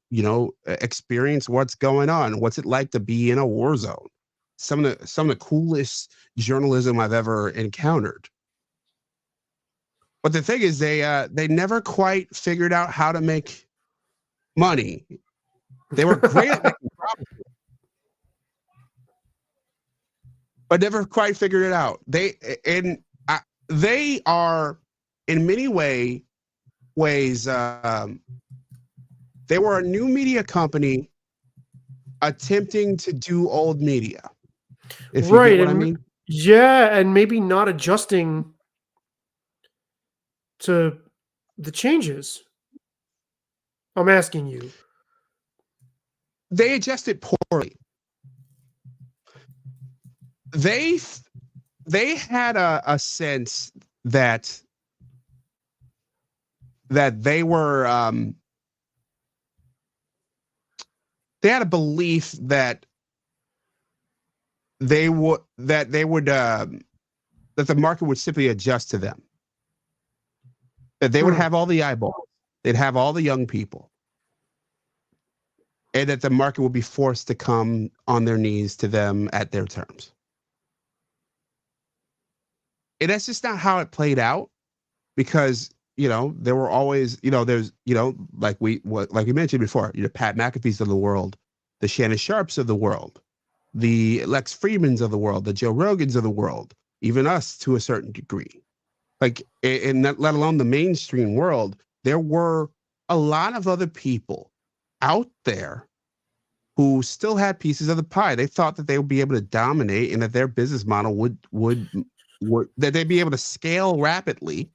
experience what's going on. What's it like to be in a war zone? Some of the coolest journalism I've ever encountered. But the thing is, they never quite figured out how to make money. They were great at making profit, but never quite figured it out. They are in many ways. They were a new media company attempting to do old media. If you get what I mean. Yeah, and maybe not adjusting to the changes. I'm asking you. They adjusted poorly. They had a sense that they were they had a belief that the market would simply adjust to them. That they would have all the eyeballs, they'd have all the young people, and that the market would be forced to come on their knees to them at their terms. And that's just not how it played out, because there were always there's like we mentioned before, Pat McAfee's of the world, the Shannon Sharps of the world, the Lex Fridmans of the world, the Joe Rogans of the world, even us to a certain degree. Like, and let alone the mainstream world, there were a lot of other people out there who still had pieces of the pie. They thought that they would be able to dominate, and that their business model would that they'd be able to scale rapidly,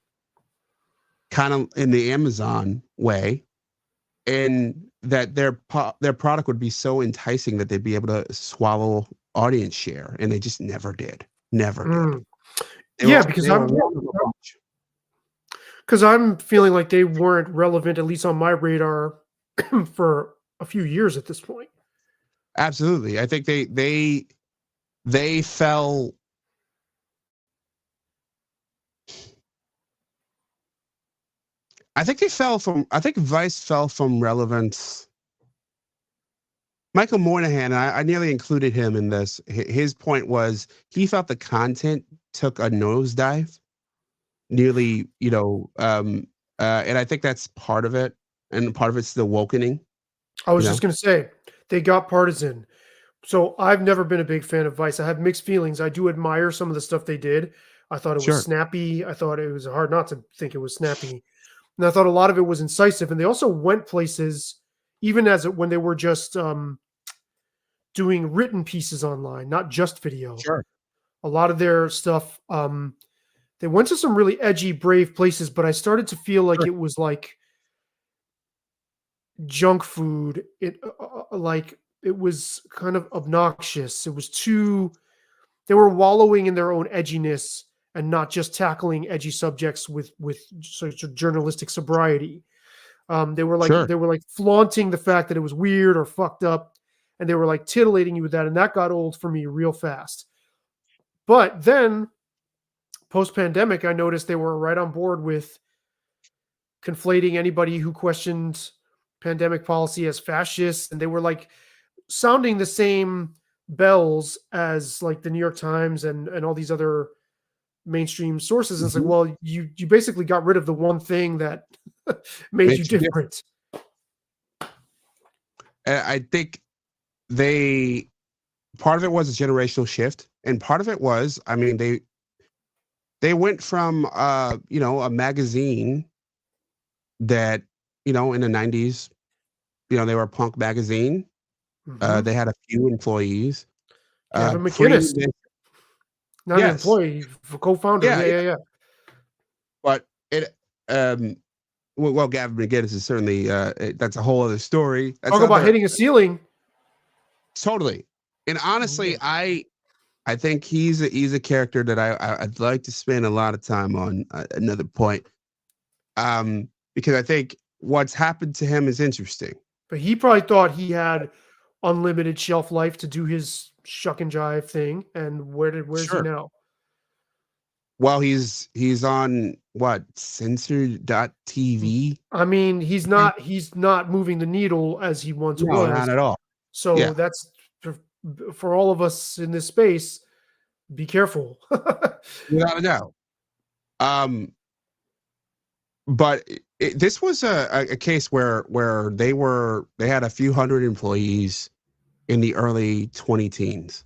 kind of in the Amazon way, and that their product would be so enticing that they'd be able to swallow audience share, and they just never did. Did. Because I'm feeling like they weren't relevant, at least on my radar, for a few years at this point. Absolutely. I think they fell. I think Vice fell from relevance. Michael Moynihan, I nearly included him in this. His point was he felt the content took a nosedive, nearly, and I think that's part of it, and part of it's the wokening. I was just going to say, they got partisan. So I've never been a big fan of Vice. I have mixed feelings. I do admire some of the stuff they did. I thought it was snappy. I thought it was hard not to think it was snappy. And I thought a lot of it was incisive. And they also went places even when they were just doing written pieces online, not just video. Sure. A lot of their stuff, they went to some really edgy, brave places, but I started to feel like it was like junk food. Like it was kind of obnoxious. It was they were wallowing in their own edginess and not just tackling edgy subjects with such a journalistic sobriety. They were like flaunting the fact that it was weird or fucked up, and they were like titillating you with that, and that got old for me real fast. But then post-pandemic, I noticed they were right on board with conflating anybody who questioned pandemic policy as fascists, and they were like sounding the same bells as like the New York Times and all these other mainstream sources. And it's like, well, you basically got rid of the one thing that made you different. I think part of it was a generational shift, and part of it was, I mean, they went from a magazine that, in the 90s, they were a punk magazine. They had a few employees. Gavin McInnes, not an employee, co-founder. Yeah. But it, well, Gavin McInnes is certainly that's a whole other story. Talk about hitting a ceiling. Totally, and honestly, I think he's a character that I'd like to spend a lot of time on. Another point, because I think what's happened to him is interesting. But he probably thought he had unlimited shelf life to do his shuck and jive thing, and where's he now? Well, he's on what, censored.tv. I mean, he's not moving the needle as he once was. Not at all. So that's for all of us in this space. Be careful. Without a doubt. But this was a case where they had a few hundred employees in the early 2010s,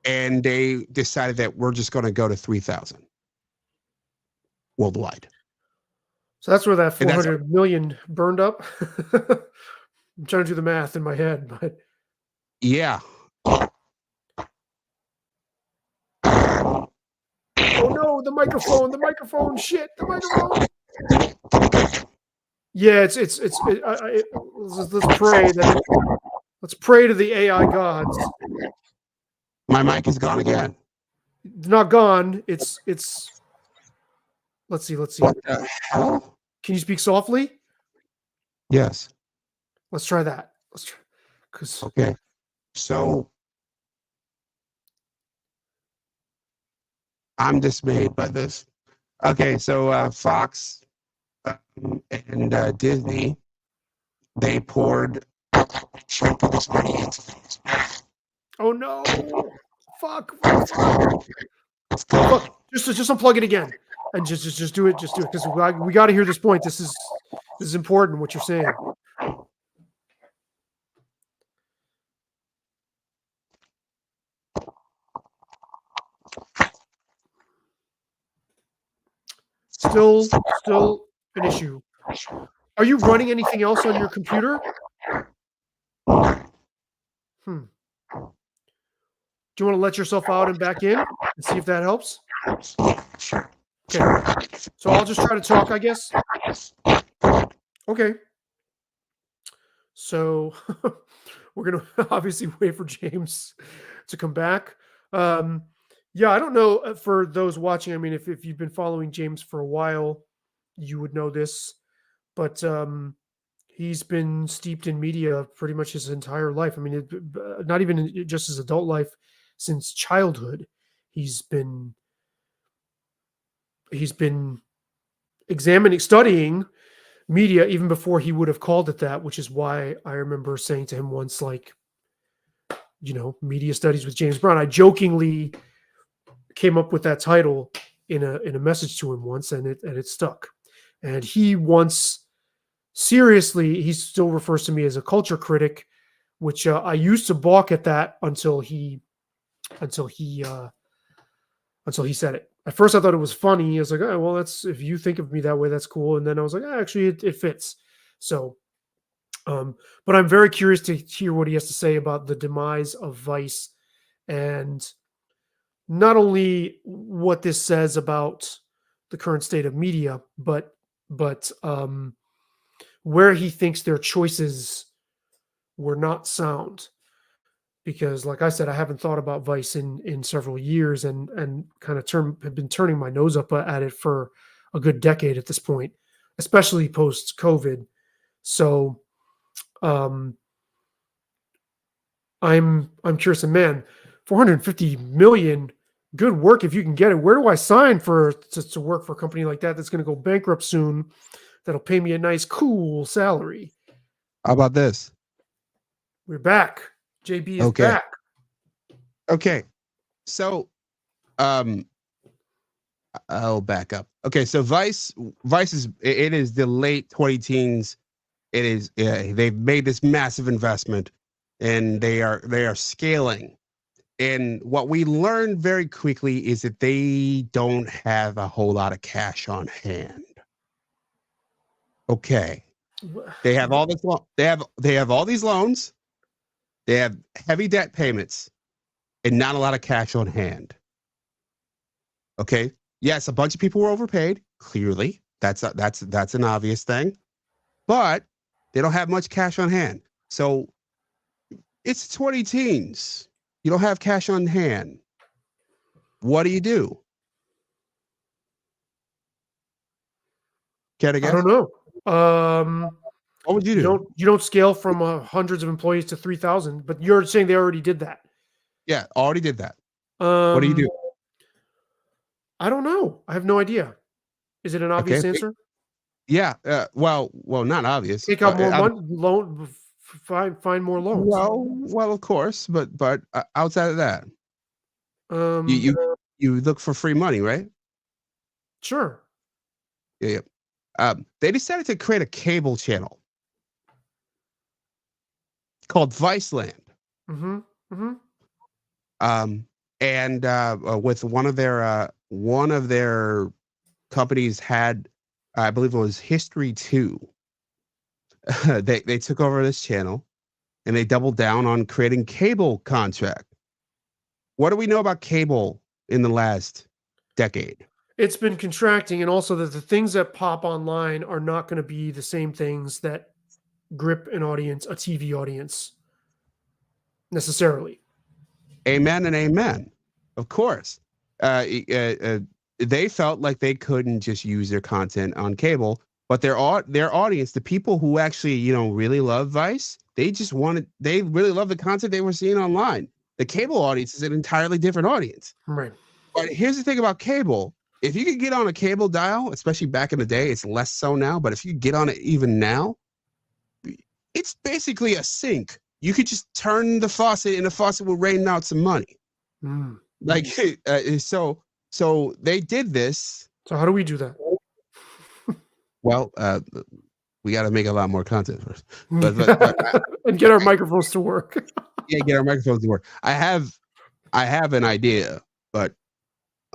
and they decided that we're just going to go to 3,000 worldwide. So that's where that 400 million burned up. I'm trying to do the math in my head, but yeah. Oh no, the microphone, shit, the microphone. Yeah, let's pray to the AI gods. My mic is gone again. Not gone. It's let's see. What the hell? Can you speak softly? Yes. Let's try that. Okay. So I'm dismayed by this. Okay, so Fox and Disney, they poured chunk of this money into this. Oh no! Fuck! Just unplug it again, and just do it. Just do it, because we got to hear this point. This is important. What you're saying. Still an issue. Are you running anything else on your computer? Do you want to let yourself out and back in and see if that helps? Sure. Okay. So I'll just try to talk, I guess. Okay. So we're going to obviously wait for James to come back. Yeah, I don't know, for those watching, I mean, if you've been following James for a while, you would know this, but he's been steeped in media pretty much his entire life. I mean, not even just his adult life, since childhood. He's been studying media even before he would have called it that, which is why I remember saying to him once, like, media studies with James Brown. I jokingly came up with that title in a message to him once, and it stuck. And he once seriously, he still refers to me as a culture critic, which I used to balk at that until he said it. At first, I thought it was funny. I was like, oh, well, if you think of me that way, that's cool. And then I was like, actually, it fits. So But I'm very curious to hear what he has to say about the demise of Vice, and not only what this says about the current state of media, but where he thinks their choices were not sound. Because, like I said, I haven't thought about Vice in several years, and kind of have been turning my nose up at it for a good decade at this point, especially post COVID. So, I'm curious, and man, 450 million, good work if you can get it. Where do I sign to work for a company like that that's going to go bankrupt soon? That'll pay me a nice, cool salary. How about this? We're back. JB is Okay. back. Okay. So, I'll back up. Okay. So Vice it is the late 2010s. It is, they've made this massive investment, and they are scaling. And what we learned very quickly is that they don't have a whole lot of cash on hand. Okay. They have all this they have all these loans. They have heavy debt payments and not a lot of cash on hand. Okay. Yes, a bunch of people were overpaid. Clearly, that's an obvious thing, but they don't have much cash on hand. So it's 20 teens. You don't have cash on hand. What do you do? Care to guess? I don't know. What would you do? You don't scale from hundreds of employees to 3,000, but you're saying they already did that. Yeah, already did that. What do you do? I don't know. I have no idea. Is it an obvious answer? Yeah. Well, not obvious. Take out more money, find more loans. Well, of course, but outside of that, you look for free money, right? Sure. Yeah. They decided to create a cable channel called Viceland. Mm-hmm. Mm-hmm. And with one of their companies had, I believe it was History 2. They took over this channel, and they doubled down on creating cable contract. What do we know about cable in the last decade? It's been contracting, and also that the things that pop online are not going to be the same things that grip an audience, a TV audience, necessarily. Amen and amen. Of course. They felt like they couldn't just use their content on cable, but their audience, the people who actually, really love Vice, they really love the content they were seeing online. The cable audience is an entirely different audience. Right. But here's the thing about cable. If you could get on a cable dial, especially back in the day, it's less so now, but if you get on it even now, it's basically a sink. You could just turn the faucet, and the faucet will rain out some money. Mm. Like, so they did this. So how do we do that? Well, we got to make a lot more content first, but and get our microphones to work. Yeah, get our microphones to work. I have an idea, but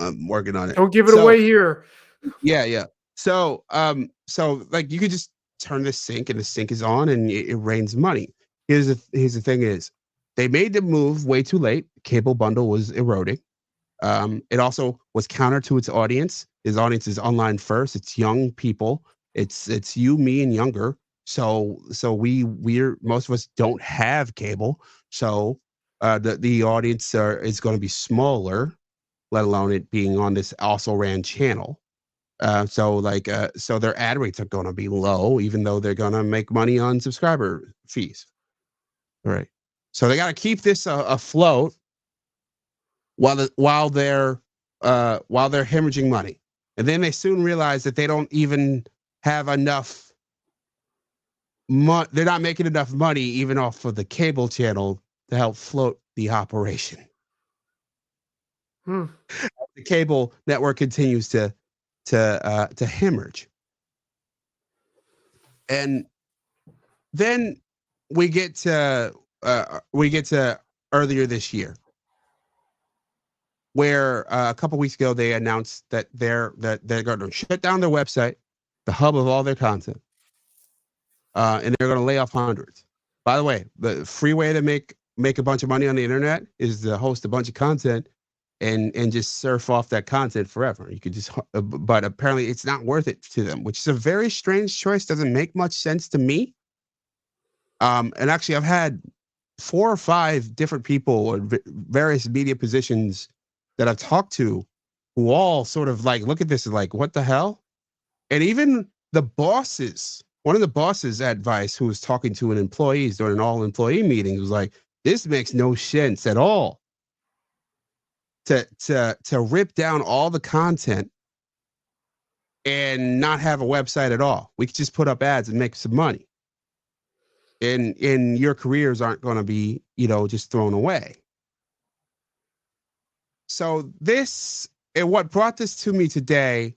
I'm working on it. Don't give it away here. Yeah. So like you could just turn the sink, and the sink is on, and it rains money. Here's the thing is, they made the move way too late. Cable bundle was eroding. It also was counter to its audience. His audience is online first. It's young people. It's you, me, and younger. So we're most of us don't have cable. So the audience is going to be smaller, let alone it being on this also ran channel. So their ad rates are going to be low, even though they're going to make money on subscriber fees. All right. So they got to keep this afloat while they're hemorrhaging money, and then they soon realize that they don't even have enough. They're not making enough money even off of the cable channel to help float the operation. The cable network continues to hemorrhage, and then we get to earlier this year, where a couple weeks ago they announced that they're going to shut down their website, the hub of all their content, and they're going to lay off hundreds. By the way, the free way to make a bunch of money on the internet is to host a bunch of content and just surf off that content forever. You could just, but apparently it's not worth it to them, which is a very strange choice. Doesn't make much sense to me. And actually, I've had 4 or 5 different people or various media positions that I've talked to who all sort of like look at this and like, what the hell? And even the bosses, one of the bosses at Vice who was talking to an employees during an all employee meeting was like, this makes no sense at all to rip down all the content and not have a website at all. We could just put up ads and make some money. And your careers aren't going to be, just thrown away. So this, and what brought this to me today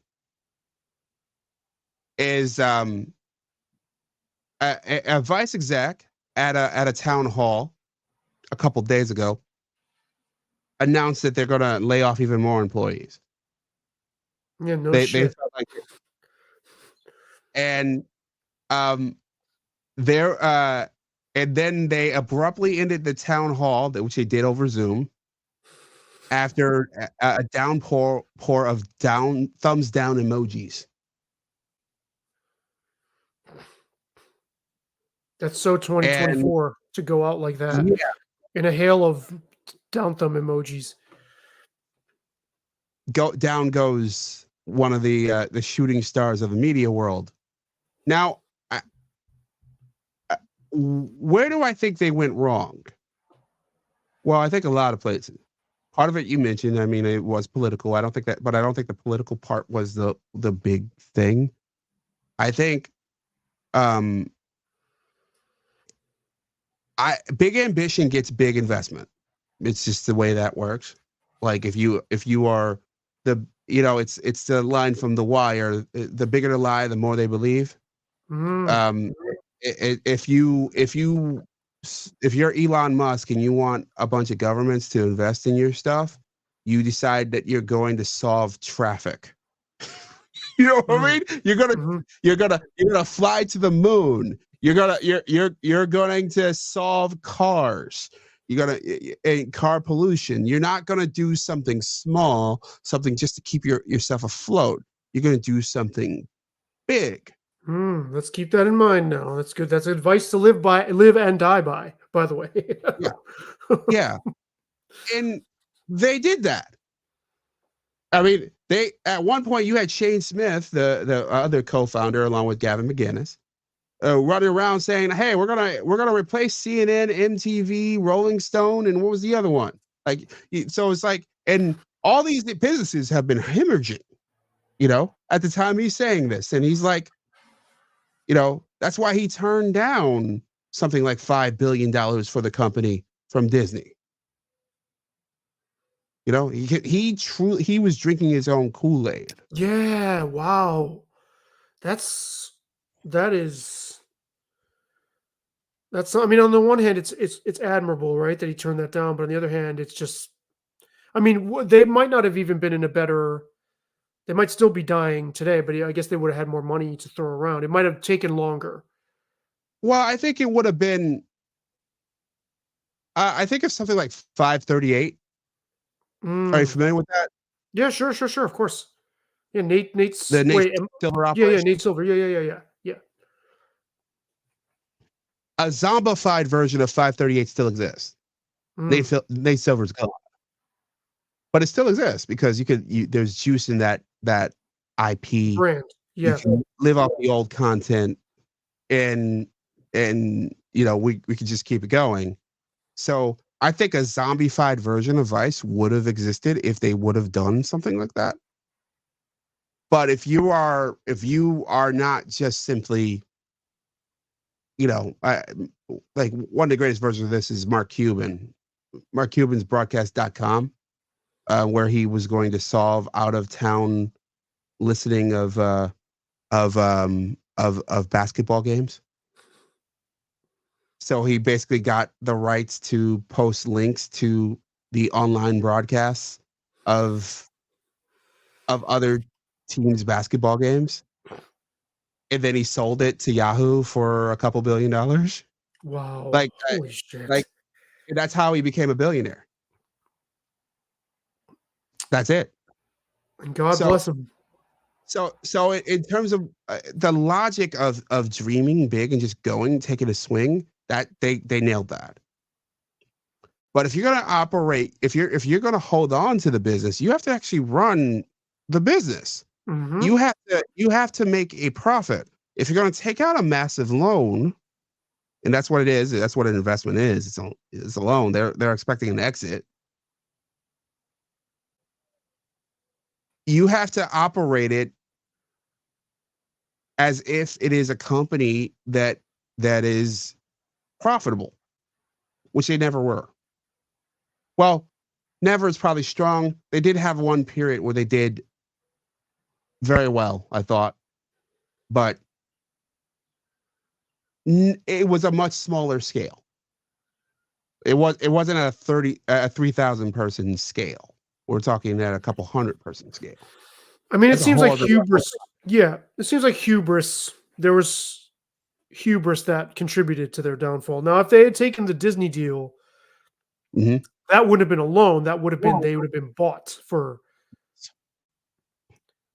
is a Vice exec at a town hall a couple days ago announced that they're going to lay off even more employees. Yeah, no They shit. felt like it. And and then they abruptly ended the town hall, which they did over Zoom, after a downpour of thumbs down emojis. That's so 2024 to go out like that in a hail of down thumb emojis. Down goes one of the shooting stars of the media world. Now, where do I think they went wrong? Well, I think a lot of places. Part of it you mentioned. I mean, it was political. I don't think the political part was the big thing. I think big ambition gets big investment. It's just the way that works. Like if you are it's the line from The Wire. The bigger the lie, the more they believe. If you're Elon Musk and you want a bunch of governments to invest in your stuff, you decide that you're going to solve traffic. You know what I mean? You're gonna fly to the moon. You're going to solve cars. You're gonna car pollution. You're not gonna do something small, something just to keep yourself afloat. You're gonna do something big. Let's keep that in mind now. That's good. That's advice to live and die by the way. Yeah. And they did that. I mean, at one point you had Shane Smith, the other co-founder, along with Gavin McInnes, running around saying, "Hey, we're gonna replace CNN, MTV, Rolling Stone, and what was the other one?" Like, so it's like, and all these businesses have been hemorrhaging, at the time he's saying this, and he's like, that's why he turned down something like $5 billion for the company from Disney. He was drinking his own Kool-Aid. Yeah, wow. That's I mean, on the one hand, it's admirable, right, that he turned that down, but on the other hand, it's just, I mean, they might not have even been in a better, they might still be dying today, but I guess they would have had more money to throw around. It might have taken longer. Well, I think it would have been, I think of something like 538. Are you familiar with that? Yeah, sure, of course. Yeah, Nate's the Nate Silver operation. Yeah, Nate Silver. Yeah. A zombified version of 538 still exists. Nate Silver's gone, but it still exists because there's juice in that IP brand. Yeah, you can live off the old content, and we could just keep it going. So I think a zombified version of Vice would have existed if they would have done something like that. But if you are not just simply, like one of the greatest versions of this is Mark Cuban. Mark Cuban's broadcast.com, where he was going to solve out of town listening of basketball games. So he basically got the rights to post links to the online broadcasts of other teams' basketball games. and then he sold it to Yahoo for a couple $1 billion. Wow. Like, Holy shit. like that's how he became a billionaire. That's it. And God So, bless him. so in terms of the logic of dreaming big and just going, taking a swing, that they nailed that. But if you're going to operate, if you're going to hold on to the business, you have to actually run the business. Mhm. You have to make a profit. If you're going to take out a massive loan, and that's what it is, that's what an investment is. It's a loan. They're expecting an exit. You have to operate it as if it is a company that is profitable, which they never were. Well, never is probably strong. They did have one period where they did very well, I thought, but it was a much smaller scale. It wasn't a 3,000 person scale. We're talking at a couple 100-person scale. I mean, it That's a seems whole like other hubris. Yeah, it seems like hubris. There was hubris that contributed to their downfall. Now, if they had taken the Disney deal, Mhm. that wouldn't have been a loan. That would have been they would have been bought for.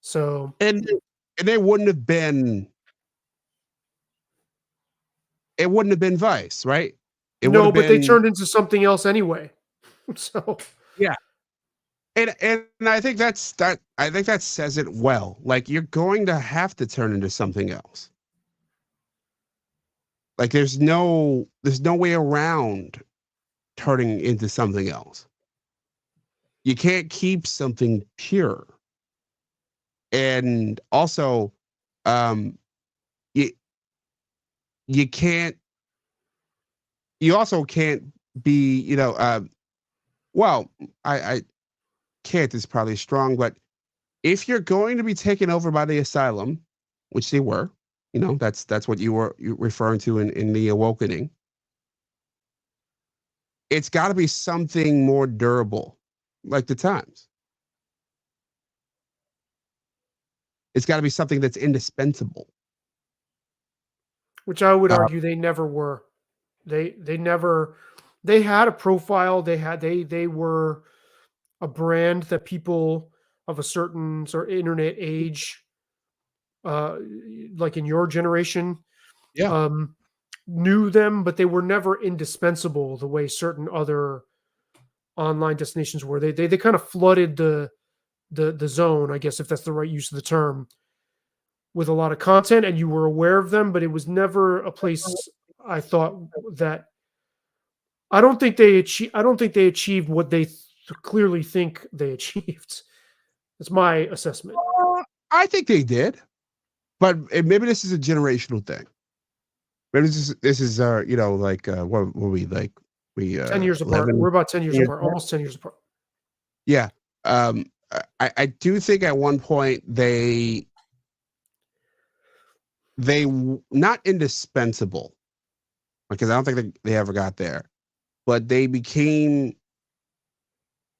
So And they wouldn't have been. It wouldn't have been Vice, right? It would no, have but they been. turned into something else anyway. So Yeah. And I think I think that says it well. Like, you're going to have to turn into something else. Like, there's no way around turning into something else. You can't keep something pure. And also, um, you can't. You also can't be. Well, I can't is probably strong, but if you're going to be taken over by the asylum, which they were, that's what you're referring to in the awakening. It's got to be something more durable, like the Times. It's got to be something that's indispensable. which I would Uh, argue they never were. They never. They had a profile. They were a brand that people of a certain sort of internet age, uh, like in your generation, Yeah. knew them, but they were never indispensable the way certain other online destinations were. They kind of flooded the zone, I guess, if that's the right use of the term, with a lot of content, and you were aware of them, but it was never a place I thought that I don't think they achieved what they clearly think they achieved. That's my assessment. I think they did, but maybe this is a generational thing. Maybe this is like what were we like? We 10 years apart. 11 We're about 10 years years apart, apart? almost 10 years apart. Yeah. I do think at one point they not indispensable, because I don't think they ever got there, but they became,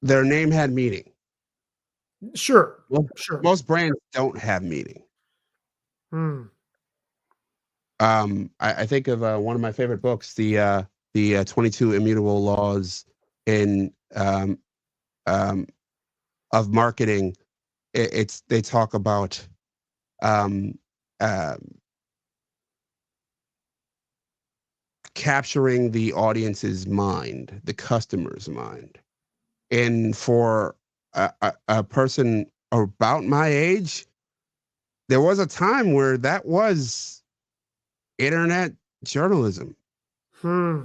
their name had meaning. Sure. Well, Sure. most brands don't have meaning. Hmm. I think of one of my favorite books, the 22 Immutable Laws in of marketing. They talk about um, uh, capturing the audience's mind, the customer's mind. And for a person about my age, there was a time where that was internet journalism. Hmm.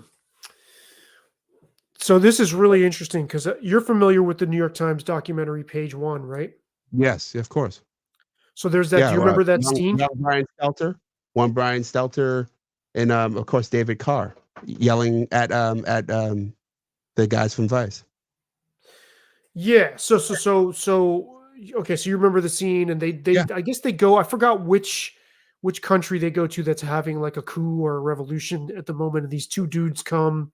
So this is really interesting because you're familiar with the New York Times documentary Page One, right? Yes, of course. So there's that. Yeah, Do you remember that young, scene? young Brian Stelter, and of course David Carr yelling at the guys from Vice. Yeah. So okay, so you remember the scene, and they Yeah. I guess they go, I forgot which country they go to that's having like a coup or a revolution at the moment, and these two dudes come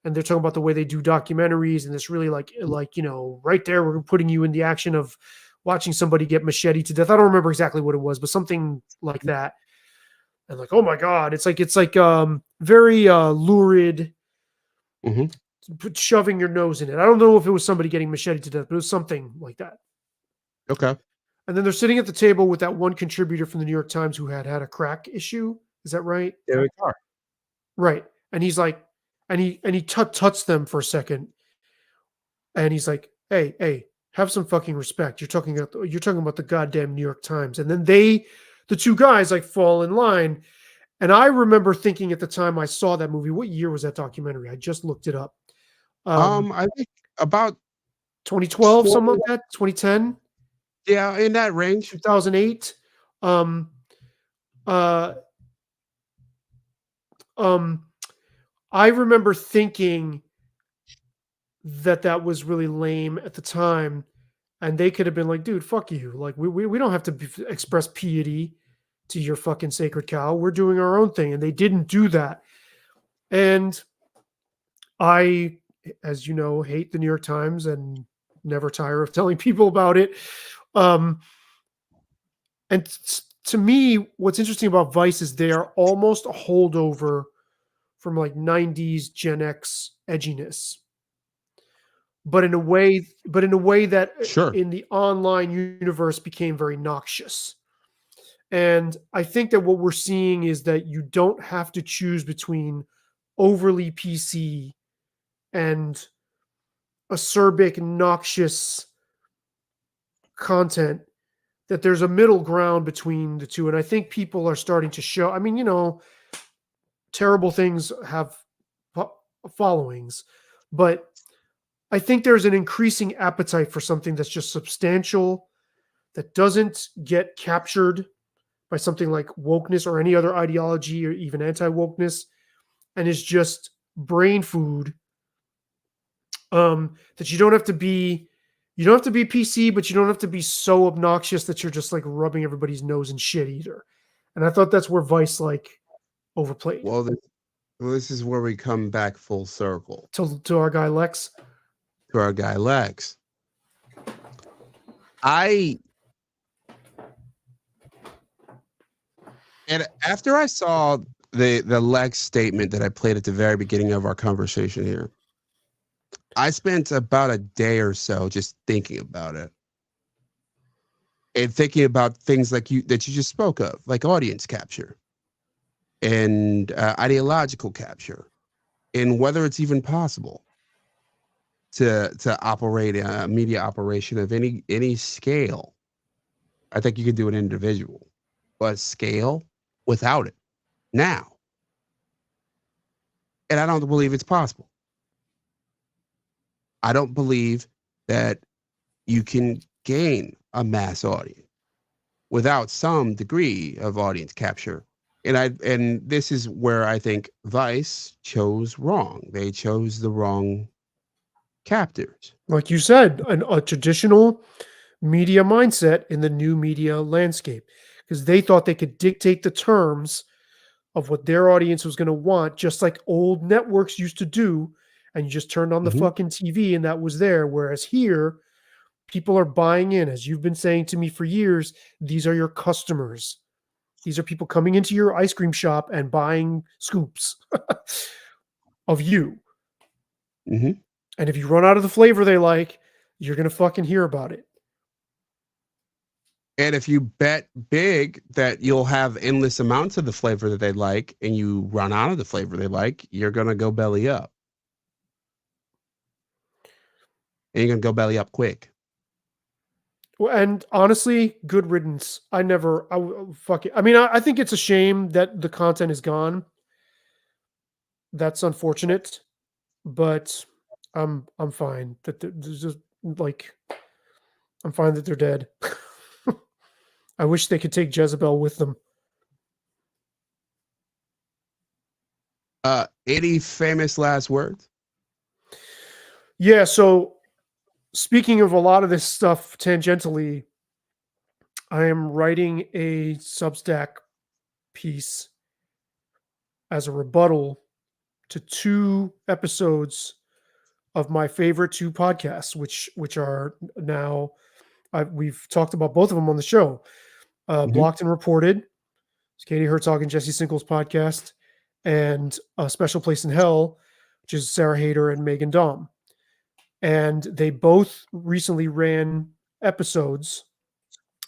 and they're talking about the way they do documentaries, and this really like right there we're putting you in the action of watching somebody get machete to death. I don't remember exactly what it was, but something like that. And like, oh my God, it's like very lurid, Mhm. shoving your nose in it. I don't know if it was somebody getting machete to death, but it was something like that. Okay. And then they're sitting at the table with that one contributor from the New York Times who had a crack issue. Is that right? There we are. Right. And he's like, and he tuts them for a second, and he's like, hey, have some fucking respect. You're talking about the goddamn New York Times. And then the two guys like fall in line. And I remember thinking at the time I saw that movie, what year was that documentary? I just looked it up. I think about 2012, something like that, 2010. Yeah, in that range. 2008. I remember thinking that was really lame at the time, and they could have been like, dude, fuck you. Like, we don't have to express piety to your fucking sacred cow. We're doing our own thing. And they didn't do that. And I, as you know, hate the New York Times and never tire of telling people about it. And to me, what's interesting about Vice is they are almost a holdover from like 90s Gen X edginess. But in a way that Sure. in the online universe became very noxious. And I think that what we're seeing is that you don't have to choose between overly PC and acerbic, noxious content, that there's a middle ground between the two. And I think people are starting to show, I mean, you know, terrible things have followings, but I think there's an increasing appetite for something that's just substantial, that doesn't get captured by something like wokeness or any other ideology or even anti-wokeness, and is just brain food. That you don't have to be PC, but you don't have to be so obnoxious that you're just like rubbing everybody's nose in shit either. And I thought that's where Vice like overplayed. Well, this is where we come back full circle To our guy Lex. to our guy Lex. And after I saw the Lex statement that I played at the very beginning of our conversation here, I spent about a day or so just thinking about it. And thinking about things like that you just spoke of, like audience capture and ideological capture, and whether it's even possible to operate a media operation of any scale. I think you could do an individual, but scale without it now. And I don't believe it's possible. I don't believe that you can gain a mass audience without some degree of audience capture. And this is where I think Vice chose wrong. They chose the wrong captors. Like you said, a traditional media mindset in the new media landscape, because they thought they could dictate the terms of what their audience was going to want, just like old networks used to do. And you just turned on the fucking TV and that was there. Whereas here, people are buying in, as you've been saying to me for years, these are your customers. These are people coming into your ice cream shop and buying scoops of you. Mm-hmm. And if you run out of the flavor they like, you're going to fucking hear about it. And if you bet big that you'll have endless amounts of the flavor that they like and you run out of the flavor they like, you're going to go belly up. And you're going to go belly up quick. Well, and honestly, good riddance. I think it's a shame that the content is gone. That's unfortunate, but I'm fine that there's just like, I'm fine that they're dead. I wish they could take Jezebel with them. Any famous last words? Yeah, so speaking of a lot of this stuff tangentially, I am writing a Substack piece as a rebuttal to 2 episodes of my favorite 2 podcasts, which are now we've talked about both of them on the show. Mhm. Blocked and Reported, it's Katie Herzog and Jesse Singles podcast, and A Special Place in Hell, which is Sarah Hayter and Megan Daum. And they both recently ran episodes.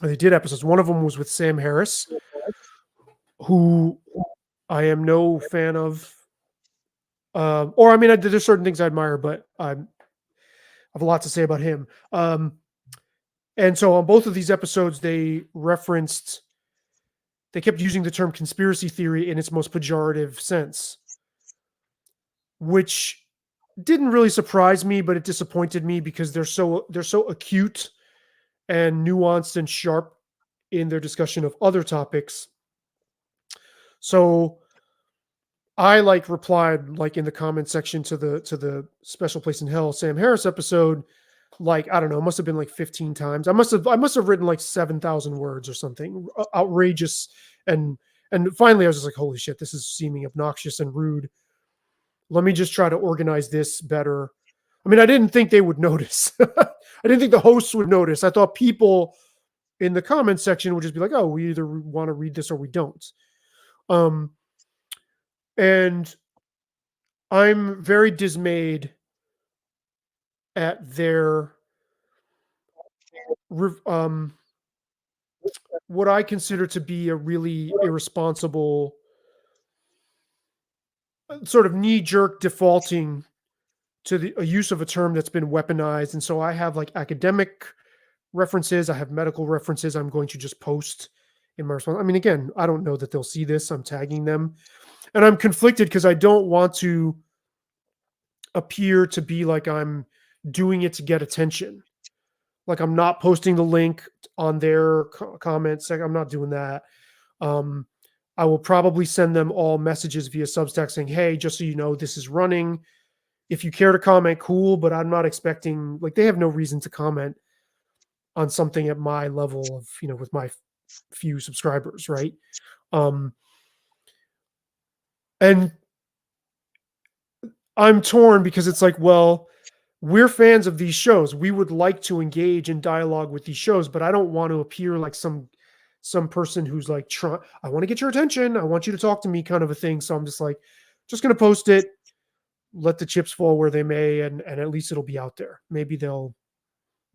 They did episodes. One of them was with Sam Harris, who I am no fan of. Or I mean, there's certain things I admire, but I have a lot to say about him. And so on both of these episodes, they kept using the term conspiracy theory in its most pejorative sense, which didn't really surprise me, but it disappointed me because they're so acute and nuanced and sharp in their discussion of other topics. So I replied in the comment section to the Special Place in Hell Sam Harris episode, I don't know, it must have been 15 times. I must have written 7,000 words or something outrageous, and finally I was just like, holy shit, this is seeming obnoxious and rude. Let me just try to organize this better. I mean, I didn't think they would notice. I didn't think the hosts would notice. I thought people in the comment section would just be like, oh, we either want to read this or we don't. And I'm very dismayed at their what I consider to be a really irresponsible sort of knee-jerk defaulting to a use of a term that's been weaponized. And so I have academic references, I have medical references I'm going to just post in my response. I mean, again, I don't know that they'll see this. I'm tagging them. And I'm conflicted because I don't want to appear to be like I'm doing it to get attention. I'm not posting the link on their comments. I'm not doing that. I will probably send them all messages via Substack saying, hey, just so you know, this is running. If you care to comment, cool, but I'm not expecting, they have no reason to comment on something at my level of, with my few subscribers, right? And I'm torn because it's well, we're fans of these shows. We would like to engage in dialogue with these shows, but I don't want to appear like some person who's I want to get your attention. I want you to talk to me kind of a thing. So I'm just going to post it, let the chips fall where they may. And at least it'll be out there. Maybe they'll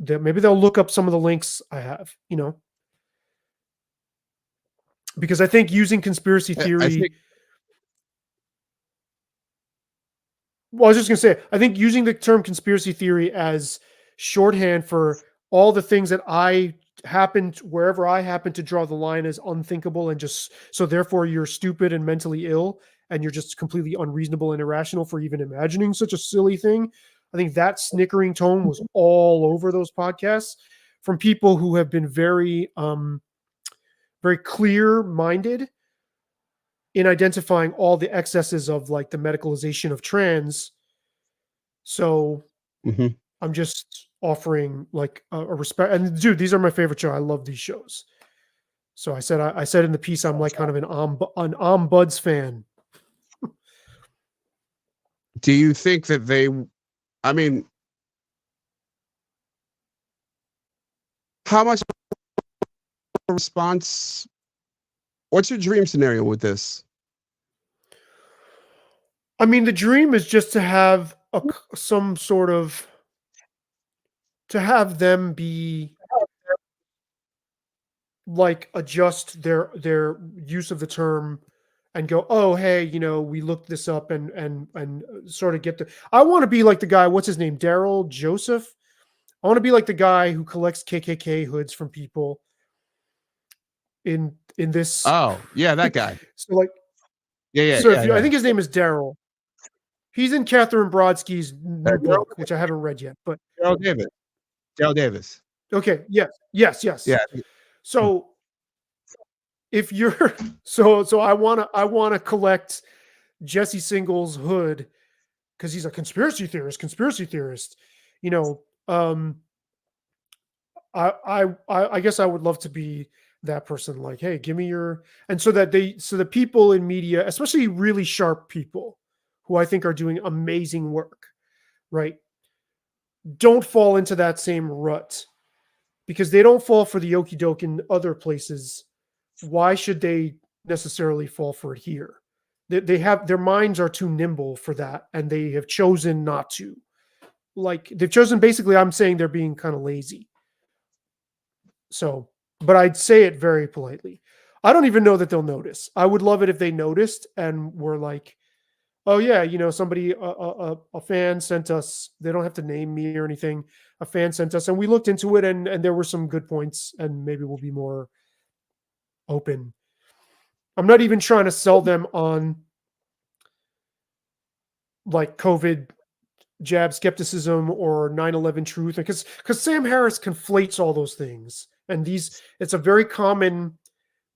look up some of the links I have, because I think using conspiracy theory, well, I was just going to say, I think using the term conspiracy theory as shorthand for all the things that wherever I happen to draw the line as unthinkable, and just so therefore you're stupid and mentally ill and you're just completely unreasonable and irrational for even imagining such a silly thing. I think that snickering tone was all over those podcasts from people who have been very, very clear-minded in identifying all the excesses of the medicalization of trans. So I'm just offering a respect. And dude, these are my favorite show. I love these shows. So I said in the piece, I'm kind of an Ombuds fan. Do you think that I mean, how much response? What's your dream scenario with this? I mean, the dream is just to have some sort of, to have them be adjust their use of the term and go, oh, hey, we looked this up and sort of get I want to be like the guy, what's his name? Daryl Joseph. I want to be like the guy who collects KKK hoods from people in this. Oh, yeah, that guy. So yeah. I think his name is Daryl. He's in Catherine Brodsky's new book, which I haven't read yet, but Daryl Davis. Okay. Yes. Yeah. So if you're so I want to collect Jesse Singles' hood because he's a conspiracy theorist. I guess I would love to be that person. Hey, give me your, and so that the people in media, especially really sharp people who I think are doing amazing work, right, don't fall into that same rut because they don't fall for the okie doke in other places. Why should they necessarily fall for it here? They have, their minds are too nimble for that, and they have chosen not to. Like, they've chosen, basically, I'm saying they're being kind of lazy. So, but I'd say it very politely. I don't even know that they'll notice. I would love it if they noticed and were like, oh yeah, you know, somebody, a fan sent us. They don't have to name me or anything. A fan sent us, and we looked into it, and there were some good points, and maybe we'll be more open. I'm not even trying to sell them on like COVID jab skepticism or 9/11 truth, because Sam Harris conflates all those things, and it's a very common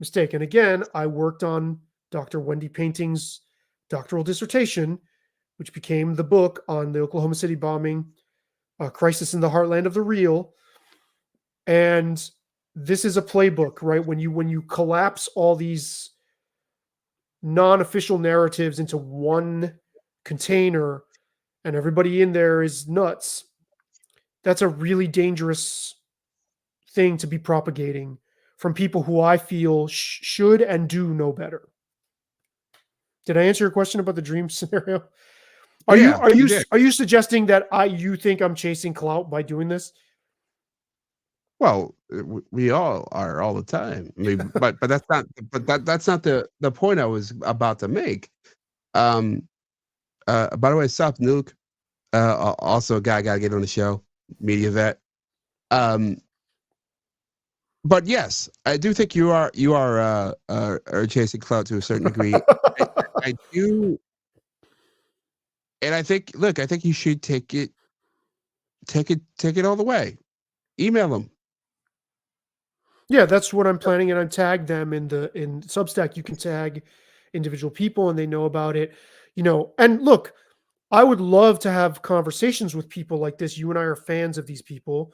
mistake. And again, I worked on Dr. Wendy Painting's doctoral dissertation, which became the book on the Oklahoma City bombing, Crisis in the Heartland of the Real. And this is a playbook, right? When you collapse all these non-official narratives into one container and everybody in there is nuts, that's a really dangerous thing to be propagating from people who I feel should and do know better. Did I answer your question about the dream scenario? Are you suggesting that you think I'm chasing clout by doing this? Well, we all are all the time. I mean, but that's not the point I was about to make. By the way, Sup Nuke, also a guy got to get on the show, media vet. But yes, I do think you are chasing clout to a certain degree. I do, and I think, look, I think you should take it all the way. Email them. Yeah, that's what I'm planning, and I tagged them in Substack. You can tag individual people, and they know about it. You know, and look, I would love to have conversations with people like this. You and I are fans of these people.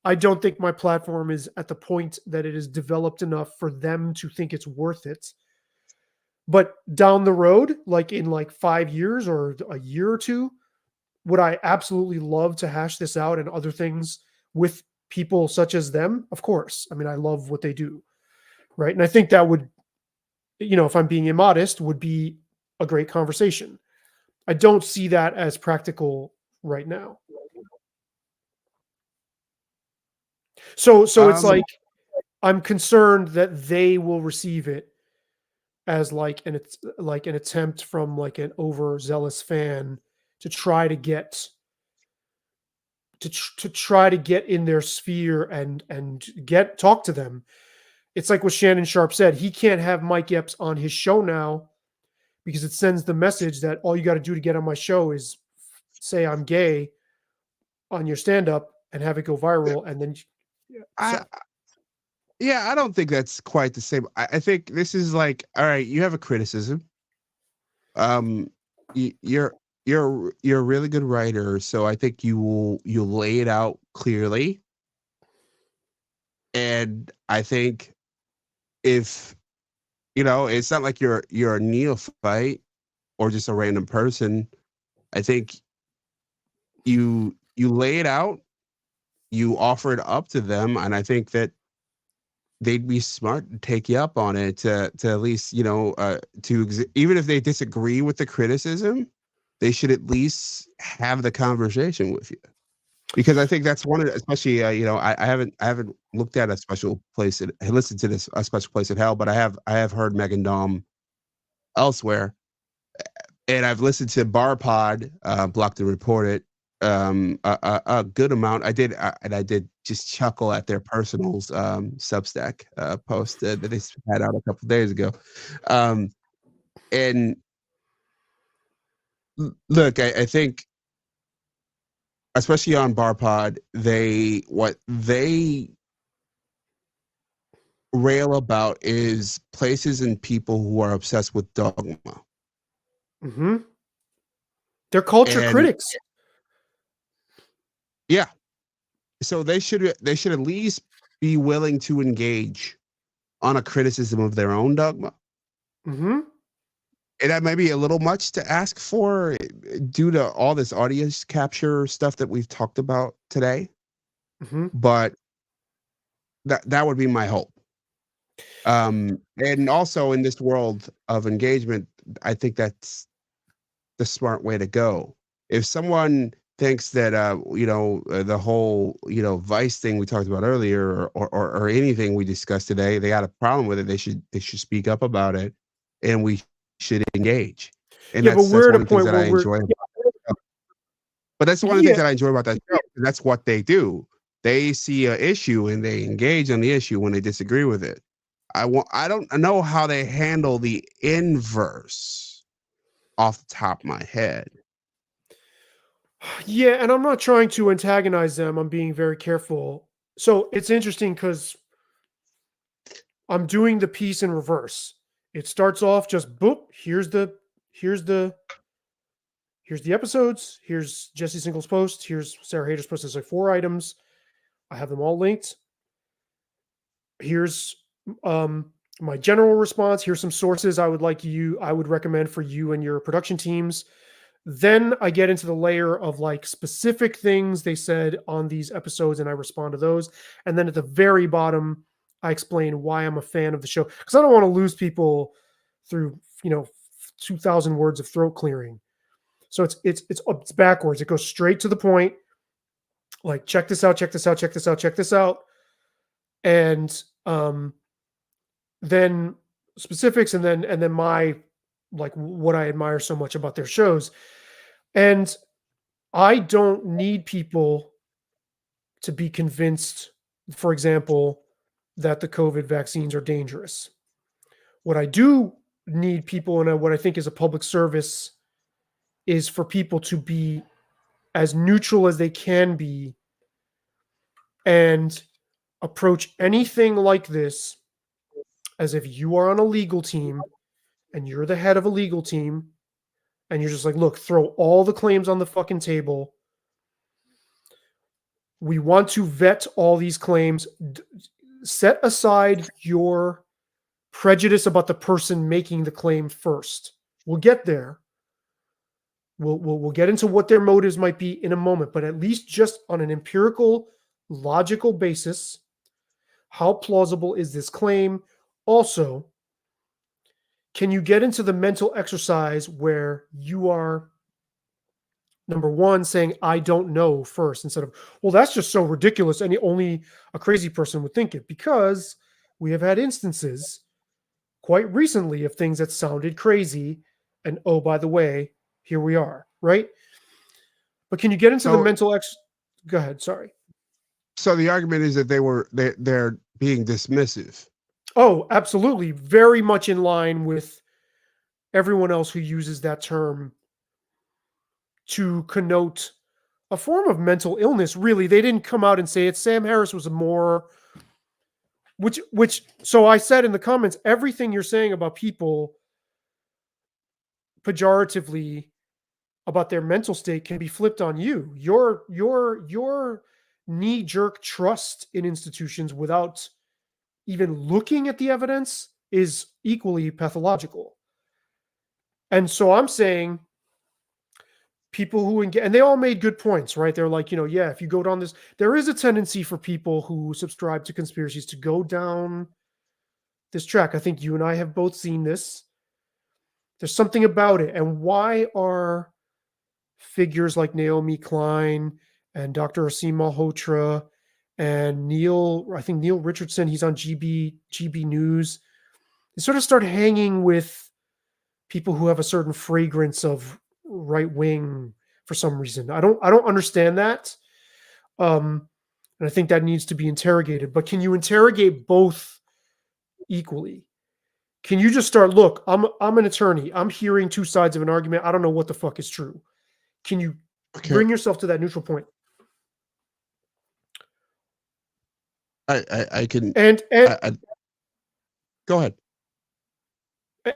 I don't think my platform is at the point that it is developed enough for them to think it's worth it. But down the road, like in like 5 years or a year or two, would I absolutely love to hash this out and other things with people such as them? Of course. I mean, I love what they do, right? And I think that would, you know, if I'm being immodest, would be a great conversation. I don't see that as practical right now. So it's like, I'm concerned that they will receive it as like an attempt from like an overzealous fan to try to get in their sphere and talk to them. It's like what Shannon Sharp said. He can't have Mike Epps on his show now because it sends the message that all you got to do to get on my show is say I'm gay on your stand-up and have it go viral, and then I don't think that's quite the same. I think this is like, all right, you have a criticism. You're a really good writer, so I think you'll lay it out clearly. And I think if, you know, it's not like you're a neophyte or just a random person. I think you lay it out, you offer it up to them, and I think that they'd be smart to take you up on it to at least, you know, even if they disagree with the criticism, they should at least have the conversation with you. Because I think that's one of the, especially, you know, I haven't looked at a special place, listened to a special place in hell, but I have heard Megan Daum elsewhere. And I've listened to Bar Pod, Blocked and Reported, a good amount. I did just chuckle at their personals Substack post that they had out a couple of days ago. And look, I think, especially on Bar Pod, what they rail about is places and people who are obsessed with dogma. Mm-hmm. They're culture critics. Yeah. So they should at least be willing to engage on a criticism of their own dogma. Mm-hmm. And that may be a little much to ask for due to all this audience capture stuff that we've talked about today. Mm-hmm. But that would be my hope. And also in this world of engagement, I think that's the smart way to go. If someone thinks that the whole Vice thing we talked about earlier, or anything we discussed today, they got a problem with it, they should speak up about it, and we should engage. And Yeah, but that's we're at one a of the things point that I where we're enjoy. But that's one of the things yeah, that I enjoy about that show. That's what they do. They see an issue and they engage on the issue when they disagree with it. I don't know how they handle the inverse off the top of my head. yeah, and I'm not trying to antagonize them. I'm being very careful. So it's interesting because I'm doing the piece in reverse. It starts off just boop. Here's the episodes. Here's Jesse Single's post. Here's Sarah Hader's post. There's like 4 items. I have them all linked. Here's my general response. Here's some sources I would recommend for you and your production teams. Then I get into the layer of like specific things they said on these episodes, and I respond to those. And then at the very bottom, I explain why I'm a fan of the show, because I don't want to lose people through 2,000 words of throat clearing. So it's backwards. It goes straight to the point. Like, check this out, check this out, check this out, check this out, and then specifics, and then my, like, what I admire so much about their shows. And I don't need people to be convinced, for example, that the COVID vaccines are dangerous. What I do need people, and what I think is a public service, is for people to be as neutral as they can be and approach anything like this as if you are on a legal team and you're the head of a legal team, and you're just like, look, throw all the claims on the fucking table. We want to vet all these claims. Set aside your prejudice about the person making the claim first. We'll get there. We'll get into what their motives might be in a moment, but at least just on an empirical, logical basis, how plausible is this claim? Also, can you get into the mental exercise where you are, number one, saying, I don't know first, instead of, well, that's just so ridiculous, and only a crazy person would think it, because we have had instances quite recently of things that sounded crazy, and oh, by the way, here we are, right? But can you get into the mental go ahead, sorry. So the argument is that they're being dismissive. Oh, absolutely. Very much in line with everyone else who uses that term to connote a form of mental illness. Really, they didn't come out and say it. Sam Harris was a more, so I said in the comments, everything you're saying about people pejoratively about their mental state can be flipped on you. Your knee-jerk trust in institutions without even looking at the evidence is equally pathological. And so I'm saying people who engage, and they all made good points, right? They're like, yeah, if you go down this, there is a tendency for people who subscribe to conspiracies to go down this track. I think you and I have both seen this. There's something about it. And why are figures like Naomi Klein and Dr. Asim Malhotra and Neil Richardson, he's on GB News, they sort of start hanging with people who have a certain fragrance of right wing for some reason. I don't understand that. And I think that needs to be interrogated. But can you interrogate both equally? Can you just start, look, I'm an attorney. I'm hearing two sides of an argument. I don't know what the fuck is true. Can you bring yourself to that neutral point? I can. And go ahead.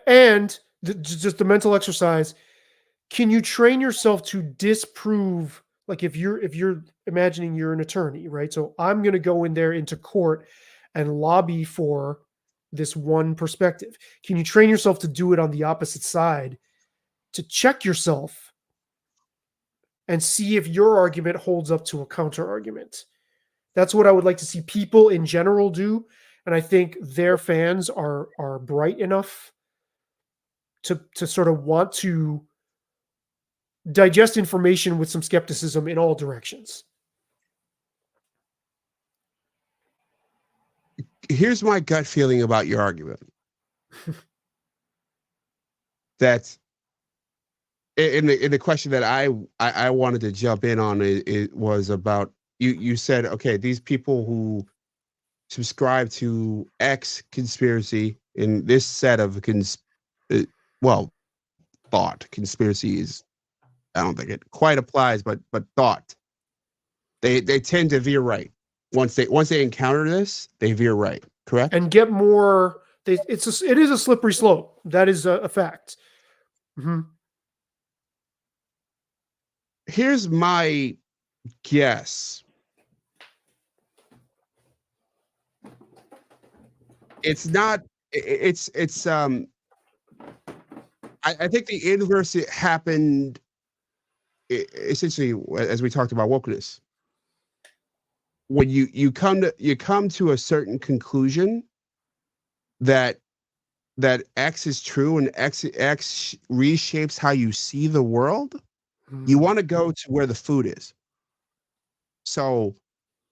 And just the mental exercise. Can you train yourself to disprove? Like, if you're imagining you're an attorney, right? So I'm going to go in there into court and lobby for this one perspective. Can you train yourself to do it on the opposite side, to check yourself and see if your argument holds up to a counter argument? That's what I would like to see people in general do. And I think their fans are bright enough to sort of want to digest information with some skepticism in all directions. Here's my gut feeling about your argument. That in the question that I wanted to jump in on, it was about you said, okay, these people who subscribe to X conspiracy in this set of thought conspiracies, I don't think it quite applies, but thought, they tend to veer right once they encounter this, they veer right, correct? And get more. It is a slippery slope. That is a fact. Mm-hmm. Here's my guess. It's not. I think the inverse happened essentially as we talked about wokeness. When you come to a certain conclusion that X is true and X reshapes how you see the world, you want to go to where the food is. So,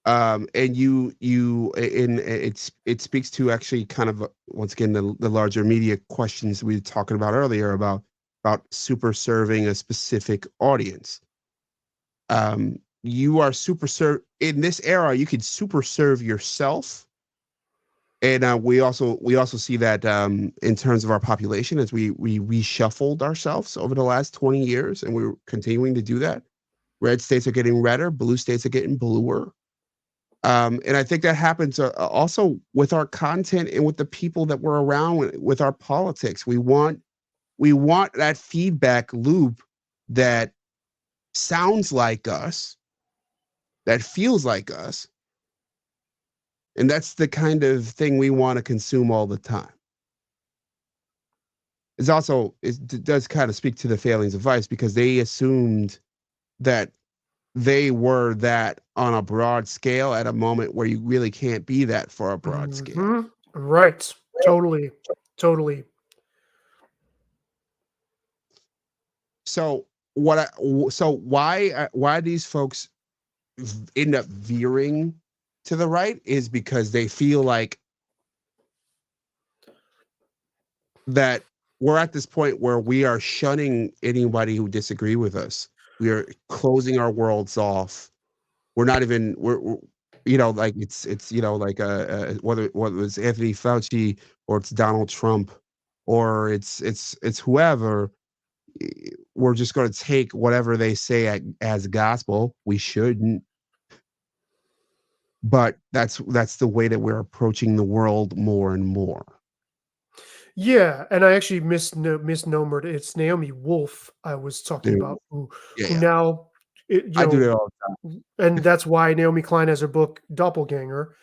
and it speaks to actually kind of once again the larger media questions we were talking about earlier about super serving a specific audience. You are super serve in this era. You can super serve yourself, and we also see that in terms of our population as we reshuffled ourselves over the last 20 years, and we're continuing to do that. Red states are getting redder, blue states are getting bluer. And I think that happens also with our content and with the people that we're around with our politics. We want that feedback loop that sounds like us, that feels like us. And that's the kind of thing we want to consume all the time. It does kind of speak to the failings of Vice because they assumed that they were that on a broad scale at a moment where you really can't be that for a broad scale. Right. Totally. So why these folks end up veering to the right is because they feel like that we're at this point where we are shunning anybody who disagree with us. We are closing our worlds off. We're not even we're like it's like whether it was Anthony Fauci or it's Donald Trump or it's whoever. We're just going to take whatever they say as gospel. We shouldn't, but that's the way that we're approaching the world more and more. Yeah, and I actually misnomered. It's Naomi Wolf I was talking about, who now, I do that all the time, and that's why Naomi Klein has her book Doppelganger.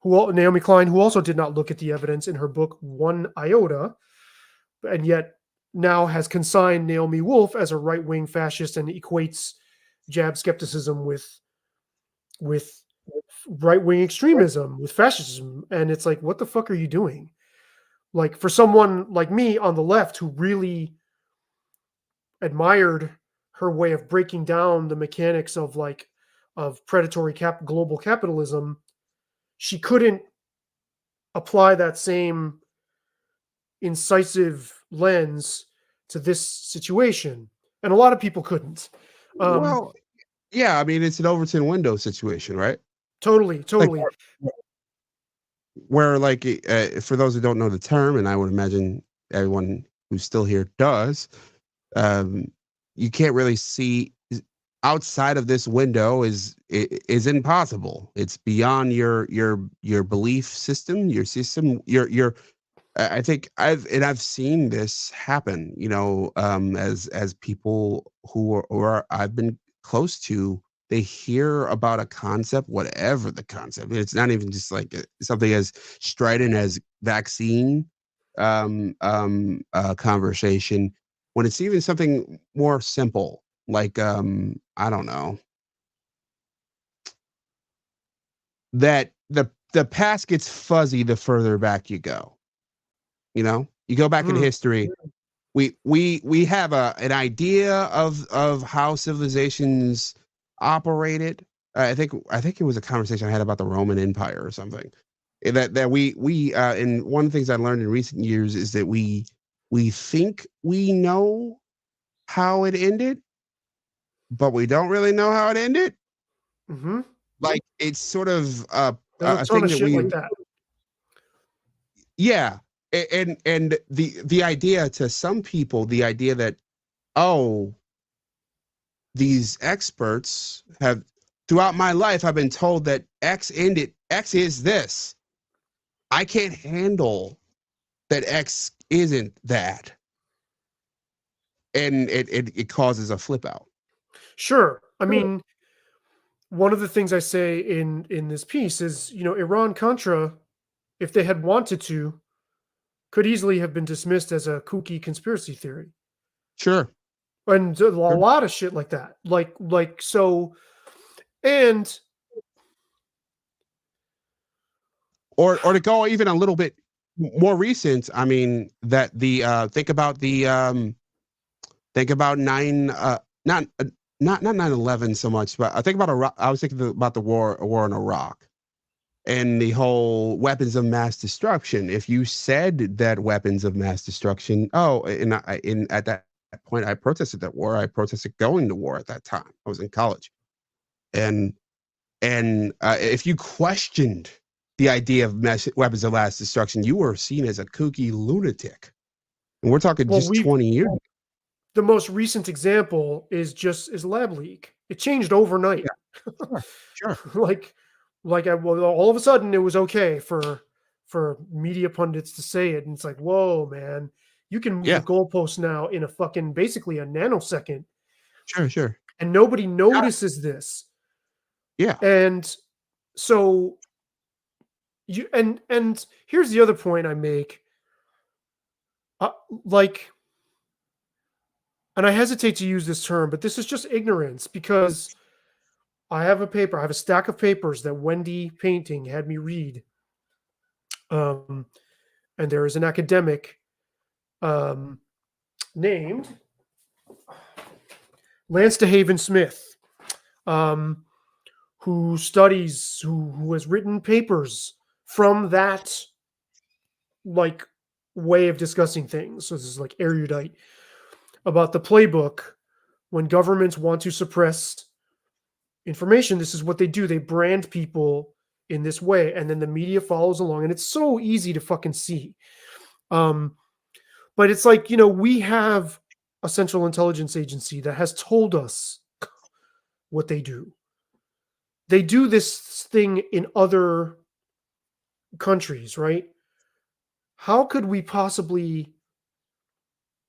Naomi Klein, who also did not look at the evidence in her book one iota, and yet now has consigned Naomi Wolf as a right-wing fascist and equates jab skepticism with right-wing extremism, with fascism, and it's like, what the fuck are you doing? Like, for someone like me on the left who really admired her way of breaking down the mechanics of predatory global capitalism, she couldn't apply that same incisive lens to this situation, and a lot of people couldn't. Well, yeah, I mean, it's an Overton window situation, right? Totally. Where for those who don't know the term, and I would imagine everyone who's still here does, you can't really see outside of this window is impossible. It's beyond your belief system, your system, your I think I've seen this happen, as people who I've been close to, they hear about a concept, whatever the concept. It's not even just like something as strident as vaccine conversation. When it's even something more simple, like I don't know, that the past gets fuzzy the further back you go. You know, you go back in history. We have an idea of how civilizations operated. I think it was a conversation I had about the Roman Empire or something. That we and one of the things I learned in recent years is that we think we know how it ended, but we don't really know how it ended. Mm-hmm. Like it's sort of There's a ton thing of that shit we like that. yeah, and the idea to some people, the idea that oh, these experts have throughout my life I've been told that X ended, X is this. I can't handle that X isn't that. And it causes a flip out. Sure. I mean, one of the things I say in this piece is, you know, Iran Contra, if they had wanted to, could easily have been dismissed as a kooky conspiracy theory. Sure. And a lot of shit like that. Like so, and or to go even a little bit more recent, I mean that the think about 9/11 so much, but I think about Iraq. I was thinking about the war in Iraq and the whole weapons of mass destruction. If you said that weapons of mass destruction, and at that point I protested that war. I protested going to war at that time. I was in college, and if you questioned the idea of weapons of mass destruction, you were seen as a kooky lunatic. And we're talking just 20 years. The most recent example is Lab Leak. It changed overnight. Yeah. Sure. All of a sudden it was okay for media pundits to say it, and it's like, whoa, man, you can move the goalpost now in a fucking basically a nanosecond. Sure. And nobody notices this. Yeah. And so and here's the other point I make. And I hesitate to use this term, but this is just ignorance, because I have a stack of papers that Wendy Painting had me read. And there is an academic named Lance DeHaven Smith, who has written papers from that like way of discussing things. So this is like erudite about the playbook. When governments want to suppress information, this is what they do. They brand people in this way, and then the media follows along, and it's so easy to fucking see. But it's like, you know, we have a Central Intelligence Agency that has told us what they do. They do this thing in other countries, right? How could we possibly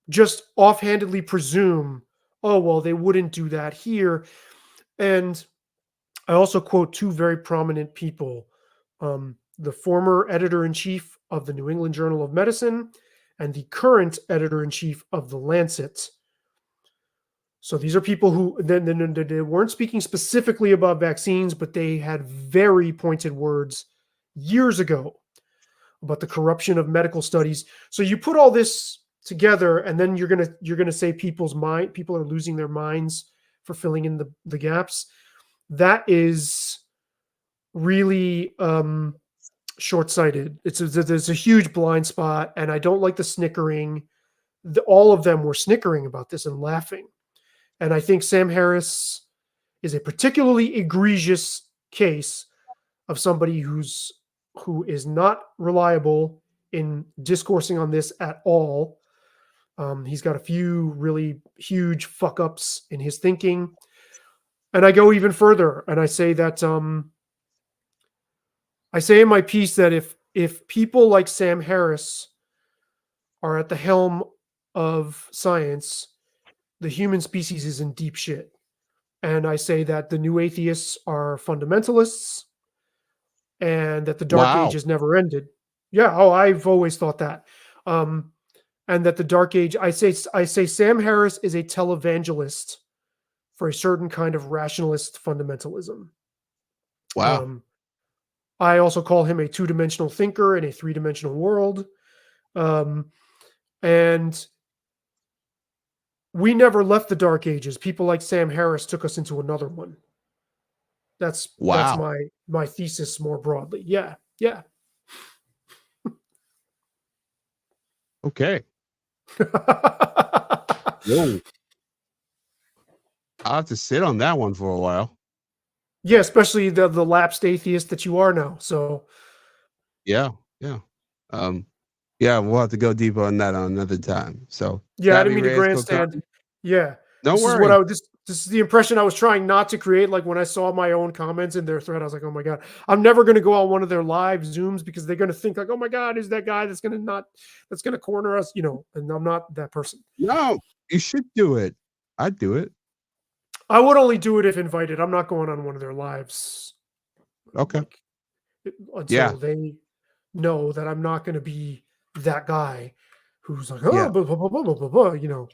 just offhandedly presume, oh, well, they wouldn't do that here? And I also quote two very prominent people, the former editor-in-chief of the New England Journal of Medicine and the current editor-in-chief of the Lancet. So these are people who they weren't speaking specifically about vaccines, but they had very pointed words years ago about the corruption of medical studies. So you put all this together, and then you're gonna say people are losing their minds for filling in the gaps. That is really short-sighted. There's a huge blind spot, and I don't like the snickering. All of them were snickering about this and laughing. And I think Sam Harris is a particularly egregious case of somebody who is not reliable in discoursing on this at all. He's got a few really huge fuck-ups in his thinking. And I go even further, and I say that I say in my piece that if people like Sam Harris are at the helm of science, the human species is in deep shit. And I say that the new atheists are fundamentalists, and that the dark age has never ended. Yeah, I've always thought that. And that the dark age, I say Sam Harris is a televangelist for a certain kind of rationalist fundamentalism. Wow. I also call him a two-dimensional thinker in a three-dimensional world. And we never left the Dark Ages. People like Sam Harris took us into another one. That's Wow. my thesis more broadly. Yeah. Yeah. Okay. Whoa. I'll have to sit on that one for a while. Yeah, especially the lapsed atheist that you are now. So Yeah. Yeah. Yeah, we'll have to go deeper on that on another time. So yeah, I didn't Savvy mean to Reyes grandstand. Kotan, Yeah. no This is what worries. this is the impression I was trying not to create. Like when I saw my own comments in their thread, I was like, oh my God, I'm never gonna go on one of their live Zooms because they're gonna think like, oh my God, who's that guy that's gonna corner us, and I'm not that person. No, you should do it. I'd do it. I would only do it if invited. I'm not going on one of their lives. Okay. Like, until Yeah. they know that I'm not going to be that guy who's like, Yeah. oh, blah, blah, blah, blah, blah, blah,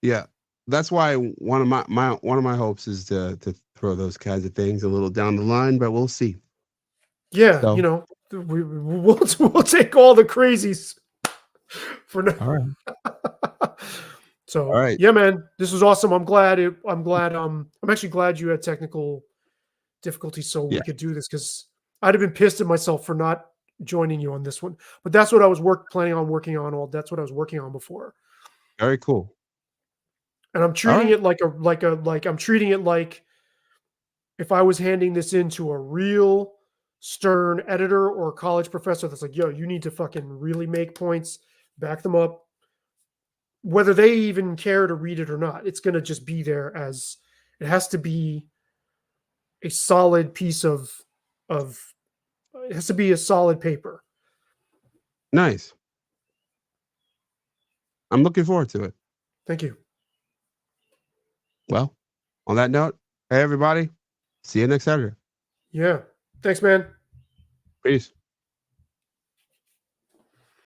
Yeah. That's why one of my hopes is to throw those kinds of things a little down the line, but we'll see. Yeah, So we'll take all the crazies for now. all right. So All right. yeah, man, this was awesome. I'm actually glad you had technical difficulties so we Yeah. could do this because I'd have been pissed at myself for not joining you on this one. But that's what I was planning on working on. That's what I was working on before. Very cool. And I'm treating right. it I'm treating it like if I was handing this in to a real stern editor or college professor that's like, yo, you need to fucking really make points, back them up. Whether they even care to read it or not, it's going to just be there as it has to be a solid piece of it has to be a solid paper. Nice. I'm looking forward to it. Thank you. Well, on that note, hey everybody, see you next Saturday. Yeah. Thanks, man. Peace.